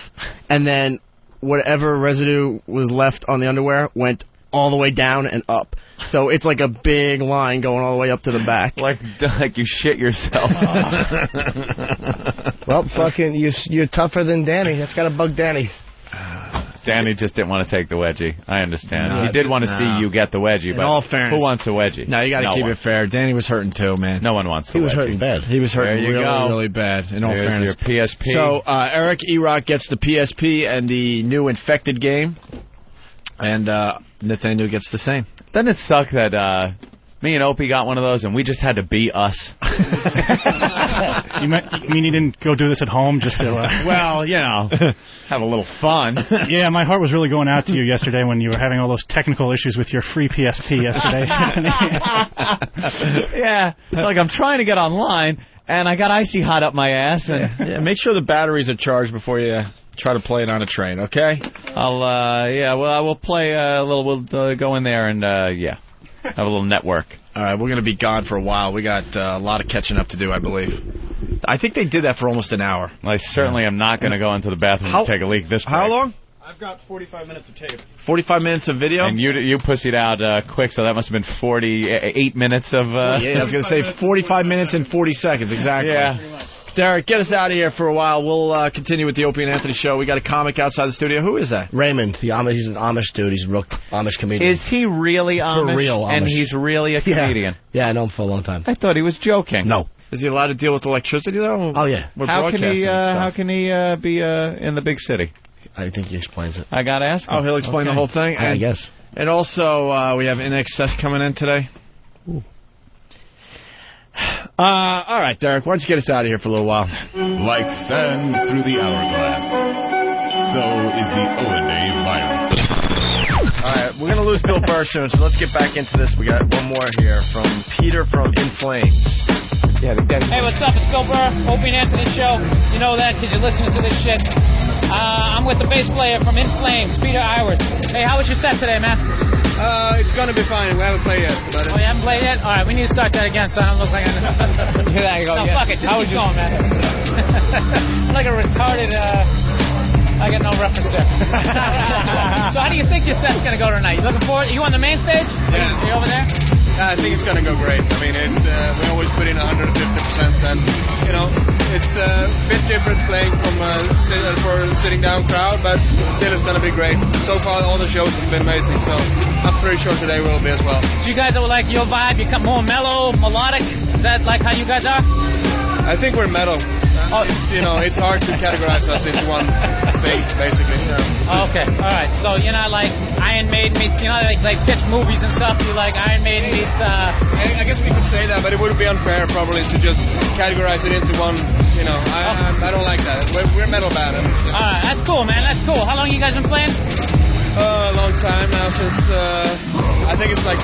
and then whatever residue was left on the underwear went all the way down and up. So it's like a big line going all the way up to the back. Like you shit yourself. Well, fucking, you're tougher than Danny. That's got to bug Danny. Danny just didn't want to take the wedgie. I understand. He did want to see you get the wedgie, but in all fairness, who wants a wedgie? No, you got to keep it fair. Danny was hurting too, man. No one wants a wedgie. He was hurting bad. He was hurting really bad, in all fairness. Your PSP. So, Eric E-Rock gets the PSP and the new Infected game, and Nathaniel gets the same. Doesn't it suck that me and Opie got one of those and we just had to be us? You mean you didn't go do this at home just to... Well, you know, have a little fun. Yeah, my heart was really going out to you yesterday when you were having all those technical issues with your free PSP yesterday. Yeah, like I'm trying to get online and I got Icy Hot up my ass. And yeah, make sure the batteries are charged before you try to play it on a train, okay? I will play a little. We'll go in there and have a little network. All right, we're going to be gone for a while. We got a lot of catching up to do, I believe. I think they did that for almost an hour. I certainly am not going to go into the bathroom to take a leak this break. How long? I've got 45 minutes of tape. 45 minutes of video? And you pussied out quick, so that must have been 48 minutes of... Yeah, I was going to say 45 minutes and 40 seconds, exactly. Yeah. Derek, get us out of here for a while. We'll continue with the Opie and Anthony show. We got a comic outside the studio. Who is that? Raymond. He's an Amish dude. He's a real Amish comedian. Is he really Amish? For real Amish. And he's really a comedian? Yeah, I know him for a long time. I thought he was joking. No. Is he allowed to deal with electricity, though? Oh, yeah. How can he be in the big city? I think he explains it. I got to ask him. Oh, he'll explain the whole thing? I guess. And also, we have In Excess coming in today. Ooh. All right, Derek, why don't you get us out of here for a little while? Like sands through the hourglass, so is the O-A-Day virus. All right, we're going to lose Bill Burr soon, so let's get back into this. We got one more here from Peter from In Flames. Hey, what's up? It's Bill Burr, Opie and Anthony Show. You know that because you're listening to this shit. I'm with the bass player from In Flames, Peter Iwers. Hey, how was your set today, man? It's gonna be fine. We haven't played yet. But you haven't played yet? All right, we need to start that again so I don't look like I'm... There you go. No, fuck it. Just keep going, man. I'm like a retarded... I got no reference there. So how do you think your set's going to go tonight? You looking forward? You on the main stage? Yeah. Are you over there? I think it's going to go great. I mean, it's we always put in 150%, and you know, it's a bit different playing from for a sitting down crowd, but still it's going to be great. So far, all the shows have been amazing, so I'm pretty sure today will be as well. So you guys are like your vibe? You come more mellow, melodic? Is that like how you guys are? I think we're metal. It's, you know, it's hard to categorize us into one thing, basically. Yeah. Okay, all right. So you're not like Iron Maiden meets, you know, like pitch movies and stuff. You like Iron Maiden meets. I guess we could say that, but it would be unfair probably to just categorize it into one. You know, I don't like that. We're metal band. All right, that's cool, man. That's cool. How long you guys been playing? A long time now, since I think it's like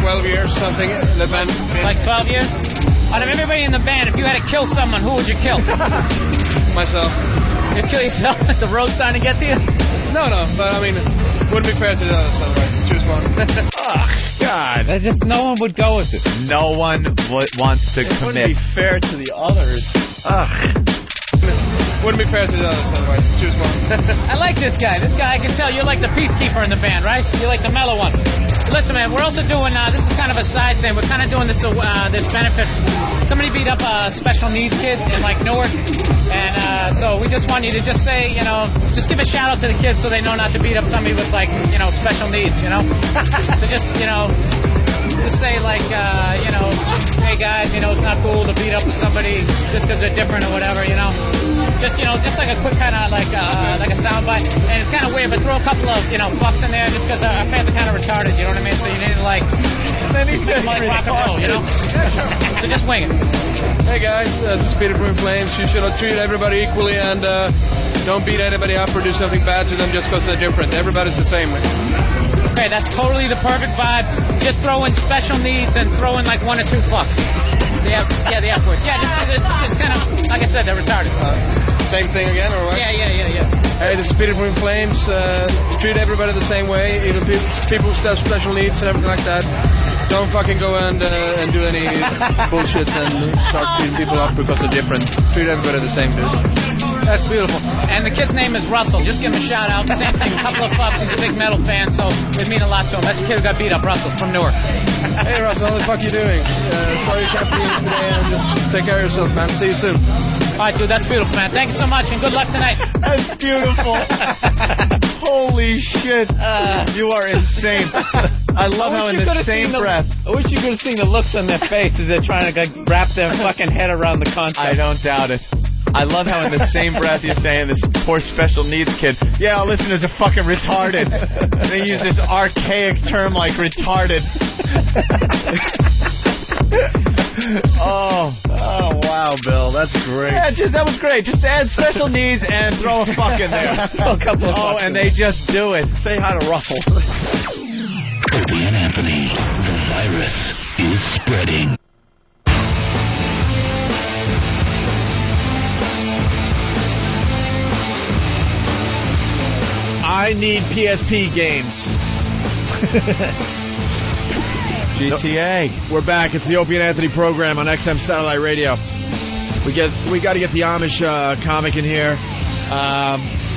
12 years or something. The band. Like 12 years. Out of everybody in the band, if you had to kill someone, who would you kill? Myself. You'd kill yourself if the road's starting to get to you? No, but I mean, it wouldn't be fair to the others otherwise. Choose one. Oh, God. That's just, no one would go with it. No one wants to commit. It wouldn't be fair to the others. Wouldn't be fair to the others otherwise. Choose one. I like this guy. This guy, I can tell you're like the peacekeeper in the band, right? You're like the mellow one. Listen, man, we're also doing, this is kind of a side thing. We're kind of doing this this benefit. Somebody beat up a special needs kid in, like, Newark. And so we just want you to just say, you know, just give a shout-out to the kids so they know not to beat up somebody with, like, you know, special needs, you know? So just, you know, just say, like, you know, hey, guys, you know, it's not cool to beat up somebody just because they're different or whatever, you know? Just, you know, just like a quick kind of, like a soundbite. And it's kind of weird, but throw a couple of, you know, fucks in there just because our fans are kind of retarded, you know what I mean? So you need to, like, like rock and roll, you know? So just wing it. Hey, guys, this is Peter from Flames. You should treat everybody equally and don't beat anybody up or do something bad to them just because they're different. Everybody's the same. Okay, that's totally the perfect vibe. Just throw in special needs and throw in like 1 or 2 fucks. The F word. Yeah, it's kind of, like I said, they're retarded. Same thing again, or what? Yeah. Hey, this is Peter from Flames. Treat everybody the same way, even people who have special needs and everything like that. Don't fucking go and do any bullshit and start beating people up because they're different. Treat everybody the same, dude. That's beautiful. And the kid's name is Russell. Just give him a shout out. Same thing, a couple of fucks. He's a big metal fan, so it mean a lot to him. That's the kid who got beat up, Russell, from Newark. Hey, Russell, what the fuck you doing? Sorry you can't be in today, and just take care of yourself, man. See you soon. All right, dude, that's beautiful, man. Thanks so much, and good luck tonight. That's beautiful. Holy shit. You are insane. I love how in the same breath. I wish you could have seen the looks on their faces as they're trying to like, wrap their fucking head around the concept. I don't doubt it. I love how in the same breath you're saying this poor special needs kid, yeah, our listeners are fucking retarded. They use this archaic term like retarded. Oh, wow, Bill. That's great. Yeah, that was great. Just add special needs and throw a fuck in there. A couple of and they just do it. Say hi to Russell. Opie and Anthony, the virus is spreading. I need PSP games. GTA. We're back. It's the Opie and Anthony program on XM Satellite Radio. We got to get the Amish comic in here.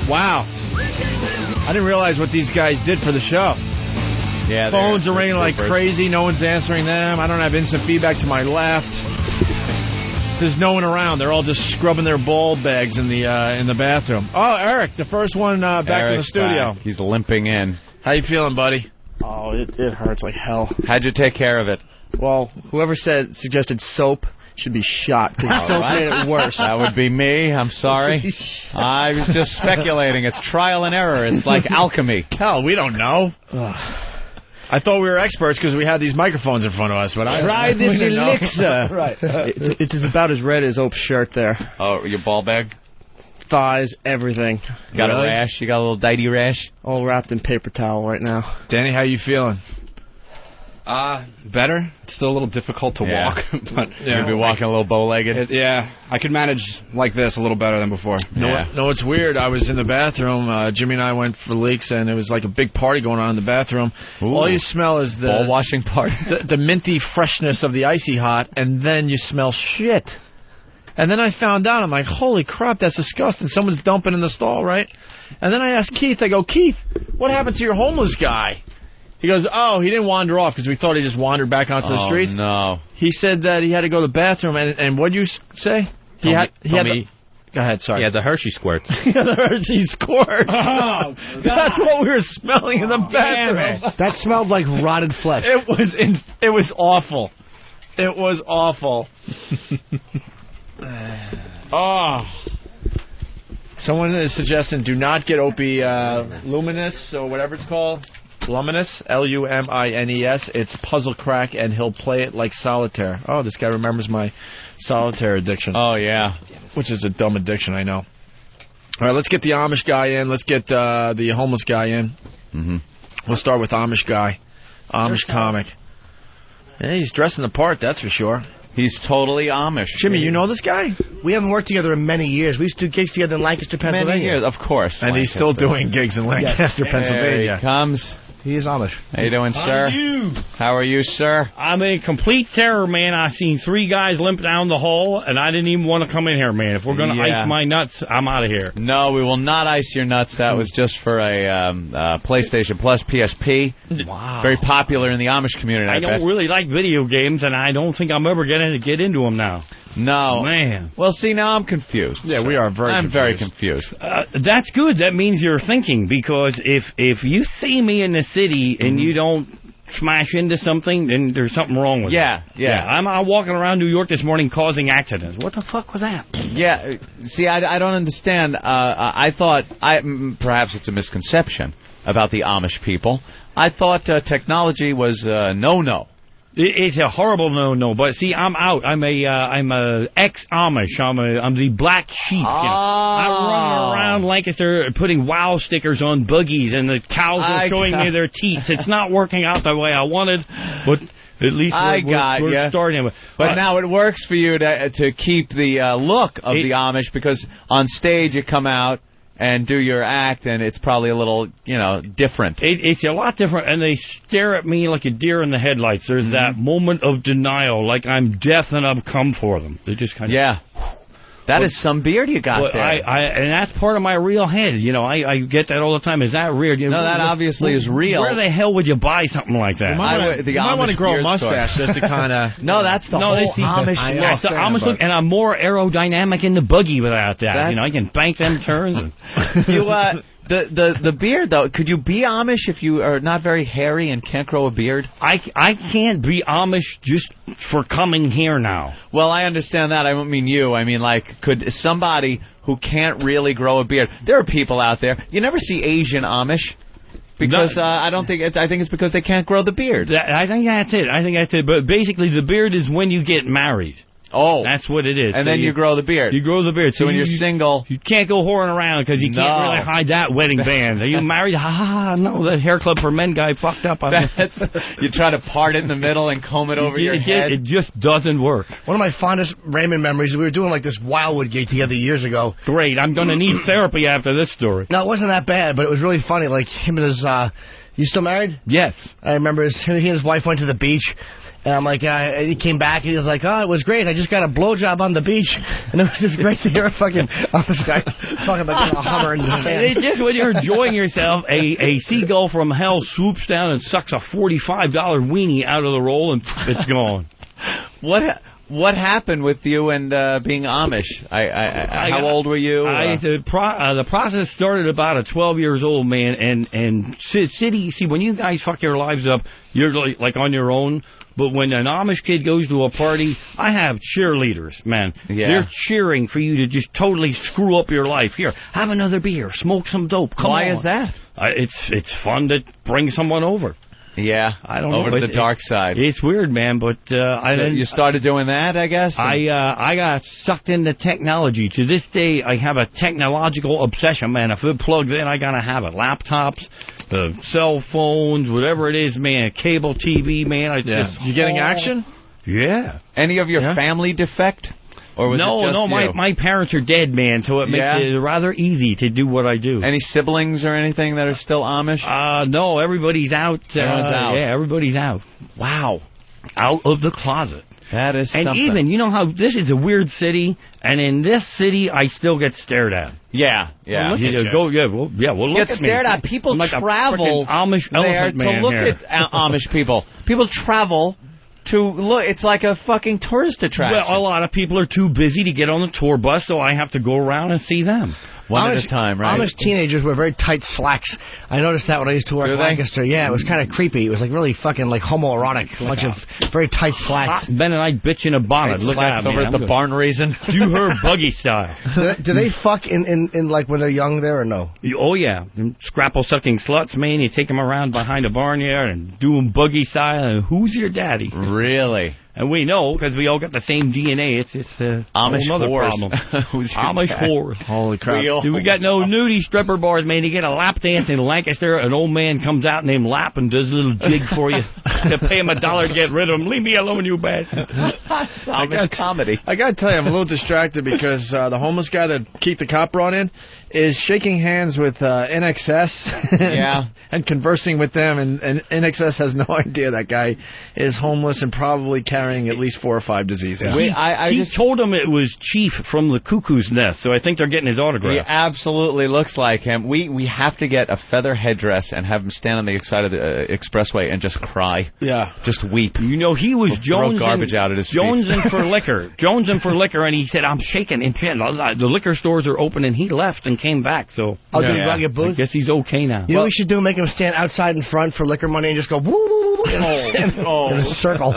Wow. I didn't realize what these guys did for the show. Yeah, phones are ringing like crazy. No one's answering them. I don't have instant feedback to my left. There's no one around. They're all just scrubbing their ball bags in the bathroom. Oh, Eric, the first one back in the studio. Back. He's limping in. How you feeling, buddy? Oh, it hurts like hell. How'd you take care of it? Well, whoever suggested soap should be shot, because soap made it worse. That would be me. I'm sorry. I was just speculating. It's trial and error. It's like alchemy. Hell, we don't know. I thought we were experts because we had these microphones in front of us, but try this elixir. Right. It's about as red as Ope's shirt there. Oh, your ball bag? Thighs, everything. Got a rash? You got a little ditey rash? All wrapped in paper towel right now. Danny, how you feeling? Better. It's still a little difficult to walk, but you'll be walking a little bow-legged. I could manage like this a little better than before. No, it's weird. I was in the bathroom. Jimmy and I went for leaks, and it was like a big party going on in the bathroom. Ooh. All you smell is the ball washing party, the minty freshness of the Icy Hot, and then you smell shit. And then I found out, I'm like, holy crap, that's disgusting. Someone's dumping in the stall, right? And then I asked Keith, I go, Keith, what happened to your homeless guy? He goes, oh, he didn't wander off because we thought he just wandered back onto the streets. No. He said that he had to go to the bathroom, and what did you say? He had go ahead, sorry. Yeah, the Hershey squirts. Yeah, the Hershey squirts. Oh, that's what we were smelling in the bathroom. That smelled like rotted flesh. It was awful. It was awful. Oh. Someone is suggesting do not get Opie Luminous or whatever it's called. Luminous, Lumines. It's puzzle crack, and he'll play it like solitaire. Oh, this guy remembers my solitaire addiction. Oh, yeah. Which is a dumb addiction, I know. All right, let's get the Amish guy in. Let's get the homeless guy in. Mm-hmm. We'll start with Amish guy. Amish comic. Yeah, he's dressing the part, that's for sure. He's totally Amish. Jimmy, you know this guy? We haven't worked together in many years. We used to do gigs together in Lancaster, Pennsylvania. Many years, of course. And he's still doing gigs in Lancaster, Pennsylvania. Here he comes. He is Amish. How you doing, sir? How are you, sir? I'm a complete terror, man. I seen 3 guys limp down the hall, and I didn't even want to come in here, man. If we're going to ice my nuts, I'm out of here. No, we will not ice your nuts. That was just for a PlayStation Plus PSP. Wow. Very popular in the Amish community, I don't really like video games, and I don't think I'm ever going to get into them now. No. Man. Well, see, now I'm confused. Yeah, we are very confused. That's good. That means you're thinking, because if you see me in the city and you don't smash into something, then there's something wrong with Yeah. I'm walking around New York this morning causing accidents. What the fuck was that? Yeah, see, I don't understand. I thought, perhaps it's a misconception about the Amish people. I thought technology was no-no. It's a horrible no. But see, I'm out. I'm a ex-Amish. I'm the black sheep. You know? I run around Lancaster putting wow stickers on buggies, and the cows are showing me their teeth. It's not working out the way I wanted, but at least we're starting. But now it works for you to keep the look of the Amish, because on stage you come out and do your act, and it's probably a little, different. It's a lot different, and they stare at me like a deer in the headlights. There's that moment of denial, like I'm death and I've come for them. They just kind of... Yeah. That is some beard you got there. And that's part of my real head. I get that all the time. Is that weird? No, that obviously is real. Where the hell would you buy something like that? You might want to grow a mustache just to kind of... No, that's the whole Amish look. That's the Amish look, and I'm more aerodynamic in the buggy without that. I can bank them turns. And The beard, though, could you be Amish if you are not very hairy and can't grow a beard? I can't be Amish just for coming here now. Well, I understand that. I don't mean you. I mean, could somebody who can't really grow a beard... There are people out there. You never see Asian Amish. Because I think it's because they can't grow the beard. I think that's it. But basically, the beard is when you get married. Oh. That's what it is. And then you grow the beard. You grow the beard. So when you're single... You can't go whoring around because you can't really hide that wedding band. Are you married? No, that hair club for men guy fucked up. You try to part it in the middle and comb it over your head. It just doesn't work. One of my fondest Raymond memories is we were doing this Wildwood gig together years ago. Great. I'm going to need therapy after this story. No, it wasn't that bad, but it was really funny. Him and his... You still married? Yes. I remember he and his wife went to the beach. And I'm like, he came back and he was like, oh, it was great. I just got a blowjob on the beach. And it was just great to hear a fucking Amish guy talking about a hummer in the sand. It's just when you're enjoying yourself, a seagull from hell swoops down and sucks a $45 weenie out of the roll, and it's gone. What happened with you and being Amish? How old were you? The process started about 12 years old, man. And city, see, when you guys fuck your lives up, you're like on your own. But when an Amish kid goes to a party, I have cheerleaders, man. Yeah. They're cheering for you to just totally screw up your life. Here, have another beer, smoke some dope. Why is that? It's fun to bring someone over. Yeah, I don't know. Over to the dark side. It's weird, man, but you started doing that, I guess? I got sucked into technology. To this day, I have a technological obsession, man. If it plugs in, I gotta have it. Laptops, cell phones, whatever it is, man, cable TV, man. You getting action? Yeah. Any of your family defect? Or was it just you? My parents are dead, man, so it makes it rather easy to do what I do. Any siblings or anything that are still Amish? No, everybody's out. Everyone's out. Yeah, everybody's out. Wow. Out of the closet. That is and something. even, you know how this is a weird city, and in this city, I still get stared at. Yeah. Well, look look get at me. stared at. People I'm like travel a Amish there elephant to man look here. at Amish people. People travel to look. It's like a fucking tourist attraction. Well, a lot of people are too busy to get on the tour bus, so I have to go around and see them. One at a time, right? Amish teenagers wear very tight slacks. I noticed that when I used to work in Lancaster. Yeah, it was kind of creepy. It was like really fucking like homoerotic. A bunch of very tight slacks. Ben and I bitch in a bonnet. Look at me. Over at the barn raisin. You heard buggy style. Do they fuck in like when they're young there or no? Oh, yeah. Scrapple sucking sluts, man. You take them around behind a barnyard and do them buggy style. And who's your daddy? Really? And we know because we all got the same DNA. It's Amish another whores. problem. Who's your Amish dad? whores. Holy crap. We got no nudie stripper bars, man. You get a lap dance in Lancaster. An old man comes out named Lap and does a little jig for you. You pay him $1 to get rid of him. Leave me alone, you bastard. Amish comedy. I got to tell you, I'm a little distracted because the homeless guy that Keith the cop brought in is shaking hands with NXS and conversing with them, and NXS has no idea that guy is homeless and probably carrying at least 4 or 5 diseases. I just told him it was Chief from the Cuckoo's Nest, so I think they're getting his autograph. He absolutely looks like him. We have to get a feather headdress and have him stand on the side of the expressway and just cry. Yeah. Just weep. You know, he was throw garbage out at his feet. Jonesing for liquor. Jonesing for liquor, and he said, I'm shaking. And the liquor stores are open, and he left and came back, so... Oh, did he go get booze? I guess he's okay now. You know what we should do? Make him stand outside in front for liquor money and just go woo in a circle.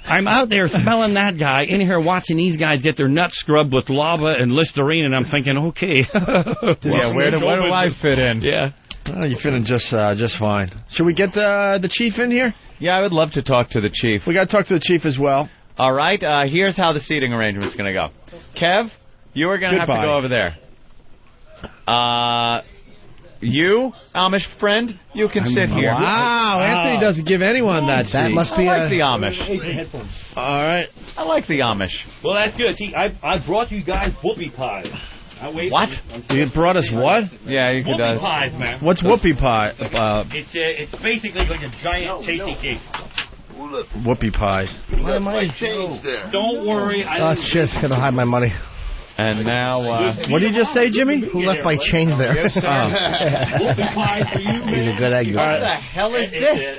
I'm out there smelling that guy, in here watching these guys get their nuts scrubbed with lava and Listerine, and I'm thinking, okay. Where do I fit in? Yeah. Oh, you fit in just fine. Should we get the chief in here? Yeah, I would love to talk to the chief. We got to talk to the chief as well. All right, here's how the seating arrangement's going to go. Kev, you are going to have to go over there. You, Amish friend, you can sit here. Wow, Anthony doesn't give anyone that seat. That must be I like the Amish. All right. I like the Amish. Well, that's good. See, I brought you guys whoopie pies. What? You brought us what? Yeah, you could. Whoopie pies, man. What's whoopie pie? It's basically like a giant tasty cake. Whoopie pies. Why am I changed there? Don't worry. Oh, shit. Gonna hide my money. And now, what did you just say, Jimmy? Who left my change there? Whoopie pie for you, man. He's a good egg. What the hell is this?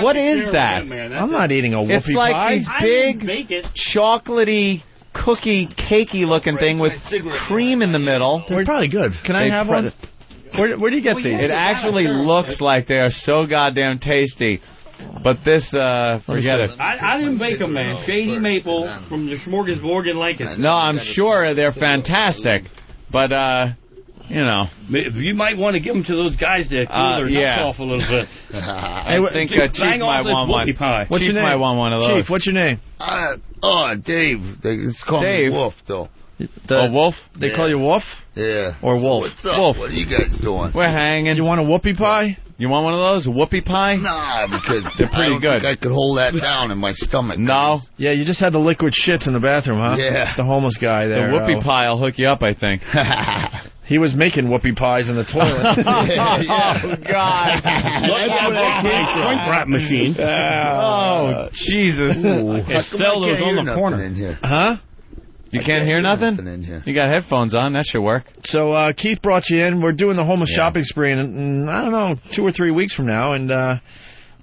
What is that? I'm not eating a whoopie it's like pie. these big, chocolatey, cookie, cakey looking thing with cream in the middle. They're probably good. Can I have one? Where do you get these? It actually looks like they are so goddamn tasty. But this, forget it. I didn't bake them, man. Shady Maple from the Smorgasbord in Lancaster. No, I'm sure they're fantastic. But, you know. You might want to give them to those guys to cool their nuts off a little bit. I think Chief might want one. What's your name? Might want one of those. Chief, what's your name? Dave. It's called Dave. Wolf, though. Wolf? They call you Wolf? Yeah. Or Wolf? What's up? Wolf. What are you guys doing? We're hanging. You want a whoopie pie? You want one of those? Whoopie pie? Nah, because they're pretty good. Think I could hold that down in my stomach. No. Yeah, you just had the liquid shits in the bathroom, huh? Yeah. The homeless guy there. The whoopie pie will hook you up, I think. He was making whoopie pies in the toilet. Oh, God. Look at that shrink wrap machine. Oh, Jesus. Sell those on the corner. In here? Huh? You can't hear nothing? In here. You got headphones on. That should work. So Keith brought you in. We're doing the homeless shopping spree in, I don't know, 2 or 3 weeks from now, and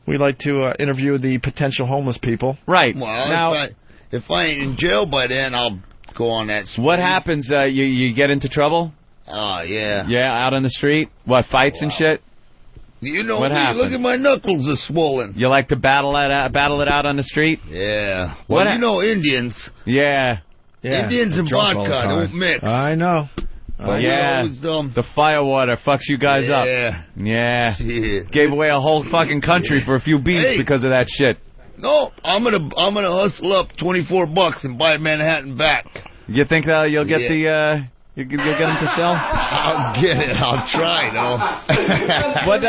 we like to interview the potential homeless people. Right. Well, now, if I ain't in jail by then, I'll go on that spree. what happens? You get into trouble? Oh, yeah. Yeah, out on the street? What, fights and shit? You know what me, happens? look at my knuckles are swollen. You like to battle it out on the street? Yeah. Well, you know Indians. Yeah. Indians and vodka don't mix. I know. The firewater fucks you guys up. Yeah. Shit. Gave away a whole fucking country for a few beats because of that shit. No, I'm gonna hustle up $24 and buy Manhattan back. You think that you'll get the You'll get him to sell? I'll get it. I'll try, though. What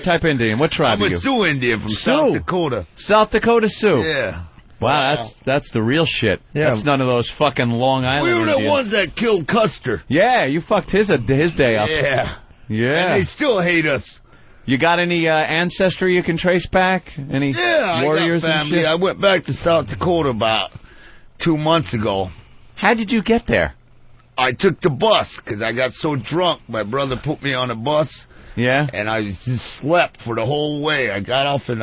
type of Indian? What tribe are you? I'm a Sioux Indian from South Dakota. South Dakota Sioux? Yeah. Wow, that's the real shit. Yeah. That's none of those fucking Long Island We were the Indians. ones that killed Custer. Yeah, you fucked his day up. Yeah. Yeah. And they still hate us. You got any ancestry you can trace back? Any warriors I got family. and shit? I went back to South Dakota about 2 months ago. How did you get there? I took the bus because I got so drunk. My brother put me on a bus. Yeah. And I just slept for the whole way. I got off in,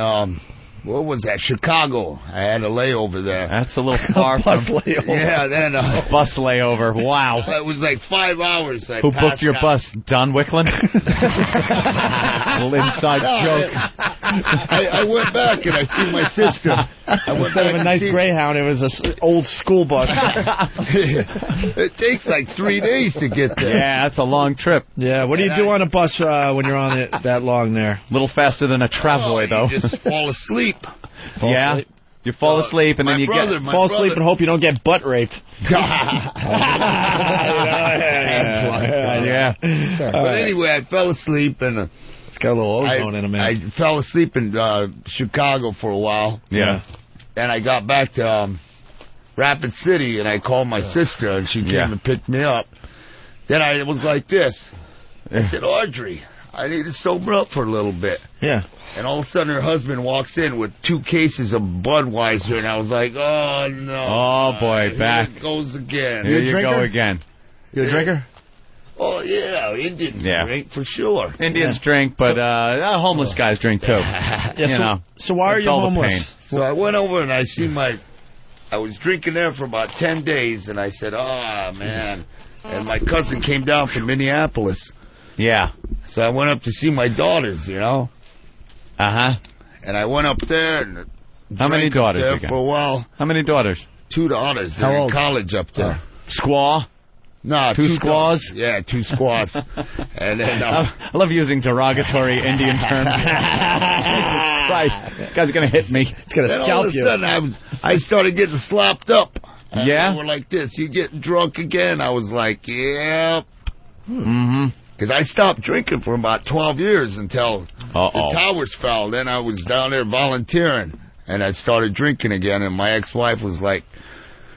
what was that? Chicago. I had a layover there. That's a little far from... Bus layover. Yeah, then... bus layover. Wow. It was like 5 hours. Who booked your bus? Don Wickland? Little inside joke. I went back and I see my sister. Instead of a nice Greyhound, it was an old school bus. It takes like 3 days to get there. Yeah, that's a long trip. Yeah, what do you do on a bus when you're on it that long there? A little faster than a travoy, though. You just fall asleep. You fall asleep and then you fall asleep and hope you don't get butt raped. Yeah. But anyway, I fell asleep and it's got a little ozone in it, man. I fell asleep in Chicago for a while. Yeah. And I got back to Rapid City and I called my sister and she came and picked me up. Then I was like this. I said, Audrey, I need to sober up for a little bit. Yeah. And all of a sudden her husband walks in with 2 cases of Budweiser, and I was like, oh, no. Oh, boy, back. Here it goes again. Here you go again. You a drinker? Oh, yeah, Indians drink for sure. Indians drink, but homeless guys drink, too. So why are you homeless? So I went over and I was drinking there for about 10 days, and I said, oh, man. And my cousin came down from Minneapolis. Yeah. So I went up to see my daughters, Uh-huh. And I went up there and how many daughters there you got? for a while. How many daughters? 2 daughters. They're in college up there. Squaw? No, 2 squaws? Yeah, 2 squaws. And then I love using derogatory Indian terms. Right. This guy's going to hit me. It's going to scalp you. All of a sudden, I started getting slopped up. Yeah? They were like this. You getting drunk again? I was like, yeah. Mm-hmm. Because I stopped drinking for about 12 years until the towers fell. Then I was down there volunteering, and I started drinking again, and my ex-wife was like,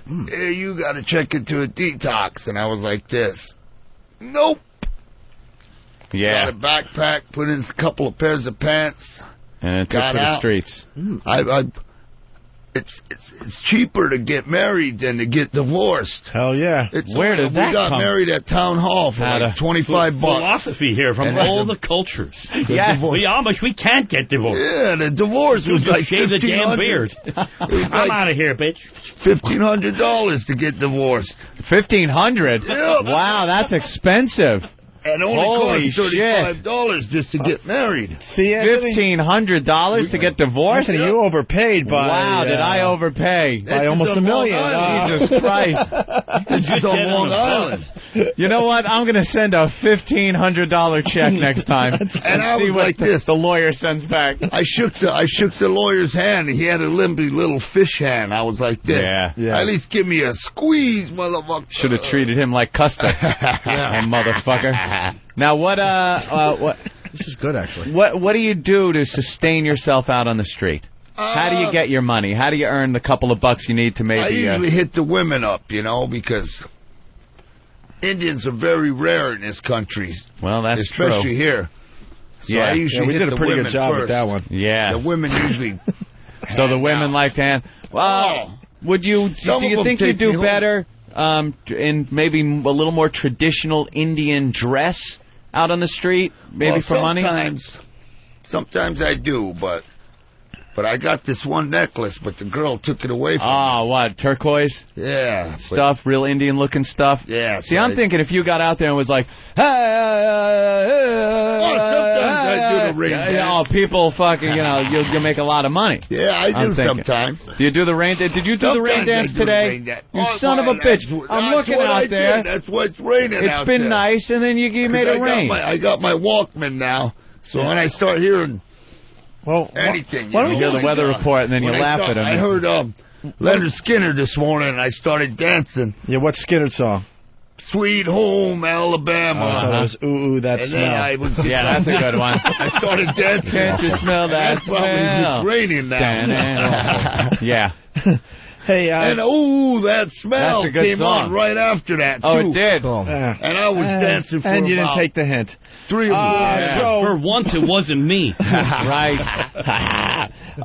hey, you got to check into a detox. And I was like this. Nope. Yeah. Got a backpack, put in a couple of pairs of pants. And took to the streets. It's cheaper to get married than to get divorced. Hell yeah. Where did that come? We got married at Town Hall for like $25. Philosophy here from all the cultures. Yes, we Amish, we can't get divorced. Yeah, the divorce was like shave the damn beard. I'm out of here, bitch. $1,500 to get divorced. $1,500? Yeah. Wow, that's expensive. And only cost $35 just to get married. See, $1,500 to get divorced? Anthony, you overpaid by... Wow, did I overpay? By almost $1 million. Jesus Christ. This is on Long Island. You know what? I'm going to send a $1,500 check next time. And I was like this. The lawyer sends back. I shook the lawyer's hand. He had a limpy little fish hand. I was like this. Yeah. At least give me a squeeze, motherfucker. Should have treated him like Custer. Motherfucker. Now what? This is good, actually. What do you do to sustain yourself out on the street? How do you get your money? How do you earn the couple of bucks you need to maybe... I usually hit the women up, because Indians are very rare in this country. Well, that's especially true. here. So I usually we hit did a the pretty women good job first. with that one. Yeah. The women usually... So the women like to hand... Well, do you think you do better... in maybe a little more traditional Indian dress out on the street, maybe for money? Sometimes I do, but I got this one necklace, but the girl took it away from me. Oh, what, turquoise? Yeah. Stuff, real Indian-looking stuff? Yeah. See, I'm thinking if you got out there and was like, sometimes I do the rain dance. Oh, people fucking, you'll make a lot of money. Yeah, I do sometimes. Do you do the rain dance? Did you do the rain dance today? You son of a bitch. I'm looking out there. That's why it's raining out there. It's been nice, and then you made it rain. I got my Walkman now, so when I start hearing anything... Why don't you hear the weather report, and then you laugh at him? I heard Leonard Skinner this morning, and I started dancing. Yeah, what Skinner song? Sweet Home Alabama. I thought it was Ooh, That And Smell. then I was Yeah, that's a good one. I started dancing. Can't you smell that That's probably smell? it's raining now. Yeah. Hey, and Ooh, That Smell That's a good came song. on right after that, Oh, too. it did. And I was dancing for And you didn't about take the hint. 3 or 4 minutes. For once, it wasn't me. Right.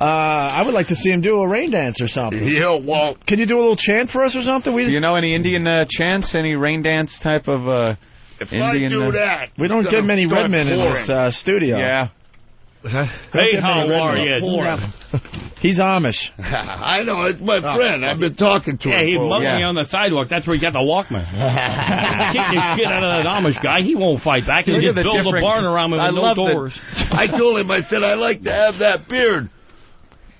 I would like to see him do a rain dance or something. Yeah, well, can you do a little chant for us or something? Do you know any Indian chants? Any rain dance type of if Indian? I do that, we don't get many red men in this studio. Yeah. Hey, how are you? He's Amish. I know, it's my friend. I've been talking to him. Yeah, he for a mugged while. me on the sidewalk. That's where he got the Walkman. Kick the shit out of that Amish guy. He won't fight back. He'll Look at just the build a different- barn around him I with no love doors. I told him, I said, I like to have that beard.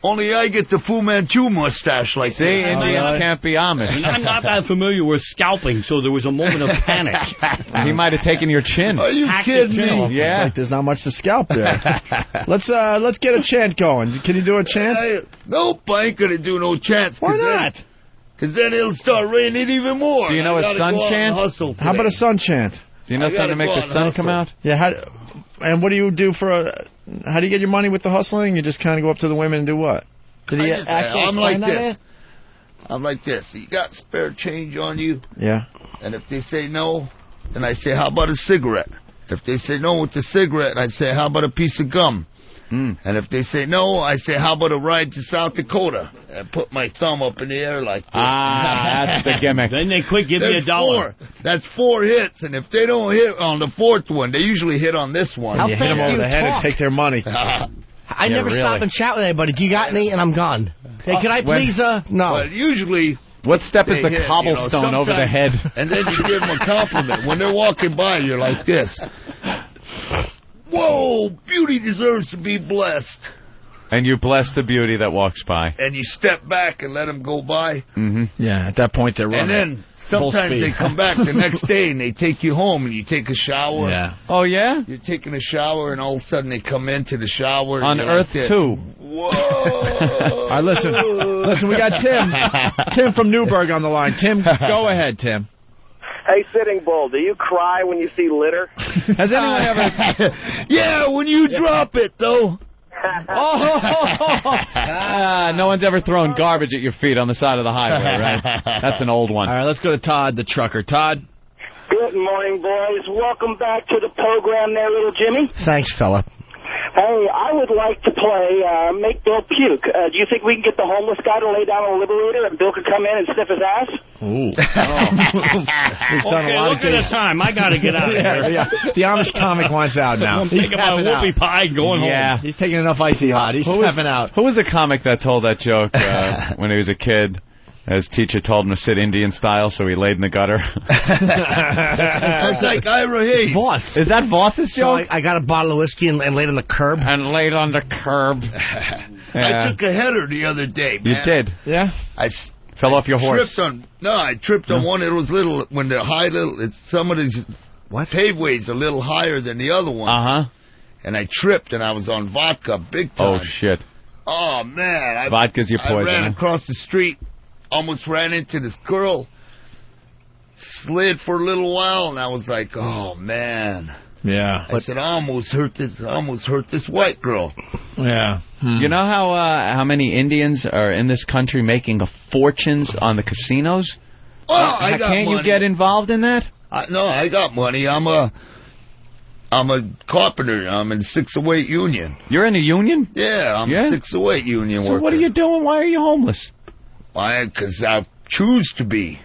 Only I get the Fu Manchu mustache like See, this. Indians can't be Amish. And I'm not that familiar with scalping, so there was a moment of panic. He might have taken your chin. Are you kidding me? Yeah. Like there's not much to scalp there. Let's get a chant going. Can you do a chant? Nope, I ain't gonna do no chants. Why not? Because then it'll start raining even more. Do you know I a gotta sun go out and chant? hustle How about a sun chant? Do you know I something to gotta make go the out and sun hustle. come out? Yeah. And what do you do how do you get your money with the hustling? You just kind of go up to the women and do what? Did he actually I'm like explain this. that? I'm like this. You got spare change on you? Yeah. And if they say no, then I say, how about a cigarette? If they say no with the cigarette, I say, how about a piece of gum? And if they say no, I say, how about a ride to South Dakota? And put my thumb up in the air like this. That's the gimmick. Then they quit, give me There's $1. 4. That's 4 hits, and if they don't hit on the 4th one, they usually hit on this one. You hit them over the head and take their money. I never stop and chat with anybody. Do you got any? And I'm gone. Hey, can I please? No. But usually, what step is they the hit, cobblestone over the head? And then you give them a compliment. When they're walking by, you're like this. Whoa, beauty deserves to be blessed. And you bless the beauty that walks by. And you step back and let them go by. Mm-hmm. Yeah, at that point they're running. And then sometimes they come back the next day and they take you home and you take a shower. Yeah. Oh, yeah? You're taking a shower and all of a sudden they come into the shower. And On you're Earth, like this. too. Whoa. All right, listen, we got Tim from Newburgh on the line. Tim, go ahead, Tim. Hey, Sitting Bull, do you cry when you see litter? Has anyone ever... Yeah, when you drop it, though. No one's ever thrown garbage at your feet on the side of the highway, right? That's an old one. All right, let's go to Todd, the trucker. Todd? Good morning, boys. Welcome back to the program there, little Jimmy. Thanks, fella. Hey, I would like to play Make Bill Puke. Do you think we can get the homeless guy to lay down a Liberator and Bill could come in and sniff his ass? Ooh. Okay, look at the time. I got to get out of here. Yeah. The Amish comic wants out now. I'm thinking about whoopie pie going home. Yeah, he's taking enough Icy Hot. He's stepping out. Who was the comic that told that joke when he was a kid? His teacher told him to sit Indian style, so he laid in the gutter. That's like Ira Hayes. Voss. Is that Voss's So joke? I got a bottle of whiskey and laid on the curb. And laid on the curb. I took a header the other day, man. You did? Yeah? I fell off your horse. I tripped on one of those little, when they're high little, some of these paveways a little higher than the other ones. Uh-huh. And I tripped and I was on vodka big time. Oh, shit. Oh, man. Vodka's your poison. I ran huh? across the street, almost ran into this girl, slid for a little while, and I was like, oh, man. Yeah. I said, I almost hurt this white girl. Yeah. You know how many Indians are in this country making fortunes on the casinos? Oh, I got Can't money. you get involved in that? No, I got money. I'm a carpenter. I'm in 608 union. You're in a union? Yeah, I'm a 608 union So worker. what are you doing? Why are you homeless? Why? Because I choose to be.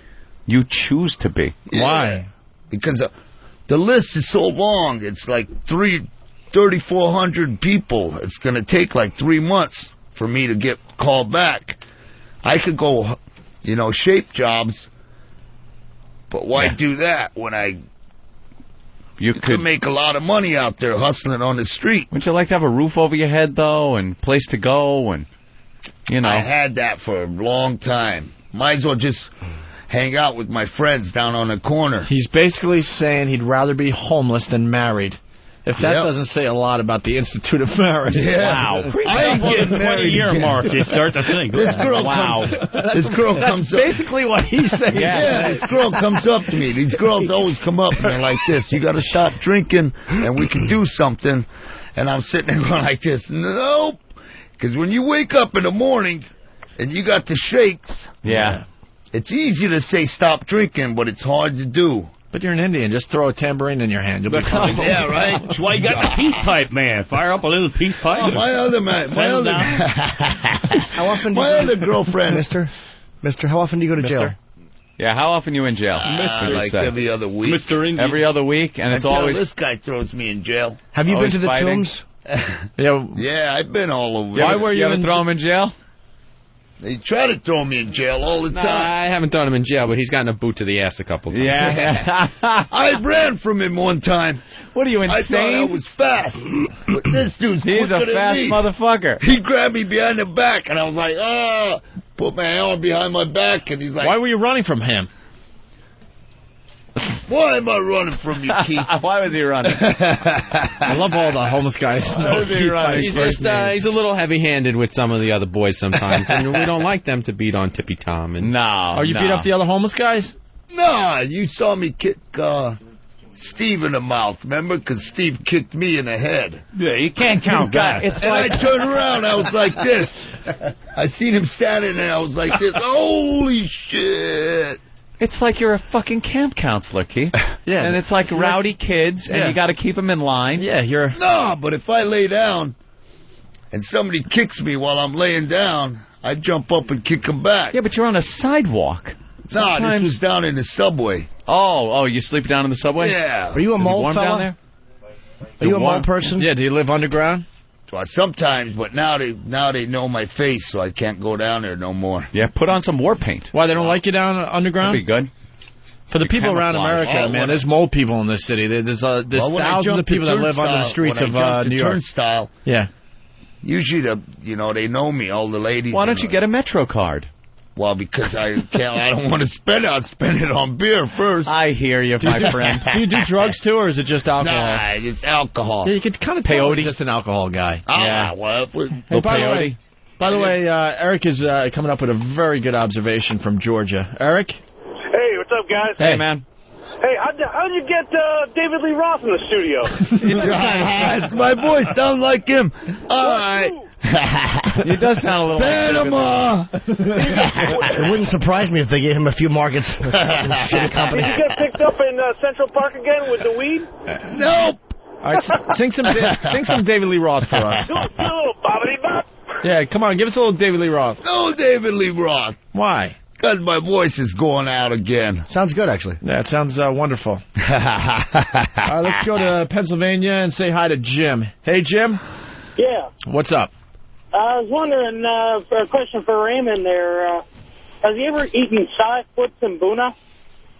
You choose to be. Yeah. Why? Because the list is so long. It's like 3,400 people. It's going to take like 3 months for me to get called back. I could go, shape jobs, but why do that when you could make a lot of money out there hustling on the street? Wouldn't you like to have a roof over your head, though, and place to go, and, I had that for a long time. Might as well just hang out with my friends down on the corner. He's basically saying he'd rather be homeless than married. If that doesn't say a lot about the Institute of Marriage. Wow. I'm getting the 20-year mark. You start to think. This girl comes up. Basically what he's saying. Yeah, this girl comes up to me. These girls always come up and they're like this. You got to stop drinking and we can do something. And I'm sitting there going like this. Nope. Because when you wake up in the morning and you got the shakes. Yeah. It's easy to say stop drinking, but it's hard to do. But you're an Indian. Just throw a tambourine in your hand. You'll be fine. Yeah, right? That's why you got the peace pipe, man. Fire up a little peace pipe. Oh, my other girlfriend. Mister, how often do you go to jail? Yeah, how often you in jail? Like every other week. Mr. Indian. Every other week, and it's always... This guy throws me in jail. Have you been to the tombs? Yeah, I've been all over. Why were you ever throw him in jail? They try to throw me in jail all the time. I haven't thrown him in jail, but he's gotten a boot to the ass a couple times. Yeah. I ran from him one time. What are you, insane? I thought I was fast. But this dude's He's quicker a than fast me. motherfucker. He grabbed me behind the back, and I was like, put my arm behind my back, and he's like... Why were you running from him? Why am I running from you, Keith? Why was he running? I love all the homeless guys. He's a little heavy-handed with some of the other boys sometimes, and we don't like them to beat on Tippy Tom. And you beat up the other homeless guys? Nah, you saw me kick Steve in the mouth, remember? Because Steve kicked me in the head. Yeah, you can't count that. I turned around, I was like this. I seen him standing there, I was like this. Holy shit. It's like you're a fucking camp counselor, Keith. Yeah. And it's like rowdy kids, and you got to keep them in line. Yeah, No, but if I lay down and somebody kicks me while I'm laying down, I jump up and kick them back. Yeah, but you're on a sidewalk. No, this was down in the subway. Oh, you sleep down in the subway? Yeah. Are you a mole warm fella? down there? Are you a mole person? Yeah, do you live underground? Well, sometimes, but now they know my face, so I can't go down there no more. Yeah, put on some war paint. Why, they don't like you down underground? That'd be good. For the people around America, man, there's mole people in this city. There's thousands of people that live under the streets of New York. Turnstile, yeah. Usually, they know me, all the ladies. Why don't you get a Metro card? Well, because I don't want to spend it. I'll spend it on beer first. I hear you, my friend. Do you do drugs, too, or is it just alcohol? Nah, it's alcohol. Yeah, you can kind of tell he's just an alcohol guy. Yeah. Well, hey, by the way, Eric is coming up with a very good observation from Georgia. Eric? Hey, what's up, guys? Hey, man. Hey, how'd you get David Lee Roth in the studio? My voice sounds like him. All right. He does sound a little Panama. It wouldn't surprise me if they gave him a few markets. Shitty company. Did you get picked up in Central Park again with the weed? Nope. All right, sing some David Lee Roth for us. Yeah, come on, give us a little David Lee Roth. No David Lee Roth. Why? Because my voice is going out again. Sounds good, actually. Yeah, it sounds wonderful. Let's go to Pennsylvania and say hi to Jim. Hey, Jim. Yeah. What's up? I was wondering, for a question for Raymond there, has he ever eaten side foots and Boona?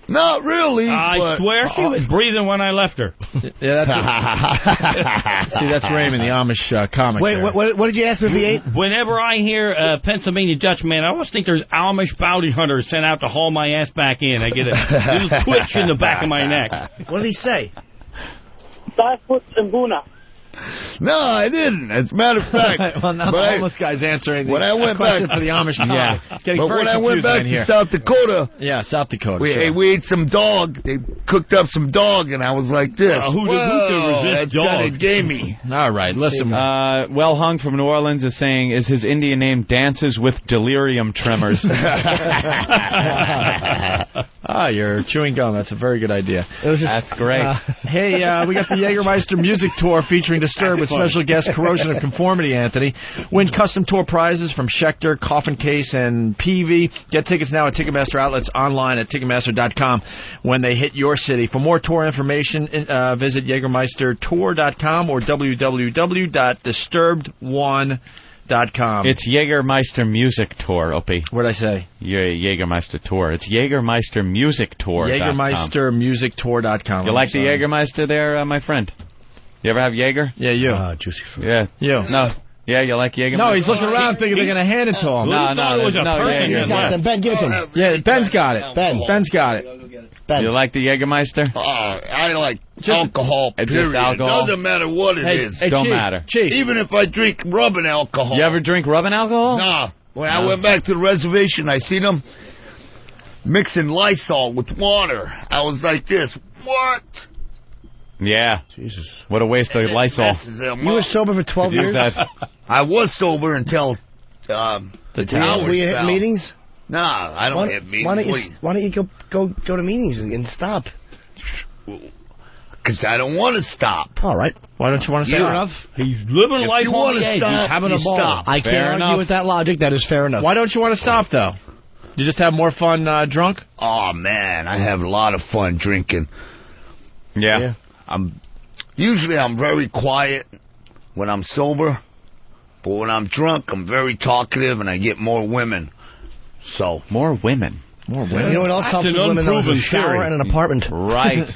Not really. I swear she was breathing when I left her. Yeah, that's see, that's Raymond, the Amish comic. Wait, what did you ask me if he ate? Whenever I hear Pennsylvania Dutch man, I always think there's Amish bounty hunters sent out to haul my ass back in. I get a little twitch in the back of my neck. What did he say? Side foots and Boona. No, I didn't. As a matter of fact, well, now the homeless guy's answering when I went question back for the Amish comic. But when I went back to South Dakota, South Dakota, we ate some dog. They cooked up some dog, and I was like this. That's kind of gamey. All right, listen. Well Hung from New Orleans is saying, is his Indian name Dances with Delirium Tremors? You're chewing gum. That's a very good idea. That's great. Hey, we got the Jägermeister Music Tour featuring Disturbed with special guest Corrosion of Conformity, Anthony. Win custom tour prizes from Schecter, Coffin Case, and Peavey. Get tickets now at Ticketmaster outlets, online at Ticketmaster.com when they hit your city. For more tour information, visit JägermeisterTour.com or www.disturbed1.com. It's Jägermeister Music Tour, Opie. What'd I say? Jägermeister Tour. It's Jägermeister Music Tour. JägermeisterMusicTour.com. You like the Jägermeister there, my friend? You ever have Jaeger? Yeah, you. Juicy fruit. Yeah. You. No. Yeah, you like Jägermeister? No, he's looking around thinking they're going to hand it to him. No, it was a person. yeah. Ben, give it to him. Yeah, Ben's got it. Ben's got it. Ben. You like the Jägermeister? I like alcohol, period. Just alcohol? Doesn't matter what it is. Don't matter. Chief. Even if I drink rubbing alcohol. You ever drink rubbing alcohol? Nah. When I went back to the reservation, I seen them mixing Lysol with water. I was like this. What? Yeah. Jesus. What a waste of Lysol. You were sober for 12 years? I was sober until the towers Were you hit fell. meetings? Nah, I don't hit meetings. Why don't you go to meetings and stop? Because I don't want to stop. All right. Why don't you want to Fair stop? enough. He's living If life you on wanna the edge. stop, He's having a you ball. stop. I can't Fair argue enough. with that logic. That is fair enough. Why don't you want to stop, though? You just have more fun drunk? Oh, man, I have a lot of fun drinking. Yeah. I'm very quiet when I'm sober, but when I'm drunk, I'm very talkative and I get more women. So More women. You know what else helps with women? There's a shower and an apartment. Right.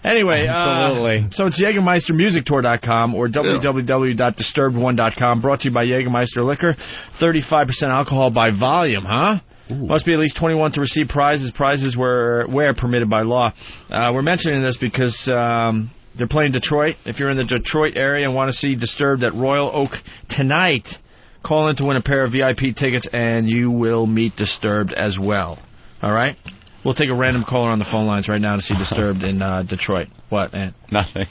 Anyway, Absolutely. So it's JägermeisterMusicTour.com or www.disturbed1.com. Brought to you by Jägermeister Liquor. 35% alcohol by volume, huh? Ooh. Must be at least 21 to receive prizes. Prizes where permitted by law. We're mentioning this because they're playing Detroit. If you're in the Detroit area and want to see Disturbed at Royal Oak tonight, call in to win a pair of VIP tickets and you will meet Disturbed as well. All right? We'll take a random caller on the phone lines right now to see Disturbed in Detroit. What, man? Nothing.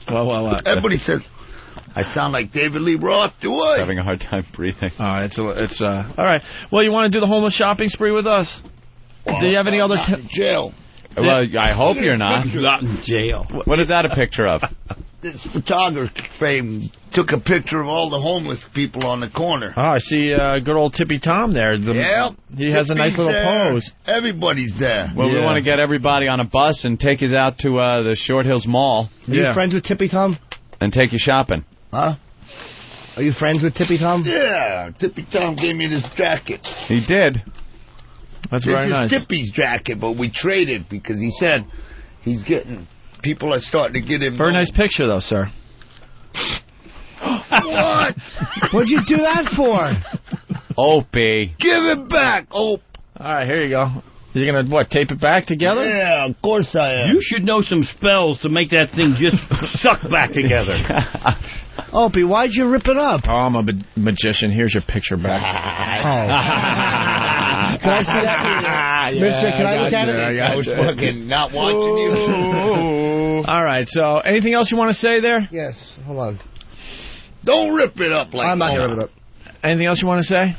What? Everybody says I sound like David Lee Roth, do I? Having a hard time breathing. All right, all right. Well, you want to do the homeless shopping spree with us? Do you have any other jail? Well, I hope you're not. Not in jail. What is that a picture of? This photographer frame took a picture of all the homeless people on the corner. Oh, I see good old Tippy Tom there. Yeah. He has a nice little pose. Everybody's there. Well, we want to get everybody on a bus and take you out to the Short Hills Mall. Are you friends with Tippy Tom? And take you shopping. Huh? Are you friends with Tippy Tom? Yeah. Tippy Tom gave me this jacket. He did. That's very nice. This is Tippy's jacket, but we traded because he said people are starting to get him. Very nice picture, though, sir. What? What'd you do that for? Opie. Give it back, Ope. All right, here you go. You're going to, tape it back together? Yeah, of course I am. You should know some spells to make that thing just suck back together. Opie, why'd you rip it up? Oh, I'm a magician. Here's your picture back. Can I see that? Mister, can I look at it? I was fucking not watching you. All right, so anything else you want to say there? Yes, hold on. Don't rip it up like I'm not going to rip it up. Anything else you want to say?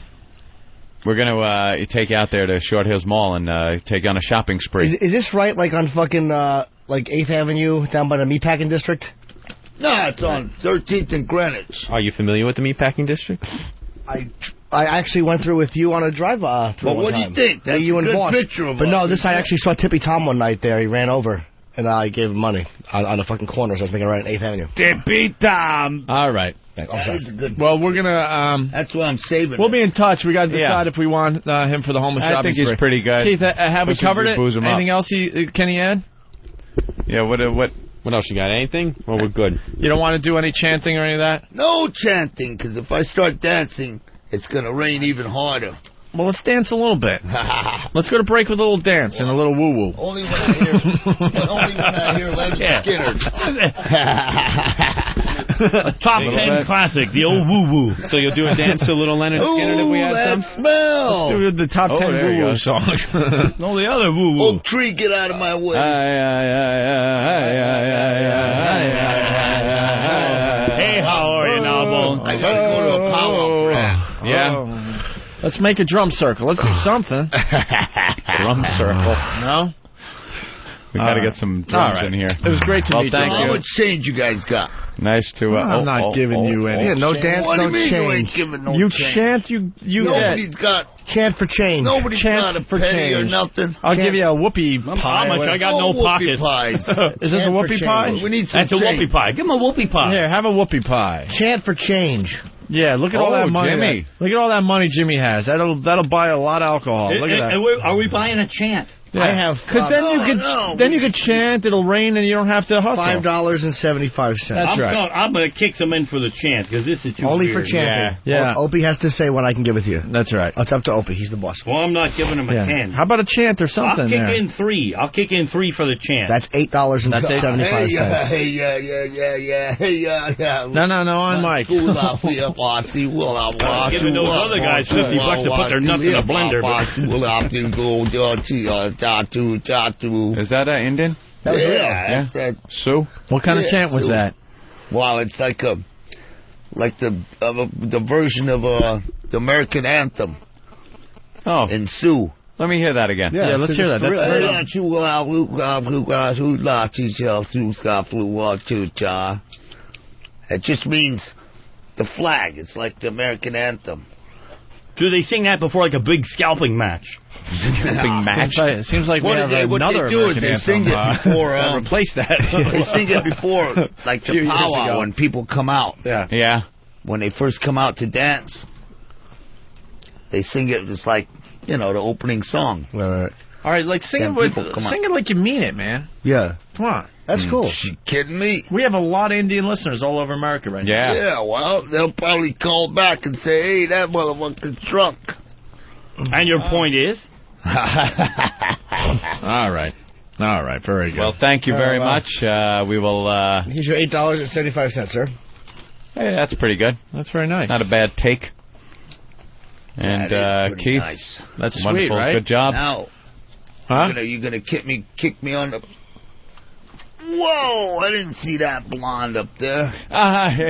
We're going to take you out there to Short Hills Mall and take you on a shopping spree. Is this right, like on fucking, like 8th Avenue down by the meatpacking district? No, it's on 13th and Greenwich. Are you familiar with the meatpacking district? I actually went through with you on a drive through. Well, what do you think? That's you a and good Boss. picture of But us, no, this isn't I it? actually saw Tippy Tom one night there. He ran over, and I gave him money on the fucking corner, so I was making it right on 8th Avenue. Tippy Tom. All right. Well, we're going to... That's why I'm saving We'll be in touch. We got to decide if we want him for the homeless shopping I think he's spree. pretty good. Keith, have we covered it? Booze him up. Anything else can he add? Yeah, what else you got? Anything? Well, we're good. You don't want to do any chanting or any of that? No chanting, because if I start dancing, it's going to rain even harder. Well, let's dance a little bit. Let's go to break with a little dance and a little woo-woo. Only when I hear Leonard Skinner. Top 10 classic, the old woo-woo. So you'll do a dance to Little Leonard Skinner if we had some? Smell. Let's do the top 10 woo-woo songs. No, the other woo-woo. Oak tree, get out of my way. Hey, how are you now, Bone? I gotta go to a powwow crap. Yeah. Let's make a drum circle. Let's do something. Drum circle. No? We got to get some drums in here. It was great to meet you. How much change you guys got? Nice to... I'm not giving you any. Yeah, no dance, What do no you mean you ain't change. giving no You change? chant, you Nobody's got... Chant for change. Nobody's got a for penny or change. nothing. I'll give you a whoopie pie. How much? I got no whoopie pockets. pies. Is this a Chant for whoopie change. pie? We need some That's a change. whoopie pie. Give him a whoopie pie. Here, have a whoopie pie. Chant for change. Yeah, look at all that money. Jimmy. Look at all that money Jimmy has. That'll buy a lot of alcohol. Look at that. Are we buying a chant? Yeah. I have because then you could chant. It'll rain, and you don't have to hustle. $5.75. That's right. No, I'm going to kick some in for the chant because this is too Only weird. for chanting. Yeah. Opie has to say when I can give it to you. That's right. It's up to Opie. He's the boss. Well, I'm not giving him a 10. How about a chant or something? I'll kick there? in 3. I'll kick in 3 for the chant. That's $8.75. Hey, yeah. No, on Mike. Giving those other guys $50 to put their nuts in a blender. Is that Indian? That was real. Sue? What kind of chant was that? Wow, it's like the version of the American anthem. Oh. In Sioux. Let me hear that again. Yeah, let's hear that. That's it just means the flag. It's like the American anthem. Do they sing that before like a big scalping match? Scalping match? Seems like we have what another they do American is they sing it before. Replace that. They sing it before, like the powwow when people come out. Yeah. When they first come out to dance, they sing it just like, the opening song. Right. All right, like sing it like you mean it, man. Yeah. Come on. That's cool. You kidding me? We have a lot of Indian listeners all over America right now. Yeah, well, they'll probably call back and say, hey, that motherfucker's drunk. And your point is? All right, very good. Well, thank you very much. We will... Here's your $8.75, sir. Hey, that's pretty good. That's very nice. Not a bad take. And that is pretty Keith, nice. That's wonderful. Sweet, right? Good job. Now, you're gonna kick me on the... Whoa! I didn't see that blonde up there.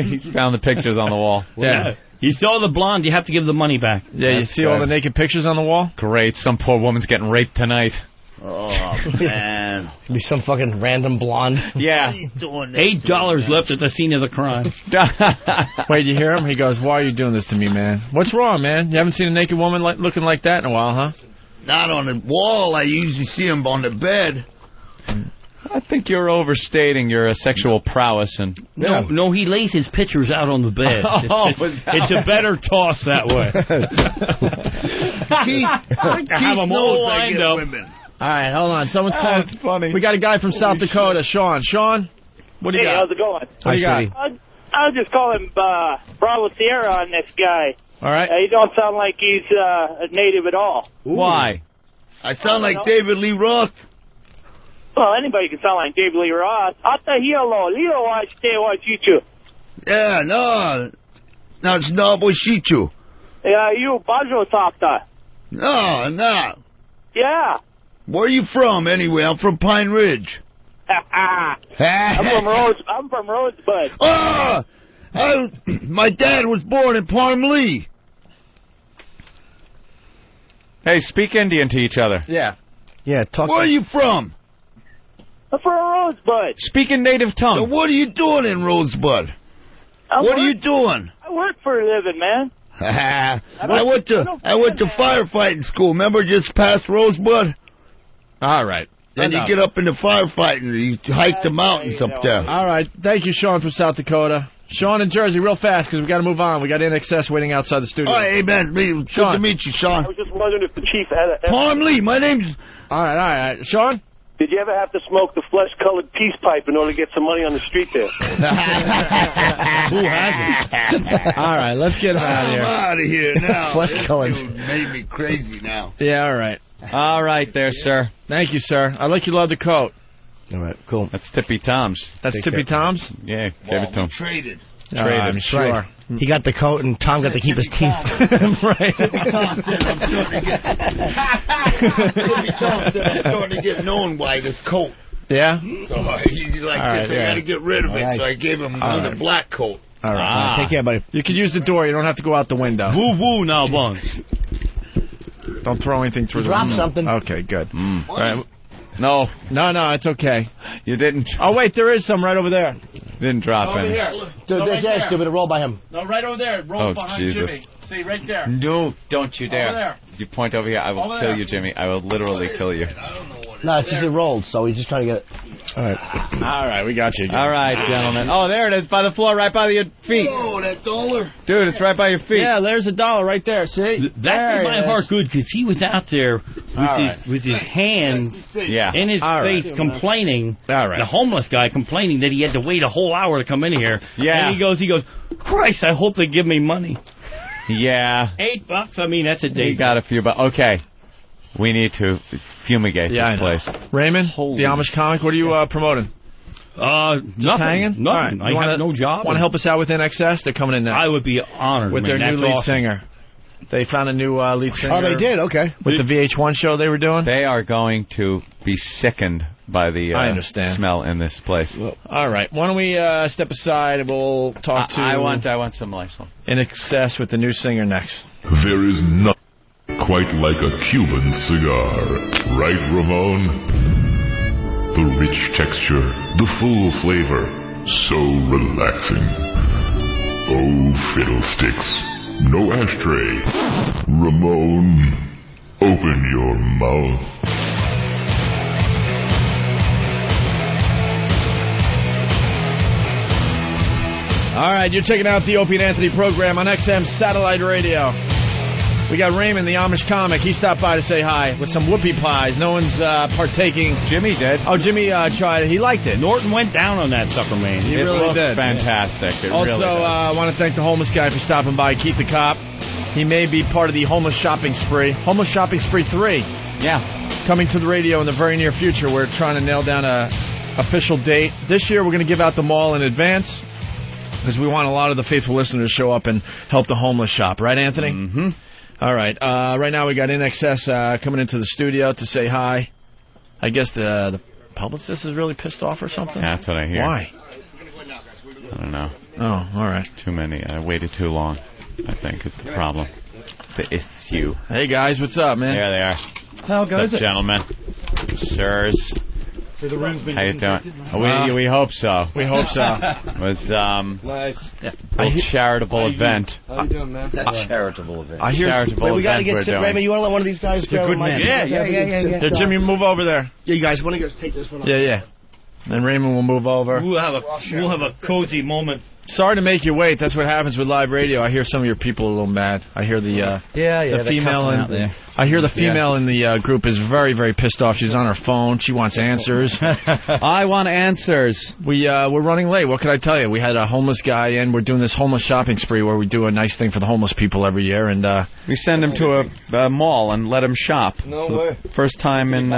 He's found the pictures on the wall. Yeah. You saw the blonde, you have to give the money back. Yeah, you see all the naked pictures on the wall? Great. Some poor woman's getting raped tonight. Oh, man. Be some fucking random blonde. Yeah. $8 left at the scene of the crime. Wait, you hear him? He goes, why are you doing this to me, man? What's wrong, man? You haven't seen a naked woman looking like that in a while, huh? Not on the wall. I usually see them on the bed. I think you're overstating your sexual prowess. And No, he lays his pictures out on the bed. It's a better toss that way. Have them all lined up. All right, hold on. Someone's calling. That's funny. We got a guy from South Dakota, Sean. Sean, what do you got? How's it going? What do you got? I was just calling Bravo Sierra on this guy. All right. He don't sound like he's a native at all. Why? I sound like David Lee Roth. Well, anybody can sound like David Lee Roth. Yeah, no. No, it's not Bushichu. Yeah, you Bajo Tafta. No. Yeah. Where are you from, anyway? I'm from Pine Ridge. I'm from Rosebud. Oh! My dad was born in Palm Lee. Hey, speak Indian to each other. Yeah. Yeah, talk. Where are you from? I'm from Rosebud. Speak in native tongue. So what are you doing in Rosebud? What are you doing? I work for a living, man. I went to firefighting school. Remember, just past Rosebud? All right. Then you get up into firefighting. You hike the mountains up there. All right. Thank you, Sean from South Dakota. Sean in Jersey, real fast, because we got to move on. We got InXS waiting outside the studio. All right, hey, man. Good to meet you, Sean. I was just wondering if the chief had a... Palm Lee, my name's... All right. Sean? Did you ever have to smoke the flesh-colored peace pipe in order to get some money on the street there? Who hasn't? All right, let's get him out of here. I'm out of here now. Flesh-colored. You made me crazy now. Yeah, all right. All right there, sir. Thank you, sir. I like you love the coat. All right, cool. That's Tippy Tom's. That's Tippy Tom's? Yeah, gave it to him. Traded. I'm sure. Right. He got the coat, and Tom got to keep his teeth. Right. Tom said I'm starting to get known by this coat. Yeah? So he's like, I got to get rid of it. So I gave him another black coat. All right. Take care, buddy. You can use the door. You don't have to go out the window. Woo now, Buns. Don't throw anything through the window. Drop something. Okay, good. All right. No, it's okay. You didn't. Oh, wait, there is some right over there. Didn't drop any. Dude, there's that stupid to roll by him. No, right over there. Roll behind Jesus. Jimmy. See, right there. No, don't you dare. Over there. You point over here, I will kill you, Jimmy. I will literally kill you. No, it's just it rolled, so he's just trying to get it. All right, we got you. All right, gentlemen. Oh, there it is, by the floor, right by your feet. Oh, that dollar. Dude, it's right by your feet. Yeah, there's a dollar right there, see? That made my heart good because he was out there with his hands in his face complaining. The homeless guy complaining that he had to wait a whole hour to come in here. Yeah. And he goes, Christ, I hope they give me money. Yeah. $8, I mean, that's a day. You got a few, but okay. We need to fumigate this place. Raymond, the Amish comic, what are you promoting? Nothing. Hanging? Nothing. Right. I have no job. Want to help us out with NXS? They're coming in next. I would be honored. With their new lead singer. They found a new lead singer. Oh, they did? Okay. With the VH1 show they were doing? They are going to be sickened by the I understand. smell in this place. All right. Why don't we step aside and we'll talk to... I want some Lysol. INXS with the new singer next. There is nothing quite like a Cuban cigar. Right, Ramon? The rich texture, the full flavor, so relaxing. Oh, fiddlesticks. No ashtray. Ramon, open your mouth. All right, you're checking out the Opie and Anthony program on XM Satellite Radio. We got Raymond, the Amish comic. He stopped by to say hi with some whoopie pies. No one's partaking. Jimmy did. Oh, Jimmy tried it. He liked it. Norton went down on that sucker, man. He really did. Fantastic. It also, really did. I want to thank the homeless guy for stopping by, Keith the Cop. He may be part of the homeless shopping spree. Homeless shopping spree 3. Yeah. Coming to the radio in the very near future. We're trying to nail down a official date. This year, we're going to give out the mall in advance because we want a lot of the faithful listeners to show up and help the homeless shop. Right, Anthony? Mm-hmm. All right. Right now we got INXS coming into the studio to say hi. I guess the publicist is really pissed off or something? Yeah, that's what I hear. Why? I don't know. Oh, all right. Too many. I waited too long, I think, is the problem. The issue. Hey, guys. What's up, man? There they are. How goes it? Gentlemen. Sirs. So the room's been How you doing? We hope so. We hope so. It was nice. a charitable event. How you doing, man? Charitable event. I hear. Charitable we got to event get we're Raymond, you want to let one of these guys grab good my man. Yeah, Jimmy, move over there. Yeah, you guys want to take this one off? Yeah. And Raymond will move over. We'll have a cozy moment. Sorry to make you wait. That's what happens with live radio. I hear some of your people a little mad. I hear the female in there. I hear the female in the group is very, very pissed off. She's on her phone. She wants answers. I want answers. We're running late. What can I tell you? We had a homeless guy in. We're doing this homeless shopping spree where we do a nice thing for the homeless people every year, and we send him to a mall and let him shop. No way. First time in.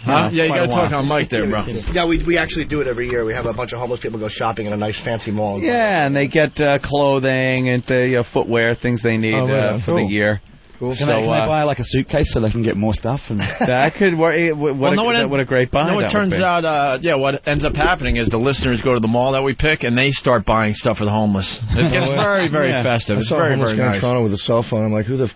Yeah, you got to talk on mic there, bro. Yeah, we actually do it every year. We have a bunch of homeless people go shopping in a nice fancy mall. Yeah, and they get clothing and footwear, things they need for the year. Cool. Can I buy like a suitcase so they can get more stuff? And that could work. What a great buy. No, it turns out, what ends up happening is the listeners go to the mall that we pick and they start buying stuff for the homeless. It gets very, very festive. It's very, very nice. in Toronto with a cell phone. I'm like, who the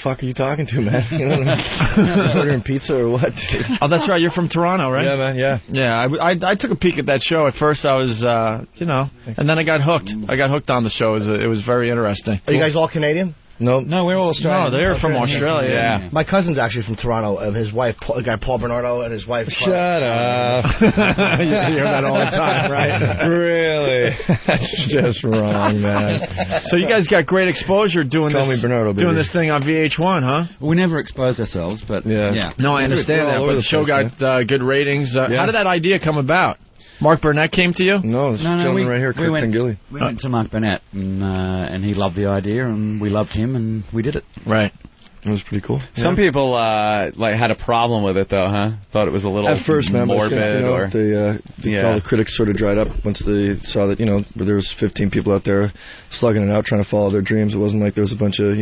fuck are you talking to, man? You know, ordering pizza or what? Oh, that's right. You're from Toronto, right? Yeah, man. Yeah. Yeah. I took a peek at that show. At first, I was, and then I got hooked. I got hooked on the show. It was very interesting. Are you guys all Canadian? No, we're all Australian. No, they're from Australia. Yeah. My cousin's actually from Toronto, and his wife, a guy Paul Bernardo, and his wife. Shut up. You hear that all the time, right? Really? That's just wrong, man. So you guys got great exposure doing this thing on VH1, huh? We never exposed ourselves, but yeah. No, I understand that, but the show got good ratings. How did that idea come about? Mark Burnett came to you? No, this gentleman right here, Kirk Pengilly. We went to Mark Burnett, and he loved the idea, and we loved him, and we did it. Right. It was pretty cool. Some people had a problem with it, though, huh? Thought it was a little at first, man, morbid. All the critics sort of dried up once they saw that, there was 15 people out there slugging it out, trying to follow their dreams. It wasn't like there was a bunch of,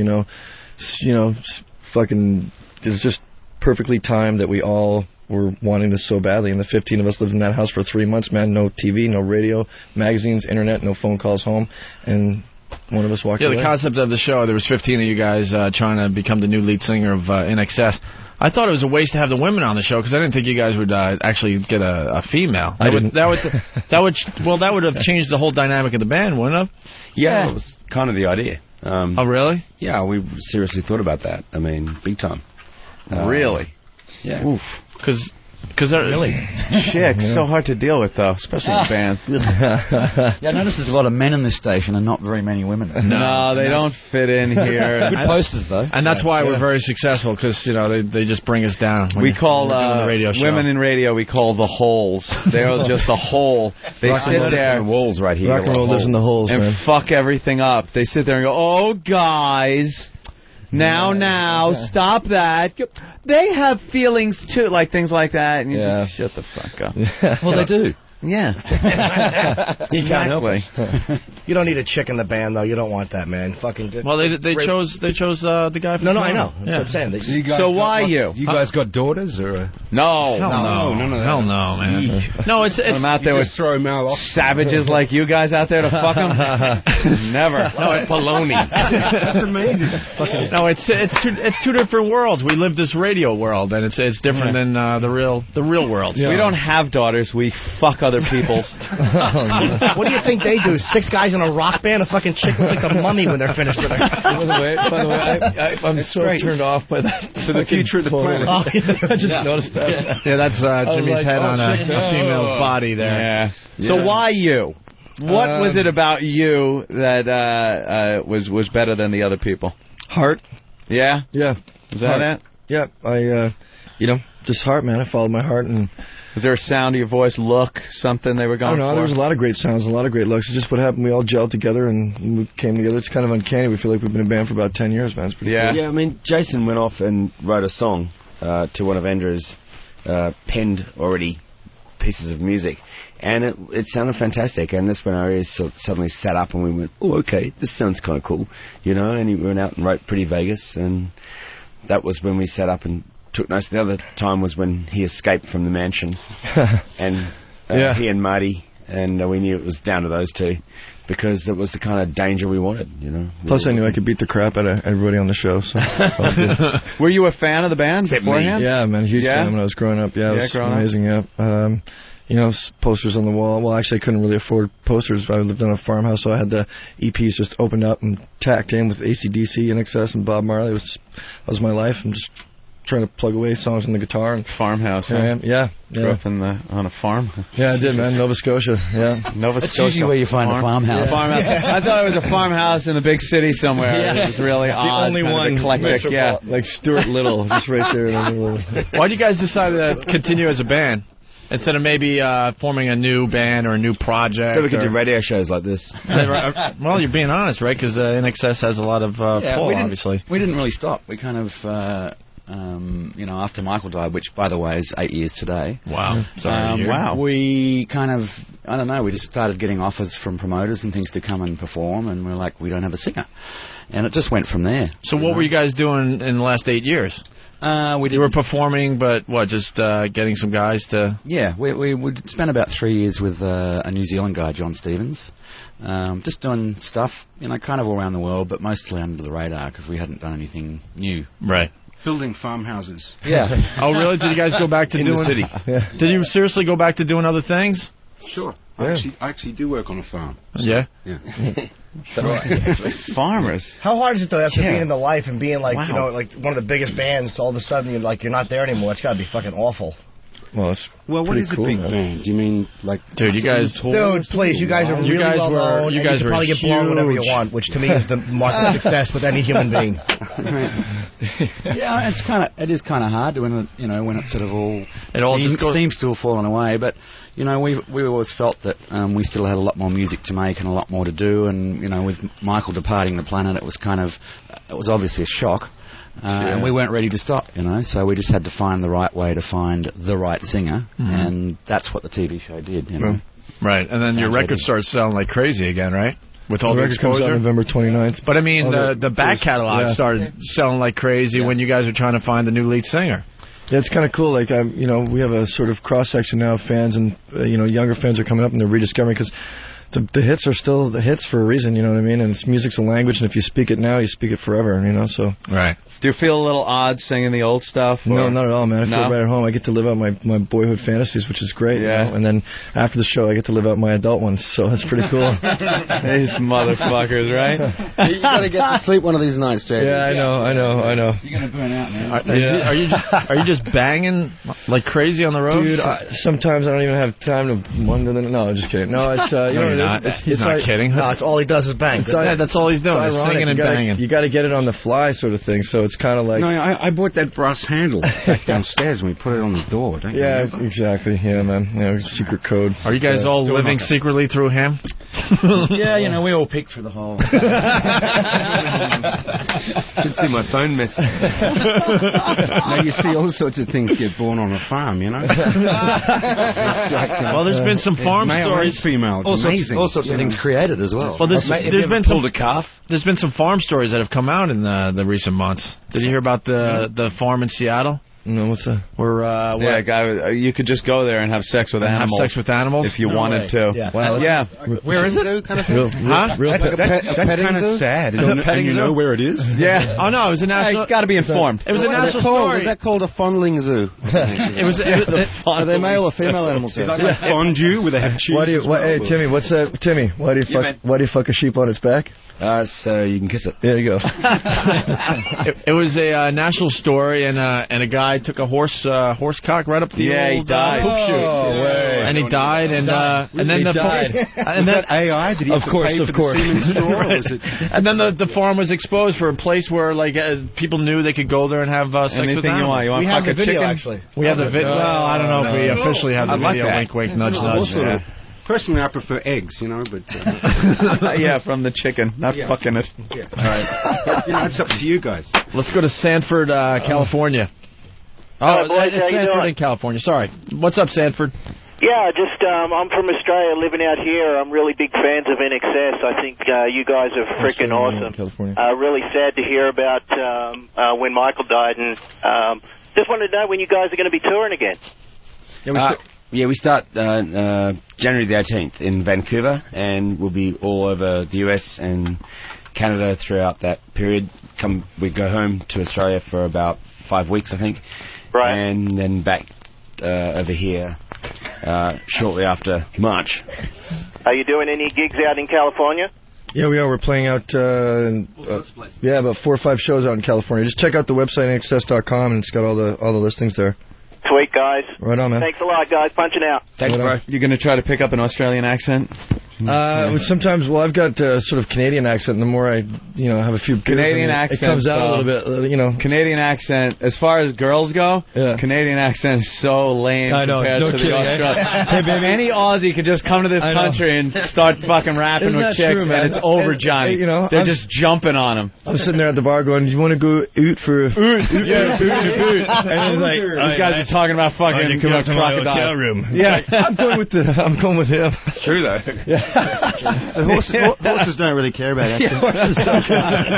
fucking... It was just perfectly timed that we all were wanting this so badly, and the 15 of us lived in that house for 3 months, man. No TV, no radio, magazines, internet, no phone calls home, and one of us walked away. The concept of the show, there was 15 of you guys trying to become the new lead singer of INXS. I thought it was a waste to have the women on the show because I didn't think you guys would actually get a female. That would have changed the whole dynamic of the band, wouldn't it? Yeah, it was kind of the idea. Oh, really? Yeah, we seriously thought about that. I mean, big time. Really? Yeah. Oof. Because Because they're really chicks so hard to deal with though, especially in bands. Yeah, I noticed there's a lot of men in this station and not very many women. No, they don't fit in here. Good posters though, and that's why we're very successful because they just bring us down. We call the radio show. women in radio. We call the holes. They're just a hole. They sit there. The walls right here. Rock and roll lives in the holes, and man. fuck everything up. They sit there and go, "Oh, guys, now, stop that." They have feelings too, like things like that, and you just shut the fuck up. Well, they do. Yeah. You can't help Exactly. it. You don't need a chick in the band, though. You don't want that, man. Fucking. Well, they chose the guy from No, I know. Yeah. That's what I'm saying. So why you? You guys got daughters or? No. No, none of that. Hell no, man. No, it's I'm out there with throw him out. savages like you guys out there to fuck them. Never. No, it's baloney. That's amazing. No, it's two different worlds. We live this radio world, and it's different than the real world. We don't have daughters. We fuck other people's. What do you think they do? 6 guys in a rock band? A fucking chick looks like a mummy when they're finished with her. By the way, I'm so turned off by that. To the future of the planet. I just noticed that. Yeah, that's Jimmy's head on a shit, female's body there. Yeah. So why you? What was it about you that was better than the other people? Heart. Yeah? Yeah. Is that it? Yeah. I, just heart, man. I followed my heart and... Was there a sound of your voice, look, something they were going for? There was a lot of great sounds, a lot of great looks. It's just what happened. We all gelled together and we came together. It's kind of uncanny. We feel like we've been a band for about 10 years, man. It's pretty cool. Yeah, I mean, Jason went off and wrote a song to one of Andrew's penned already pieces of music. And it sounded fantastic. And that's when our ears suddenly sat up and we went, oh, okay, this sounds kind of cool. And he went out and wrote Pretty Vegas. And that was when we sat up and took notice. The other time was when he escaped from the mansion, and he and Marty, and we knew it was down to those two, because it was the kind of danger we wanted, Plus, I knew I could beat the crap out of everybody on the show. So were you a fan of the band beforehand? Yeah, man, huge fan when I was growing up. Yeah, it was amazing. Yeah. Posters on the wall. Well, actually, I couldn't really afford posters. I lived in a farmhouse, so I had the EPs just opened up and tacked in with AC/DC, INXS, and Bob Marley. That was my life. I'm just trying to plug away songs on the guitar. And farmhouse, here I am. Yeah. Grew up on a farm. Yeah, I did, man. Nova Scotia. Yeah. Nova That's Scotia. usually where you find a farmhouse. I thought it was a farmhouse in a big city somewhere. It was really odd. The only one. Eclectic, like Stuart Little, just right there. In the middle. Why did you guys decide to continue as a band instead of maybe forming a new band or a new project? So we could do radio shows like this. Well, you're being honest, right? Because INXS has a lot of pull, obviously. We didn't really stop. We kind of... after Michael died, which, by the way, is 8 years today. Wow. Wow. We kind of, I don't know, we just started getting offers from promoters and things to come and perform, and we're like, we don't have a singer. And it just went from there. So what were you guys doing in the last 8 years? You were performing, but what, just getting some guys to... Yeah, we spent about 3 years with a New Zealand guy, John Stevens, just doing stuff, kind of all around the world, but mostly under the radar, because we hadn't done anything new. Right. Building farmhouses. Yeah. Oh, really? Did you guys go back to doing... the city. Yeah. Did you seriously go back to doing other things? Sure. I actually do work on a farm. So, yeah? Yeah. Farmers. How hard is it, though, after being in the life and being, like, Wow. like one of the biggest bands, all of a sudden you're not there anymore? It's got to be fucking awful. Well, it's what pretty is cool, a big man. band? Do you mean like... Dude, you guys... Dude, please, you guys are really well known. You guys can probably get blown whenever you want, which to me is the mark of success with any human being. Yeah, it is kind of hard when it sort of all seems to have fallen away. But we always felt that we still had a lot more music to make and a lot more to do. And with Michael departing the planet, it was obviously a shock. And we weren't ready to stop, so we just had to find the right way to find the right singer, and that's what the TV show did, Right, and then your record starts selling like crazy again, right? With all The the record comes out exposure? November 29th. But I mean, the back catalog started selling like crazy when you guys were trying to find the new lead singer. Yeah, it's kind of cool. Like, we have a sort of cross-section now of fans, and, younger fans are coming up and they're rediscovering, because the hits are still the hits for a reason, you know what I mean? And music's a language, and if you speak it now, you speak it forever, so... Right. Do you feel a little odd singing the old stuff? No, or- not at all, man. I feel No? right at home. I get to live out my boyhood fantasies, which is great. Yeah. You know? And then after the show, I get to live out my adult ones, so that's pretty cool. These motherfuckers, right? You gotta get to sleep one of these nights, JD. Yeah, I know. You're gonna burn out, man. Are you just banging like crazy on the road? Dude, sometimes I don't even have time to wonder. No, I'm just kidding. No, it's you know you're what it not. is? He's not kidding. No, it's all he does is bang. That's all he's doing. Is ironic. singing and banging. You got to get it on the fly, sort of thing. So it's kind of like. No, I bought that brass handle back downstairs and we put it on the door. Don't you Yeah, remember? exactly. Yeah, man. Secret code. Are you guys all living secretly through him? Yeah, we all peeked through the hole. Could see my phone message. Now you see all sorts of things get born on a farm, Well, there's been some farm male stories. and female. It's amazing. All sorts of things created as well. Well, there's been pulled a calf. There's been some farm stories that have come out in the recent months. Did you hear about the farm in Seattle? No, what's that? Yeah, guy, you could just go there and have sex with animals. Have sex with animals if you wanted to. Yeah. Wow. Yeah. Where is it? Kind of thing? That's kind of sad. And you know where it is? Yeah. Oh no, it was a national. You got to be informed. It was a national story. Is that called a fondling zoo? It was. Are they male or female animals? Is that like fondue with a head cheese? Hey, Timmy, what's that? Timmy, why do you fuck a sheep on its back? So you can kiss it. There you go. It was a national story, and a guy took a horse cock right up the he old died. poop chute. way. And he died, and then He the died. and then AI? Did he Of have to course, pay of for course. the semen straw, or Right. was it? And then the farm was exposed for a place where people knew they could go there and have sex with Anything you want. animals. You want We have fucking the video, chicken? actually. We have the video. Well, I don't know if we officially have the I'd like video. that. Wink, wink, nudge, nudge. Also, personally, I prefer eggs, but... Yeah, from the chicken, not fucking it. Right. It's up to you guys. Let's go to Sanford, California. Hi, boys. It's How you Sanford doing? in California. Sorry. What's up, Sanford? Yeah, I'm from Australia, living out here. I'm really big fans of NXS. I think you guys are freaking awesome. California. Really sad to hear about when Michael died, and just wanted to know when you guys are going to be touring again. We start January the 18th in Vancouver, and we'll be all over the US and Canada throughout that period. We go home to Australia for about 5 weeks, I think. Right. And then back over here shortly after March. Are you doing any gigs out in California? Yeah, we are. We're playing out, about 4 or 5 shows out in California. Just check out the website, nxs.com, and it's got all the listings there. Sweet, guys. Right on, man. Thanks a lot, guys. Punching out. Thanks, bro. You going to try to pick up an Australian accent? Sometimes, I've got sort of Canadian accent. And the more I, have a few beers, Canadian accent. it comes out a little bit. Canadian accent. As far as girls go, Canadian accent is so lame I know. compared No to kidding, the Australian. Hey, baby. Any Aussie could just come to this I know. country and start fucking rapping Isn't with that chicks, true, man? and it's over, Johnny. They're I'm just jumping on them. I'm sitting there at the bar going, "Do you want to go oot for Yeah, boot. And it's like these guys are talking about fucking crocodiles. room. Yeah, I'm going with him. It's true, though. The horses don't really care about that.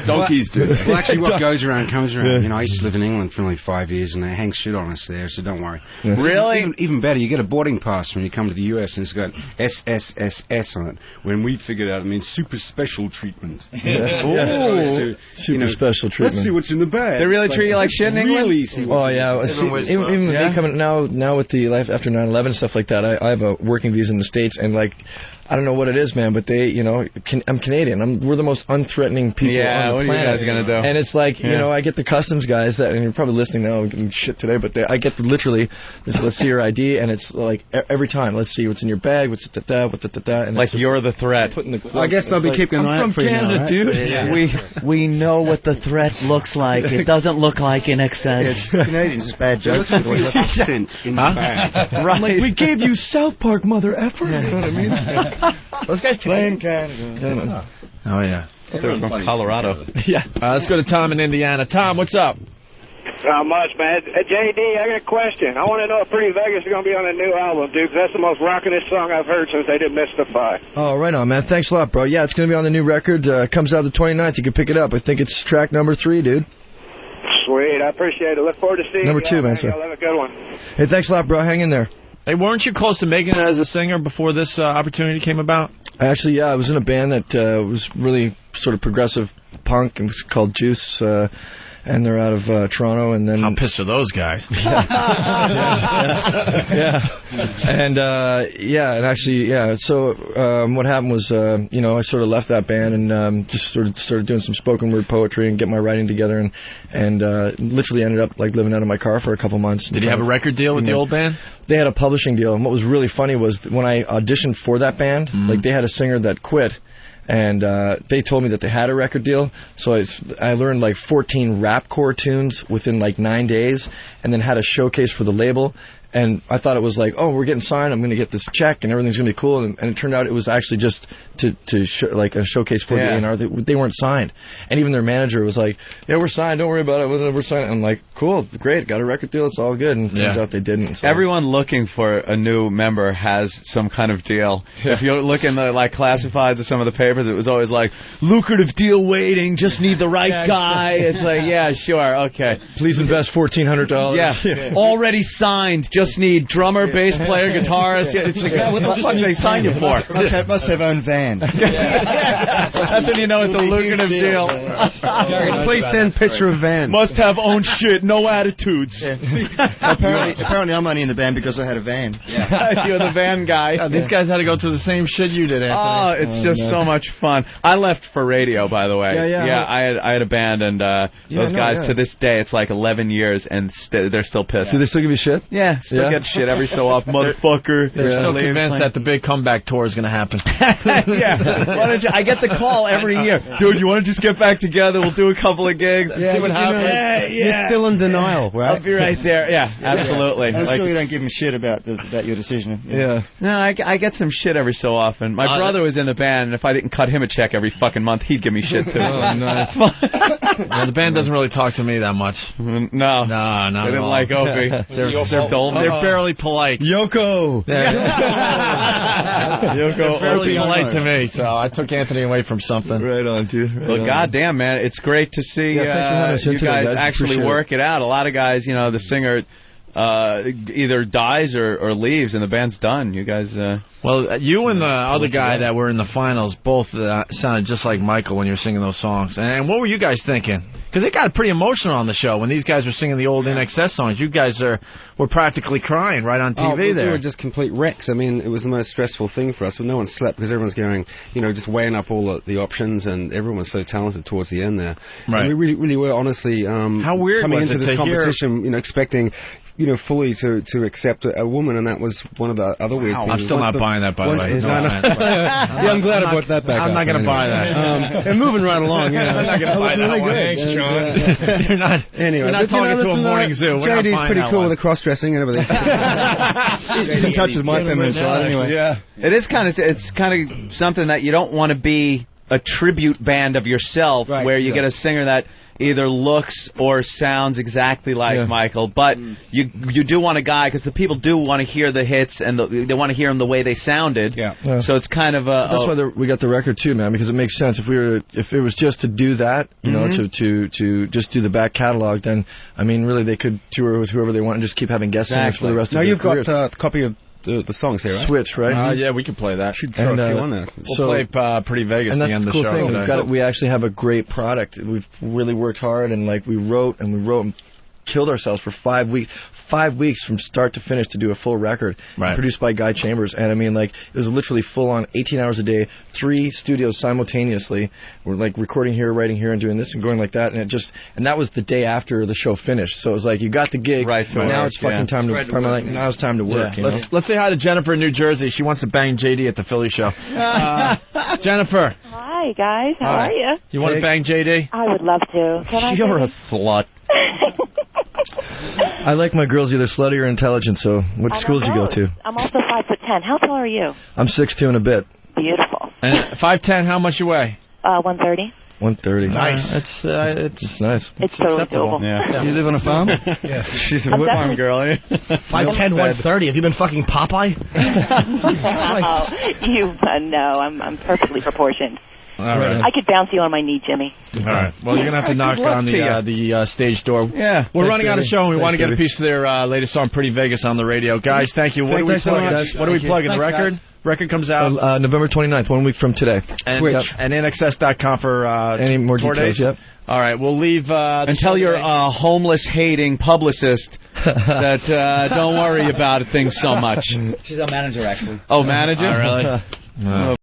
Donkeys do. Well, actually, what goes around comes around. I used to live in England for only 5 years, and they hang shit on us there, so don't worry. Yeah. Really? Even better, you get a boarding pass when you come to the US, and it's got SSSS on it. When we figured out, it means super special treatment. Oh, super special treatment. Let's see what's in the bag. They really treat you like shit in England? Really see what's in the bag. Even me coming now with the life after 9/11 and stuff like that. I have a working visa in the States, and I don't know what it is, man, but they, I'm Canadian. We're the most unthreatening people on the what planet. are you guys gonna do? And it's like, I get the customs guys that, and you're probably listening now, getting shit today, but I get literally, let's see your ID, and it's like every time, let's see what's in your bag, what's da-da-da, what's da-da-da, and Like you're the threat. I guess they'll be keeping an eye out for you now, right? dude. We know what the threat looks like. It doesn't look like in excess. It's Canadians, it's bad jokes. Accent in the bag. Right. Like, we gave you South Park, mother effer. You know what I mean? Those guys blame Canada. Oh, yeah. They're from Colorado. Yeah. Let's go to Tom in Indiana. Tom, what's up? Not much, man. JD, I got a question. I want to know if Pretty Vegas is going to be on a new album, dude, 'cause that's the most rockinest song I've heard since they did Mystify. Oh, right on, man. Thanks a lot, bro. Yeah, it's going to be on the new record. Comes out the 29th. You can pick it up. I think it's track number 3, dude. Sweet. I appreciate it. Look forward to seeing Number you. 2, man, sir. Y'all have a good one. Hey, thanks a lot, bro. Hang in there. Hey, weren't you close to making it as a singer before this opportunity came about? Actually, yeah, I was in a band that was really sort of progressive punk. It was called Juice, and they're out of Toronto. And then how pissed are those guys? And actually, So what happened was, I sort of left that band and just sort of started doing some spoken word poetry and get my writing together, and literally ended up like living out of my car for a couple months. Did you have a record deal with the old band? They had a publishing deal, and what was really funny was that when I auditioned for that band, like they had a singer that quit. And they told me that they had a record deal, so I learned like 14 rapcore tunes within like 9 days, and then had a showcase for the label. And I thought it was like, oh, we're getting signed, I'm going to get this check, and everything's going to be cool. And it turned out it was actually just to like a showcase for the A&R. They weren't signed. And even their manager was like, yeah, we're signed, don't worry about it, we're signed. I'm like, cool, great, got a record deal, it's all good. And it turns out they didn't. So. Everyone looking for a new member has some kind of deal. If you look in the like classifieds of some of the papers, it was always like, lucrative deal waiting, just need the right guy. It's like, yeah, sure, okay. Please invest $1,400. Yeah, already signed, just need drummer, bass player, guitarist. It's like, what the fuck did they sign you for? Must have own van. That's when you know it's a lucrative deal. Please send picture of van. Must have own shit, no attitudes. Apparently I'm only in the band because I had a van. You're the van guy. These guys had to go through the same shit you did, Anthony. Oh, it's just so much fun. I left for radio, by the way. Yeah, I had a band, and those guys, to this day, it's like 11 years, and they're still pissed. Do they still give you shit? Yeah, still get shit every so often. Motherfucker. They're still convinced that the big comeback tour is going to happen. Why don't you? I get the call every year. Dude, you want to just get back together? We'll do a couple of gigs and see what happens. You're still in denial, right? I'll be right there. Yeah, absolutely. I'm sure you don't give him shit about your decision. No, I get some shit every so often. My brother was in the band, and if I didn't cut him a check every fucking month, he'd give me shit too. Oh, nice. The band doesn't really talk to me that much. No, not they didn't like Opie. They're fairly polite. Yoko. Yoko. They're fairly polite to me, so I took Anthony away from something. Right on, dude. Well, goddamn, man, it's great to see you guys actually work it out. A lot of guys, the singer either dies or leaves, and the band's done. You guys... Well, you and the other guy that were in the finals both sounded just like Michael when you were singing those songs. And what were you guys thinking? Because it got pretty emotional on the show when these guys were singing the old INXS songs. You guys were practically crying right on TV there. We were just complete wrecks. I mean, it was the most stressful thing for us. No one slept because everyone's going, just weighing up all the options, and everyone was so talented towards the end there. Right. And we really were, honestly, how weird coming was into it this to competition, expecting... fully to accept a woman, and that was one of the other weird things. I'm still not buying that, by the way. I'm glad I brought that back. I'm not going to buy that. And moving right along, I'm not going to buy that one. Thanks, John. You're not talking to a morning zoo. JD's pretty cool with the cross-dressing and everything. He's in touch with my feminine side anyway. Yeah. It's kind of something that you don't want to be a tribute band of yourself, where you get a singer that either looks or sounds exactly like Michael, but you do want a guy, because the people do want to hear the hits, and they want to hear them the way they sounded. So it's kind of that's why we got the record too, man, because it makes sense. If it was just to do that, to just do the back catalog, then I mean, really they could tour with whoever they want and just keep having guest singers for the rest of their careers. Now you've got a copy of the songs here, right? Switch, right? Yeah, we can play that. Should throw a few on there. We'll play Pretty Vegas at the end of the show. And that's the cool thing. We actually have a great product. We've really worked hard, and we wrote and killed ourselves for 5 weeks. 5 weeks from start to finish to do a full record, produced by Guy Chambers. And I mean, it was literally full on 18 hours a day, 3 studios simultaneously. We're recording here, writing here, and doing this and going like that. And that was the day after the show finished. So it was you got the gig, so now it's fucking time to work. Now it's time to work. Let's say hi to Jennifer in New Jersey. She wants to bang JD at the Philly show. Jennifer. Hi guys, how are you? You want to bang JD? I would love to. You're a slut. I like my girls either slutty or intelligent, so what school did you go to? I'm also 5'10". How tall are you? I'm 6'2" and a bit. Beautiful. And 5'10", how much you weigh? 130. 130. Nice. It's nice. It's totally doable. Yeah. Do you live on a farm? Yeah. She's a farm girl. 5'10", 130. Have you been fucking Popeye? No, I'm perfectly proportioned. All right. I could bounce you on my knee, Jimmy. All right. Well, you're going to have to knock Good luck on to the stage door. Yeah. We're running out of show, and we Thanks, want to get a baby. piece of their latest song, Pretty Vegas, on the radio. Guys, thank you. What do we Thanks so plug? much. What do we plug? The Thanks, record? guys. Record comes out November 29th, 1 week from today. and NXS.com for any more tour details. dates. Yep. All right, we'll leave. And tell your homeless hating publicist that don't worry about things so much. She's our manager, actually. Oh, manager? Oh, really?